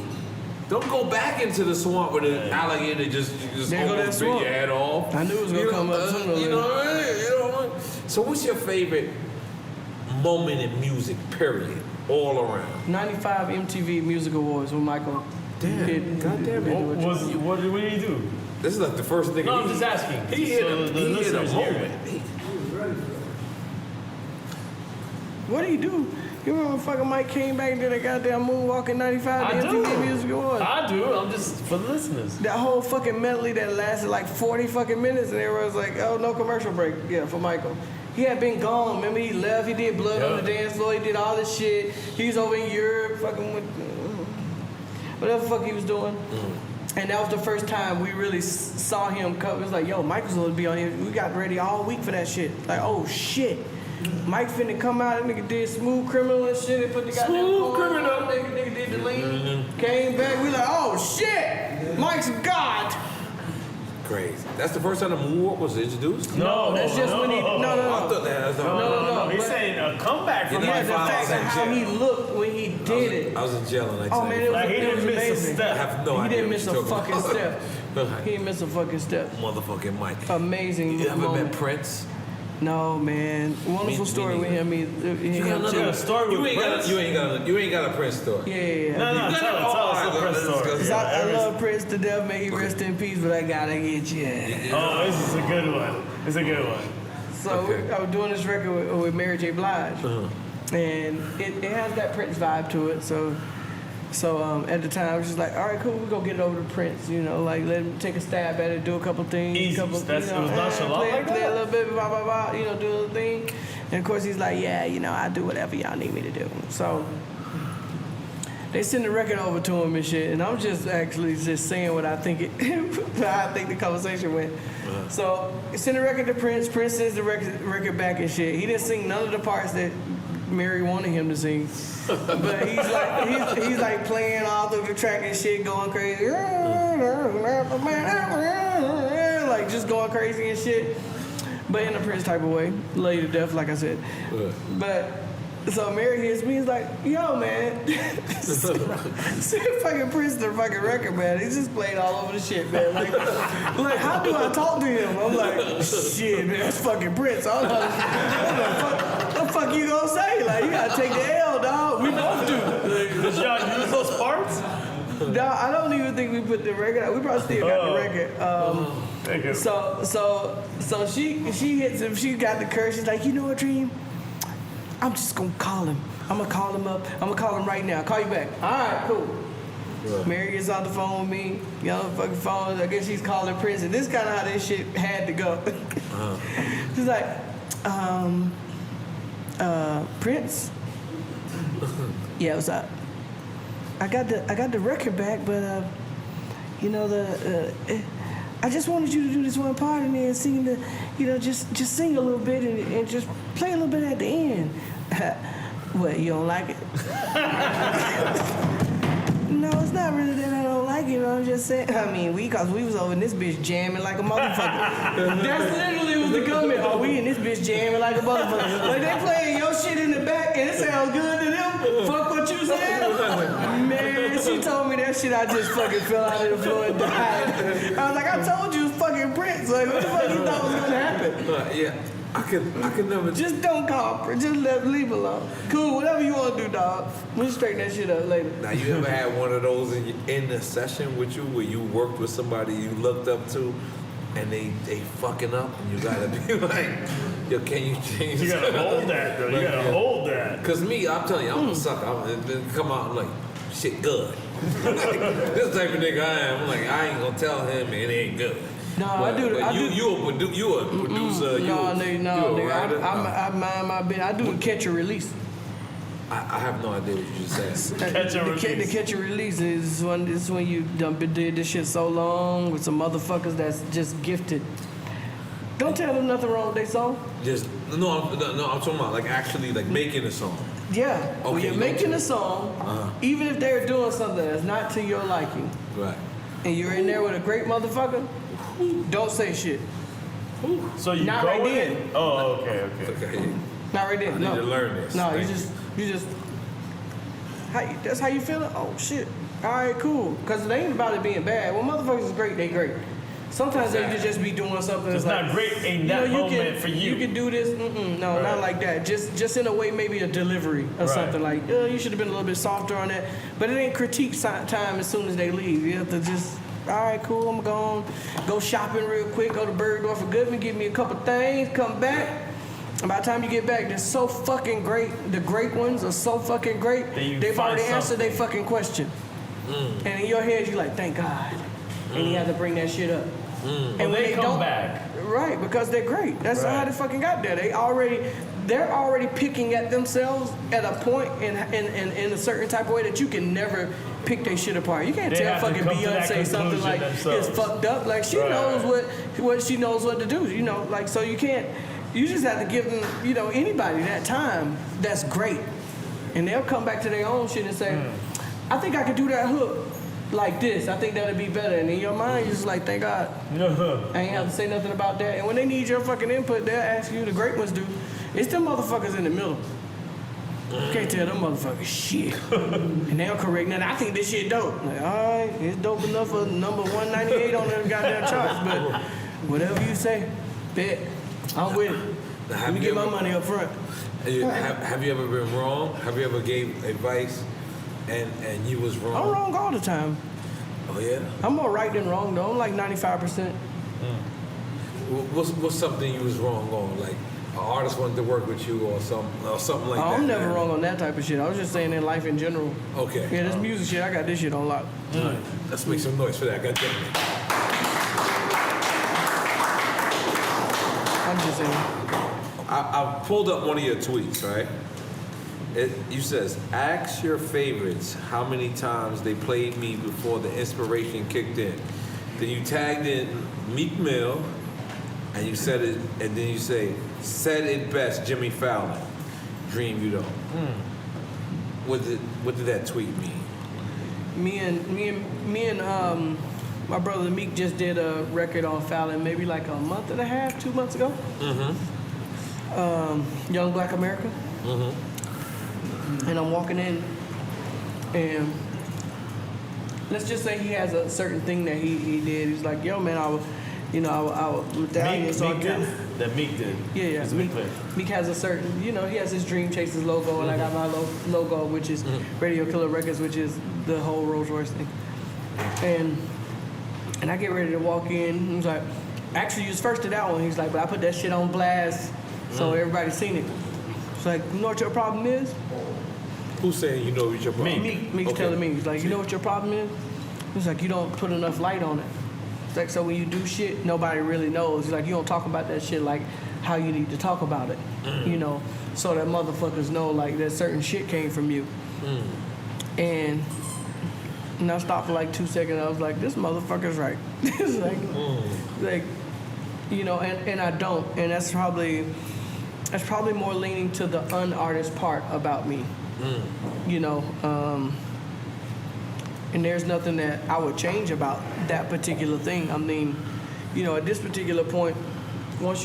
Don't go back into the swamp with an alligator just almost bit your head off. I knew it was gonna come up sooner or later. You know what I mean? So what's your favorite moment in music, period, all around? 95 MTV Music Awards with Michael. Damn. Goddamn it. What did he do? This is like the first thing. No, I'm just asking. He hit a moment. What do you do? You remember fucking Mike came back and did a goddamn moonwalk in 95 to MTV Music Awards? I do. I'm just for the listeners. That whole fucking medley that lasted like 40 fucking minutes and everyone was like, oh, no commercial break. Yeah, for Michael. He had been gone. Remember, he left. He did Blood on the Dance Floor. He did all this shit. He was over in Europe fucking with whatever the fuck he was doing. Mm-hmm. And that was the first time we really saw him come. It was like, yo, Michael's going to be on here. We got ready all week for that shit. Like, oh, shit. Mike finna come out, that nigga did Smooth Criminal and shit. They put the goddamn Smooth Criminal. Nigga did the lean. Came back, we like, oh shit, Mike's God. Crazy. That's the first time the moonwalk was introduced? No, that's just when he. No. I thought that was No. He's saying a comeback from the fact of how he looked when he did it. I was in jail and oh man, it was, he didn't miss amazing. a step. I have no idea. He didn't miss a fucking step. He didn't miss a fucking step. Motherfucking Mike. Amazing. You ever moment. met Prince? No, man. Wonderful story with him. You got another story with Prince? You ain't got a Prince story. Yeah. No, tell us the Prince story. I love Prince to death. May he rest in peace, but I gotta get you. Oh, this is a good one. It's a good one. So I was doing this record with Mary J. Blige, and it has that Prince vibe to it. So at the time, I was just like, all right, cool, we're gonna get it over to Prince, like let him take a stab at it, do a couple things. Easy. It was nonchalant like play that? a little bit, blah, blah, blah, do a little thing. And of course, he's like, yeah, I do whatever y'all need me to do. So they send the record over to him and shit, and I'm just actually just saying what I think how I think the conversation went. So they send the record to Prince. Prince sends the record back and shit. He didn't sing none of the parts that Mary wanted him to sing, but he's like playing all through the track and shit, going crazy, like just going crazy and shit, but in a Prince type of way, lay to death, like I said. But so Mary hears me, he's like, yo, man, send fucking Prince the fucking record, man. He just played all over the shit, man. Like how do I talk to him? I'm like, shit, man, that's fucking Prince. I don't know. What the fuck you gonna say? Like, you gotta take the L, dog. We both do. Did y'all use those parts? No, I don't even think we put the record out. We probably still got the record. Thank you. So she hits him. She got the courage. She's like, you know what, Dream? I'm just gonna call him. I'm gonna call him up. I'm gonna call him right now. I'll call you back. All right, cool. Mary gets on the phone with me. Fucking phone. I guess she's calling Prince. And this kind of how this shit had to go. She's like, Prince? Yeah, what's up? I got the record back, but I just wanted you to do this one part and then sing just sing a little bit and just play a little bit at the end. What, you don't like it? No, it's not really that I don't like it. I'm just saying. I mean, because we was over in this bitch jamming like a motherfucker. That's literally was the comment. Oh, we in this this bitch jamming like a motherfucker. Like they playing your shit in the back and it sounds good to them. Fuck what you said. Man, she told me that shit. I just fucking fell out of the floor and died. I was like, I told you it was fucking Prince. Like, what the fuck you thought was gonna happen? Yeah. I could never. Just don't call Prince. Just leave alone. Cool, whatever you want to do, dog. We'll straighten that shit up later. Now, you ever had one of those in the session with you where you worked with somebody you looked up to and they fucking up and you gotta be like, yo, can you change You gotta hold that, though. You gotta hold that. Because me, I'm telling you, I'm a sucker. And then come out, I'm like, shit, good. This type of nigga I am. I'm like, I ain't gonna tell him it ain't good. No, I do. You a producer. No, nigga. Writer? I mind my business. I do a catch and release. I have no idea what you just said. The catch and release is when you done did this shit so long with some motherfuckers that's just gifted. Don't tell them nothing wrong with their song. I'm talking about like actually like making a song. Yeah. Okay, When you're making a song, even if they're doing something that's not to your liking, right, and you're in there with a great motherfucker, don't say shit. So you Not go right in? then. Oh, okay. Not right there. I need to learn this. No, Thank you just. That's how you feeling? Oh shit. All right, cool. Because it ain't about it being bad. When motherfuckers is great, they great. Sometimes they could just be doing something. It's that's not great in that moment for you. You can do this. No, not like that. Just in a way, maybe a delivery or something like. You should have been a little bit softer on that. But it ain't critique time as soon as they leave. You have to just. All right, cool. I'm going go shopping real quick. Go to Bergdorf for Goodman. Give me a couple things. Come back. And by the time you get back, they're so fucking great. The great ones are so fucking great. They've already answered their fucking question. And in your head, you're like, thank God. And you have to bring that shit up. And when they come don't, back. Right, because they're great. That's how they fucking got there. They're already picking at themselves at a point in a certain type of way that you can never pick their shit apart. You can't tell fucking Beyonce something like it's fucked up. Like she knows what she knows what to do. You know, like so you can't. You just have to give them, anybody that time that's great, and they'll come back to their own shit and say, I think I could do that hook like this. I think that'd be better. And in your mind, you're just like, thank God. I ain't have to say nothing about that. And when they need your fucking input, they'll ask you. The great ones do. It's them motherfuckers in the middle. You can't tell them motherfuckers shit. And they'll correct that. I think this shit dope. Like, all right, it's dope enough for number 198 on the goddamn charts. But whatever you say, bet. I'm with it. Let me get my money up front. Have you ever been wrong? Have you ever gave advice and you was wrong? I'm wrong all the time. Oh yeah? I'm more right than wrong though. I'm like 95%. What's something you was wrong on? Like an artist wanted to work with you or something like that? I'm never wrong on that type of shit. I was just saying in life in general. Okay. Yeah, this music shit, I got this shit on lock. Right. Let's make some noise for that. Goddamn. I'm just saying. I pulled up one of your tweets, right? You says, ask your favorites how many times they played me before the inspiration kicked in. Then you tagged in Meek Mill, and you said it, and then you say, said it best, Jimmy Fallon. Dream you don't. What did that tweet mean? Me and my brother Meek just did a record on Fallon maybe like a month and a half, 2 months ago. Young Black America. And I'm walking in, and let's just say he has a certain thing that he did. He's like, yo, man, I was with that. That Meek did. Yeah. Meek has a certain, he has his Dream Chasers logo, and I got my logo, which is Radio Killer Records, which is the whole Rolls Royce thing. And I get ready to walk in. He's like, actually, you was first to that one. He's like, but I put that shit on blast, so everybody's seen it. It's like, you know what your problem is? Who's saying you know what your problem is? Meek's telling me. He's like, you know what your problem is? He's like, you don't put enough light on it. It's like, so when you do shit, nobody really knows. He's like, you don't talk about that shit like how you need to talk about it, so that motherfuckers know like that certain shit came from you. And I stopped for like 2 seconds. I was like, this motherfucker's right. It's like, and I don't. And that's probably more leaning to the un-artist part about me. And there's nothing that I would change about that particular thing. I mean, at this particular point, once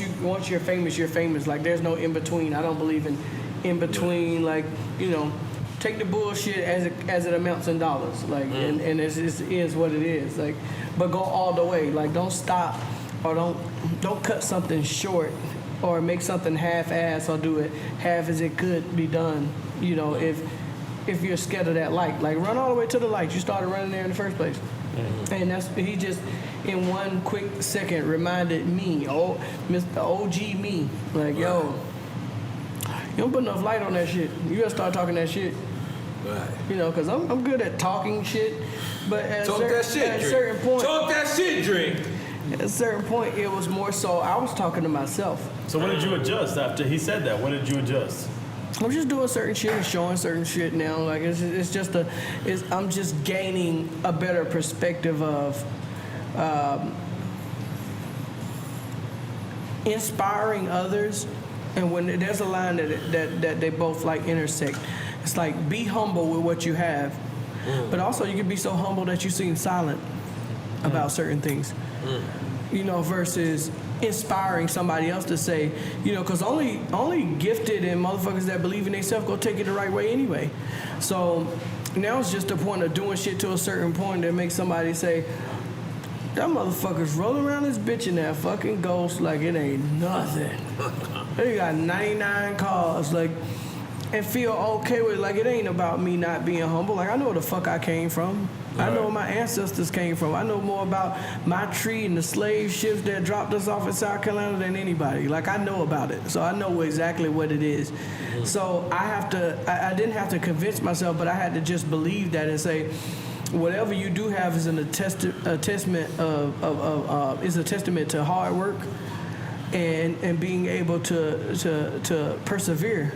you're famous, you're famous. Like there's no in between. I don't believe in between. Like take the bullshit as it amounts in dollars. Like and it is what it is. Like, but go all the way. Like don't stop or don't cut something short or make something half-ass or do it half as it could be done. If you're scared of that light, like run all the way to the light. You started running there in the first place. And he just in one quick second reminded me, Mr. OG me, like yo, you don't put enough light on that shit. You gotta start talking that shit. Right. Because I'm good at talking shit, but at Talk that shit, at a certain point, talk that shit, Dream. At a certain point, it was more so I was talking to myself. So what did you adjust after he said that? What did you adjust? I'm just doing certain shit and showing certain shit now. Like I'm just gaining a better perspective of inspiring others. And when there's a line that they both like intersect, it's like be humble with what you have, but also you can be so humble that you seem silent about certain things. Versus inspiring somebody else to say, because only gifted and motherfuckers that believe in themselves go take it the right way anyway. So now it's just the point of doing shit to a certain point that makes somebody say, that motherfucker's rolling around this bitch in that fucking Ghost like it ain't nothing. They got 99 cars, like, and feel okay with it. Like it ain't about me not being humble. Like I know where the fuck I came from. I know where my ancestors came from. I know more about my tree and the slave ships that dropped us off in South Carolina than anybody. Like I know about it, so I know exactly what it is. So I didn't have to convince myself, but I had to just believe that and say, whatever you do have is a testament to hard work and being able to persevere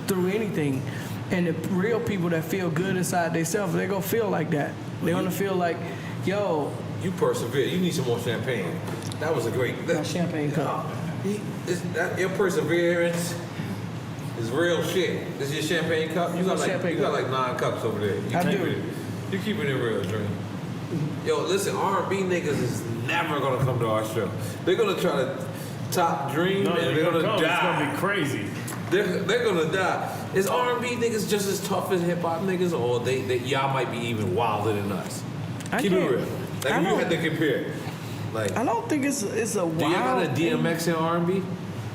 through anything. And the real people that feel good inside themselves, they're gonna feel like that. They're gonna feel like, yo, you persevere. You need some more champagne. That was a great. Champagne cup. Your perseverance is real shit. This is your champagne cup. You got like 9 cups over there. You keeping it real, Dream. Yo, listen, R&B niggas is never gonna come to our show. They're gonna try to top Dream and they're gonna die. It's gonna be crazy. They're gonna die. Is R&B niggas just as tough as hip hop niggas, or they y'all might be even wilder than us? Keep it real. Like if you had to compare, like I don't think it's a wild. Do y'all got a DMX in R&B?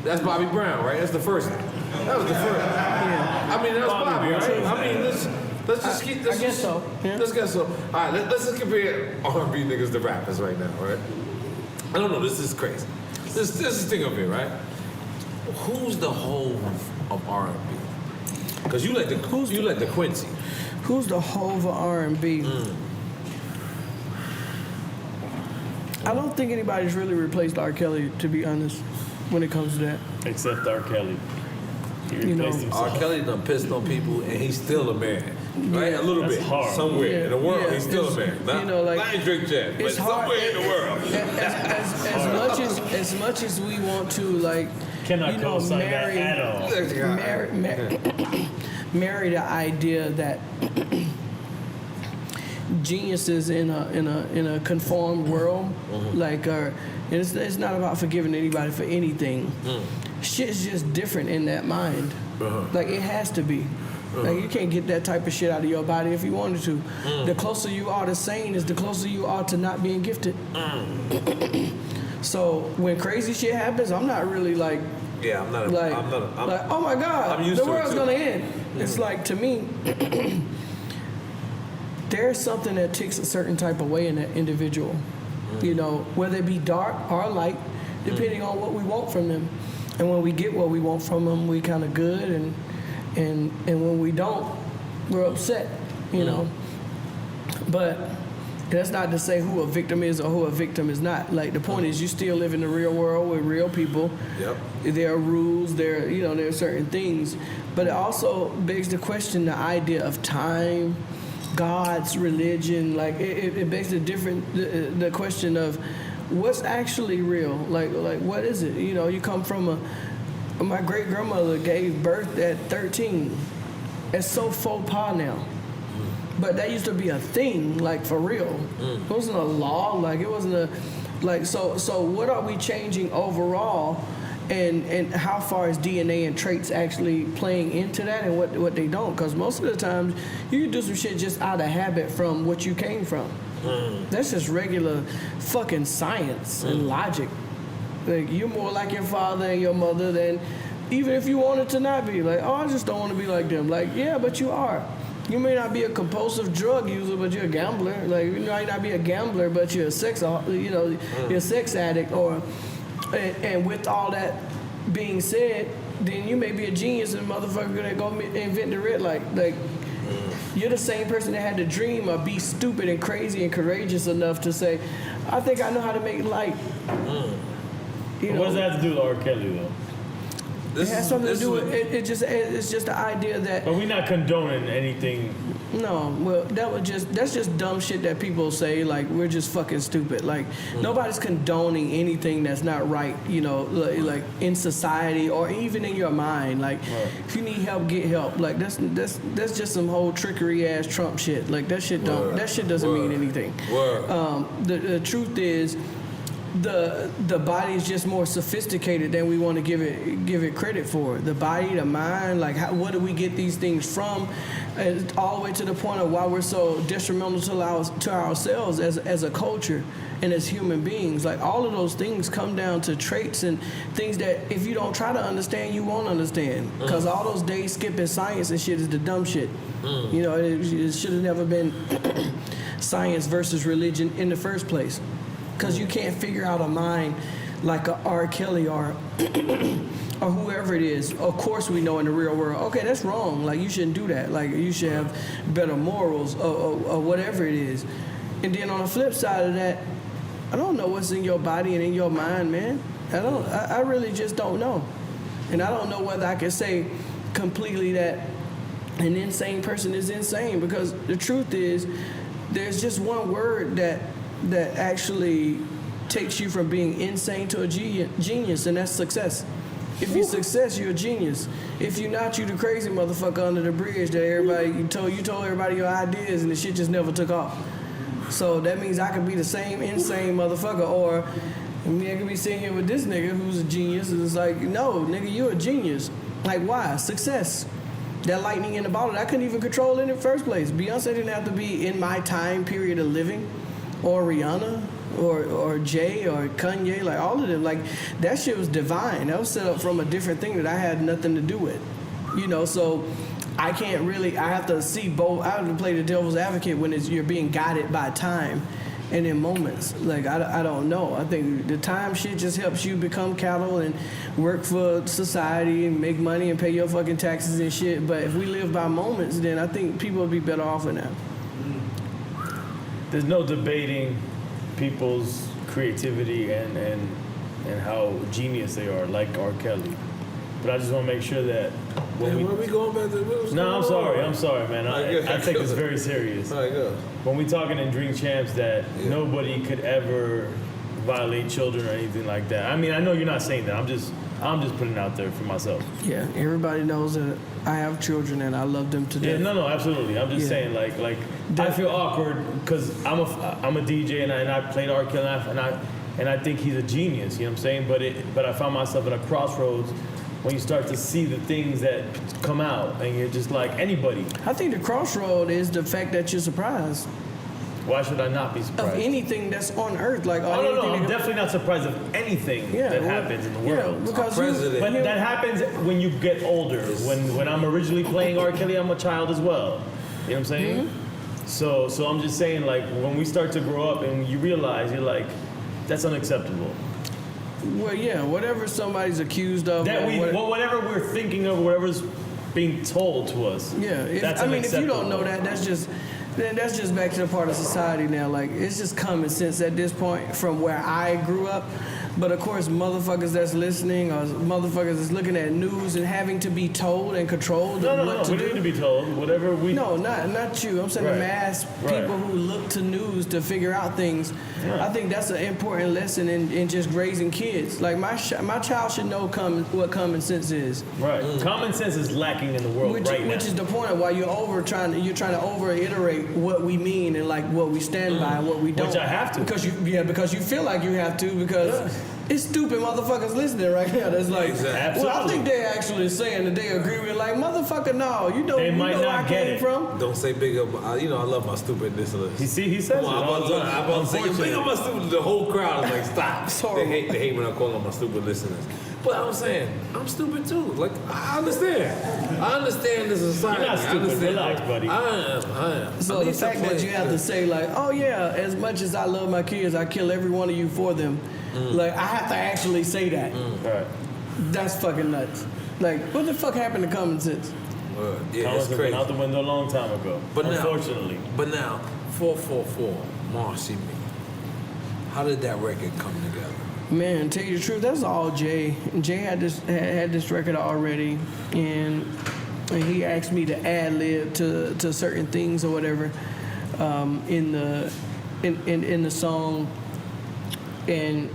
That's Bobby Brown, right? That's the first. That was the first. Yeah. I mean, that was Bobby, right? I mean, let's just keep. I guess so. Yeah. Let's guess so. All right, let's just compare R&B niggas to rappers right now, right? I don't know. This is crazy. This is thing up here, right? Who's the Hove of R&B? Because you like the Quincy. Who's the Hove of R&B? I don't think anybody's really replaced R. Kelly, to be honest, when it comes to that. Except R. Kelly. He replaced himself. R. Kelly done pissed on people, and he's still a man. Right? Yeah, a little bit. Hard. Somewhere in the world, he's still a man. Not in Drink Chat, but somewhere in the world. As much as we want to, like, Cannot co-sign that at all. Marry the idea that geniuses in a conformed world, like, it's not about forgiving anybody for anything. Shit's just different in that mind. Like it has to be. Like you can't get that type of shit out of your body if you wanted to. The closer you are to sane is the closer you are to not being gifted. So when crazy shit happens, I'm not really like, I'm not like, oh my God, the world's gonna end. It's like, to me, there's something that ticks a certain type of way in that individual. Whether it be dark or light, depending on what we want from them. And when we get what we want from them, we kind of good, and when we don't, we're upset, But that's not to say who a victim is or who a victim is not. Like the point is, you still live in the real world with real people. Yep. There are rules. There are certain things, but it also begs the question: the idea of time, God's religion. Like it begs the question of what's actually real. Like what is it? You come from my great grandmother gave birth at 13. It's so faux pas now. But that used to be a thing, like for real. It wasn't a law, like it wasn't Like, so what are we changing overall? And how far is DNA and traits actually playing into that, and what they don't? Because most of the times you can do some shit just out of habit from what you came from. That's just regular fucking science and logic. Like, you're more like your father and your mother than even if you wanted to not be. Like, oh, I just don't want to be like them. Like, yeah, but you are. You may not be a compulsive drug user, but you're a gambler. Like, you might not be a gambler, but you're a sex, you're a sex addict. And with all that being said, then you may be a genius and a motherfucker gonna go invent the red light. Like, you're the same person that had to dream or be stupid and crazy and courageous enough to say, I think I know how to make light. What does that have to do with R. Kelly, though? It has something to do with it's just the idea that. But we're not condoning anything. No, well, that's just dumb shit that people say. Like, we're just fucking stupid. Like, nobody's condoning anything that's not right. Like in society or even in your mind. Like, if you need help, get help. Like, that's just some whole trickery ass Trump shit. Like, that shit doesn't mean anything. The truth is, the body is just more sophisticated than we want to give it credit for. The body, the mind, like, what do we get these things from? All the way to the point of why we're so detrimental to ourselves as a culture and as human beings. Like, all of those things come down to traits and things that if you don't try to understand, you won't understand. Because all those days skipping science and shit is the dumb shit. It should have never been science versus religion in the first place. Because you can't figure out a mind like a R. Kelly or whoever it is. Of course we know in the real world, okay, that's wrong. Like, you shouldn't do that. Like, you should have better morals or whatever it is. And then on the flip side of that, I don't know what's in your body and in your mind, man. I really just don't know. And I don't know whether I can say completely that an insane person is insane, because the truth is there's just one word that actually takes you from being insane to a genius, and that's success. If you're success, you're a genius. If you're not, you the crazy motherfucker under the bridge that you told everybody your ideas and the shit just never took off. So that means I could be the same insane motherfucker, or I could be sitting here with this nigga who's a genius, and it's like, no, nigga, you're a genius. Like, why? Success. That lightning in the bottle that I couldn't even control in the first place. Beyonce didn't have to be in my time period of living. Or Rihanna, or Jay, or Kanye, like all of them. Like, that shit was divine. That was set up from a different thing that I had nothing to do with. So I have to see both. I have to play the devil's advocate when you're being guided by time and in moments. Like, I don't know. I think the time shit just helps you become cattle and work for society and make money and pay your fucking taxes and shit. But if we live by moments, then I think people would be better off in that. There's no debating people's creativity and how genius they are, like R. Kelly. But I just want to make sure that where we going back to? No, I'm sorry, man. I take this very serious. All right, go. When we talking in Drink Champs that nobody could ever violate children or anything like that. I mean, I know you're not saying that. I'm just putting it out there for myself. Yeah, everybody knows that I have children and I love them to death. Yeah, no, absolutely. I'm just saying, like I feel awkward because I'm a DJ and I played R. Kelly and I think he's a genius. You know what I'm saying? But I found myself at a crossroads when you start to see the things that come out and you're just like, anybody. I think the crossroad is the fact that you're surprised. Why should I not be surprised? Of anything that's on earth, like I'm definitely not surprised of anything that happens in the world. Because but that happens when you get older. When I'm originally playing R. Kelly, I'm a child as well. You know what I'm saying? Mm-hmm. So I'm just saying, like, when we start to grow up and you realize, you're like, that's unacceptable. Well, yeah, whatever somebody's accused of, whatever we're thinking of, whatever's being told to us. Yeah, if you don't know that, that's just back to the part of society now. Like, it's just common sense at this point from where I grew up. But of course, motherfuckers that's listening or motherfuckers that's looking at news and having to be told and controlled what to we do. need to be told whatever we. No, not you. I'm saying the mass people who look to news to figure out things. I think that's an important lesson in just raising kids. Like my child should know what common sense is. Right. Common sense is lacking in the world right now. Which is the point of why you're trying to over-iterate what we mean and like what we stand by and what we don't. Which I have to. Because you feel like you have to because it's stupid motherfuckers listening right now. That's like, well, I think they actually saying that they agree with like, mother,fucker, no, you know, they might know not where I get came it. from. Don't say big up. I love my stupidness. He says it all the time. I'm about to say big up my stupid. The whole crowd is like, stop. They hate when I call them my stupid listeners. But I'm saying, I'm stupid too. Like, I understand. I understand this society. You're not stupid. Relax, buddy. I am. So the fact that you have to say like, oh yeah, as much as I love my kids, I kill every one of you for them. Like, I have to actually say that. Right. That's fucking nuts. Like, what the fuck happened to common sense? Yeah, it's Went crazy. out the window a long time ago. But unfortunately. Now, 444, Marcy Me. How did that record come together? Man, tell you the truth, that's all Jay. Jay had this record already, and he asked me to ad lib to certain things or whatever in the song, and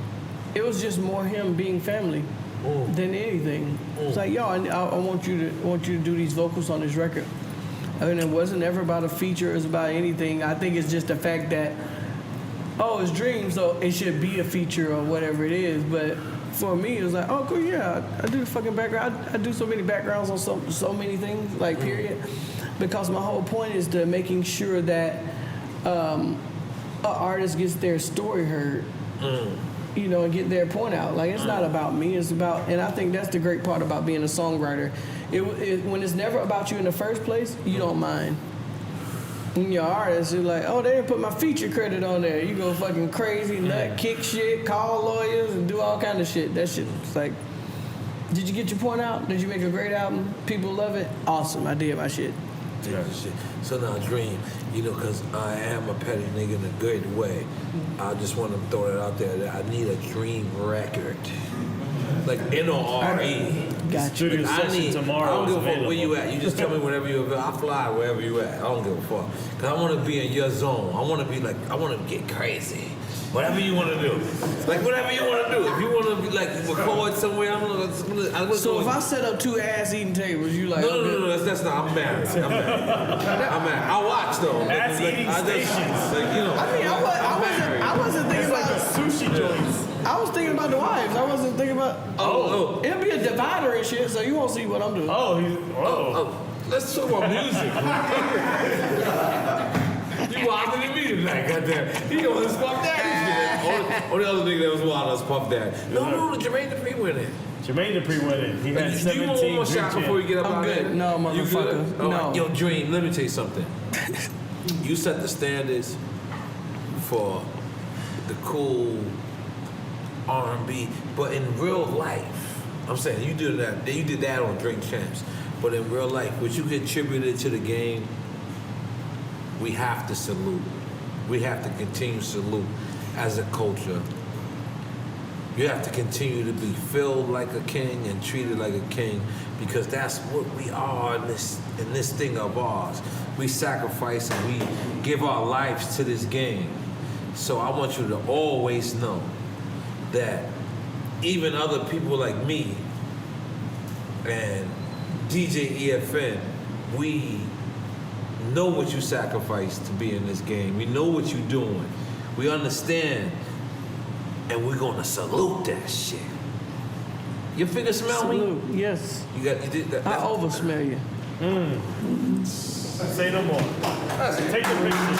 it was just more him being family than anything. It's like, yo, I want you to do these vocals on this record. I mean, it wasn't ever about a feature. It was about anything. I think it's just the fact that, oh, it's Dream, so it should be a feature or whatever it is. But for me, it was like, oh, cool, yeah, I do the fucking background. I do so many backgrounds on so many things, like, period. Because my whole point is to making sure that an artist gets their story heard, you know, and get their point out. Like, it's not about me, it's about, and I think that's the great part about being a songwriter. When it's never about you in the first place, you don't mind. When you're an artist, you're like, oh, they didn't put my feature credit on there. You go fucking crazy, nut, kick shit, call lawyers, and do all kind of shit. That shit, it's like, did you get your point out? Did you make a great album? People love it? Awesome, I did my shit. So now, Dream, you know, because I am a petty nigga in a good way, I just want to throw that out there that I need a Dream record. Like N-O-R-E. Got you. I don't give a fuck where you at. You just tell me whenever you're available. I'll fly wherever you at. I don't give a fuck. Because I want to be in your zone. I want to be like, I want to get crazy. Whatever you want to do. Like, whatever you want to do. If you want to be like, record somewhere, So if I set up 2 ass-eating tables, you like... No, that's not, I'm married. I'm married. I watch, though. Ass-eating stations. Like, you know. I mean, I wasn't thinking about... sushi joints. I was thinking about the wives. I wasn't thinking about... Oh. It'll be a divider and shit, so you won't see what I'm doing. Let's talk about music. You wilder than me tonight, goddamn. You know, let's Puff Daddy. Or the other nigga that was wild was Puff Daddy. No, Jermaine Dupri went in. Jermaine Dupri went in. He had 17. You want one more shot before you get up I'm out good. there? No, motherfucker. No. No. Yo, Dream, let me tell you something. You set the standards for the cool R&B, but in real life, I'm saying you did that on Drink Champs, but in real life, what you contributed to the game, we have to salute. We have to continue to salute as a culture. You have to continue to be filled like a king and treated like a king, because that's what we are in this thing of ours. We sacrifice and we give our lives to this game. So I want you to always know that even other people like me and DJ EFN, we know what you sacrificed to be in this game. We know what you're doing. We understand, and we're gonna salute that shit. Your finger smell Salute. me? Yes. You did that. I over smell you. Say no more. Take the picture.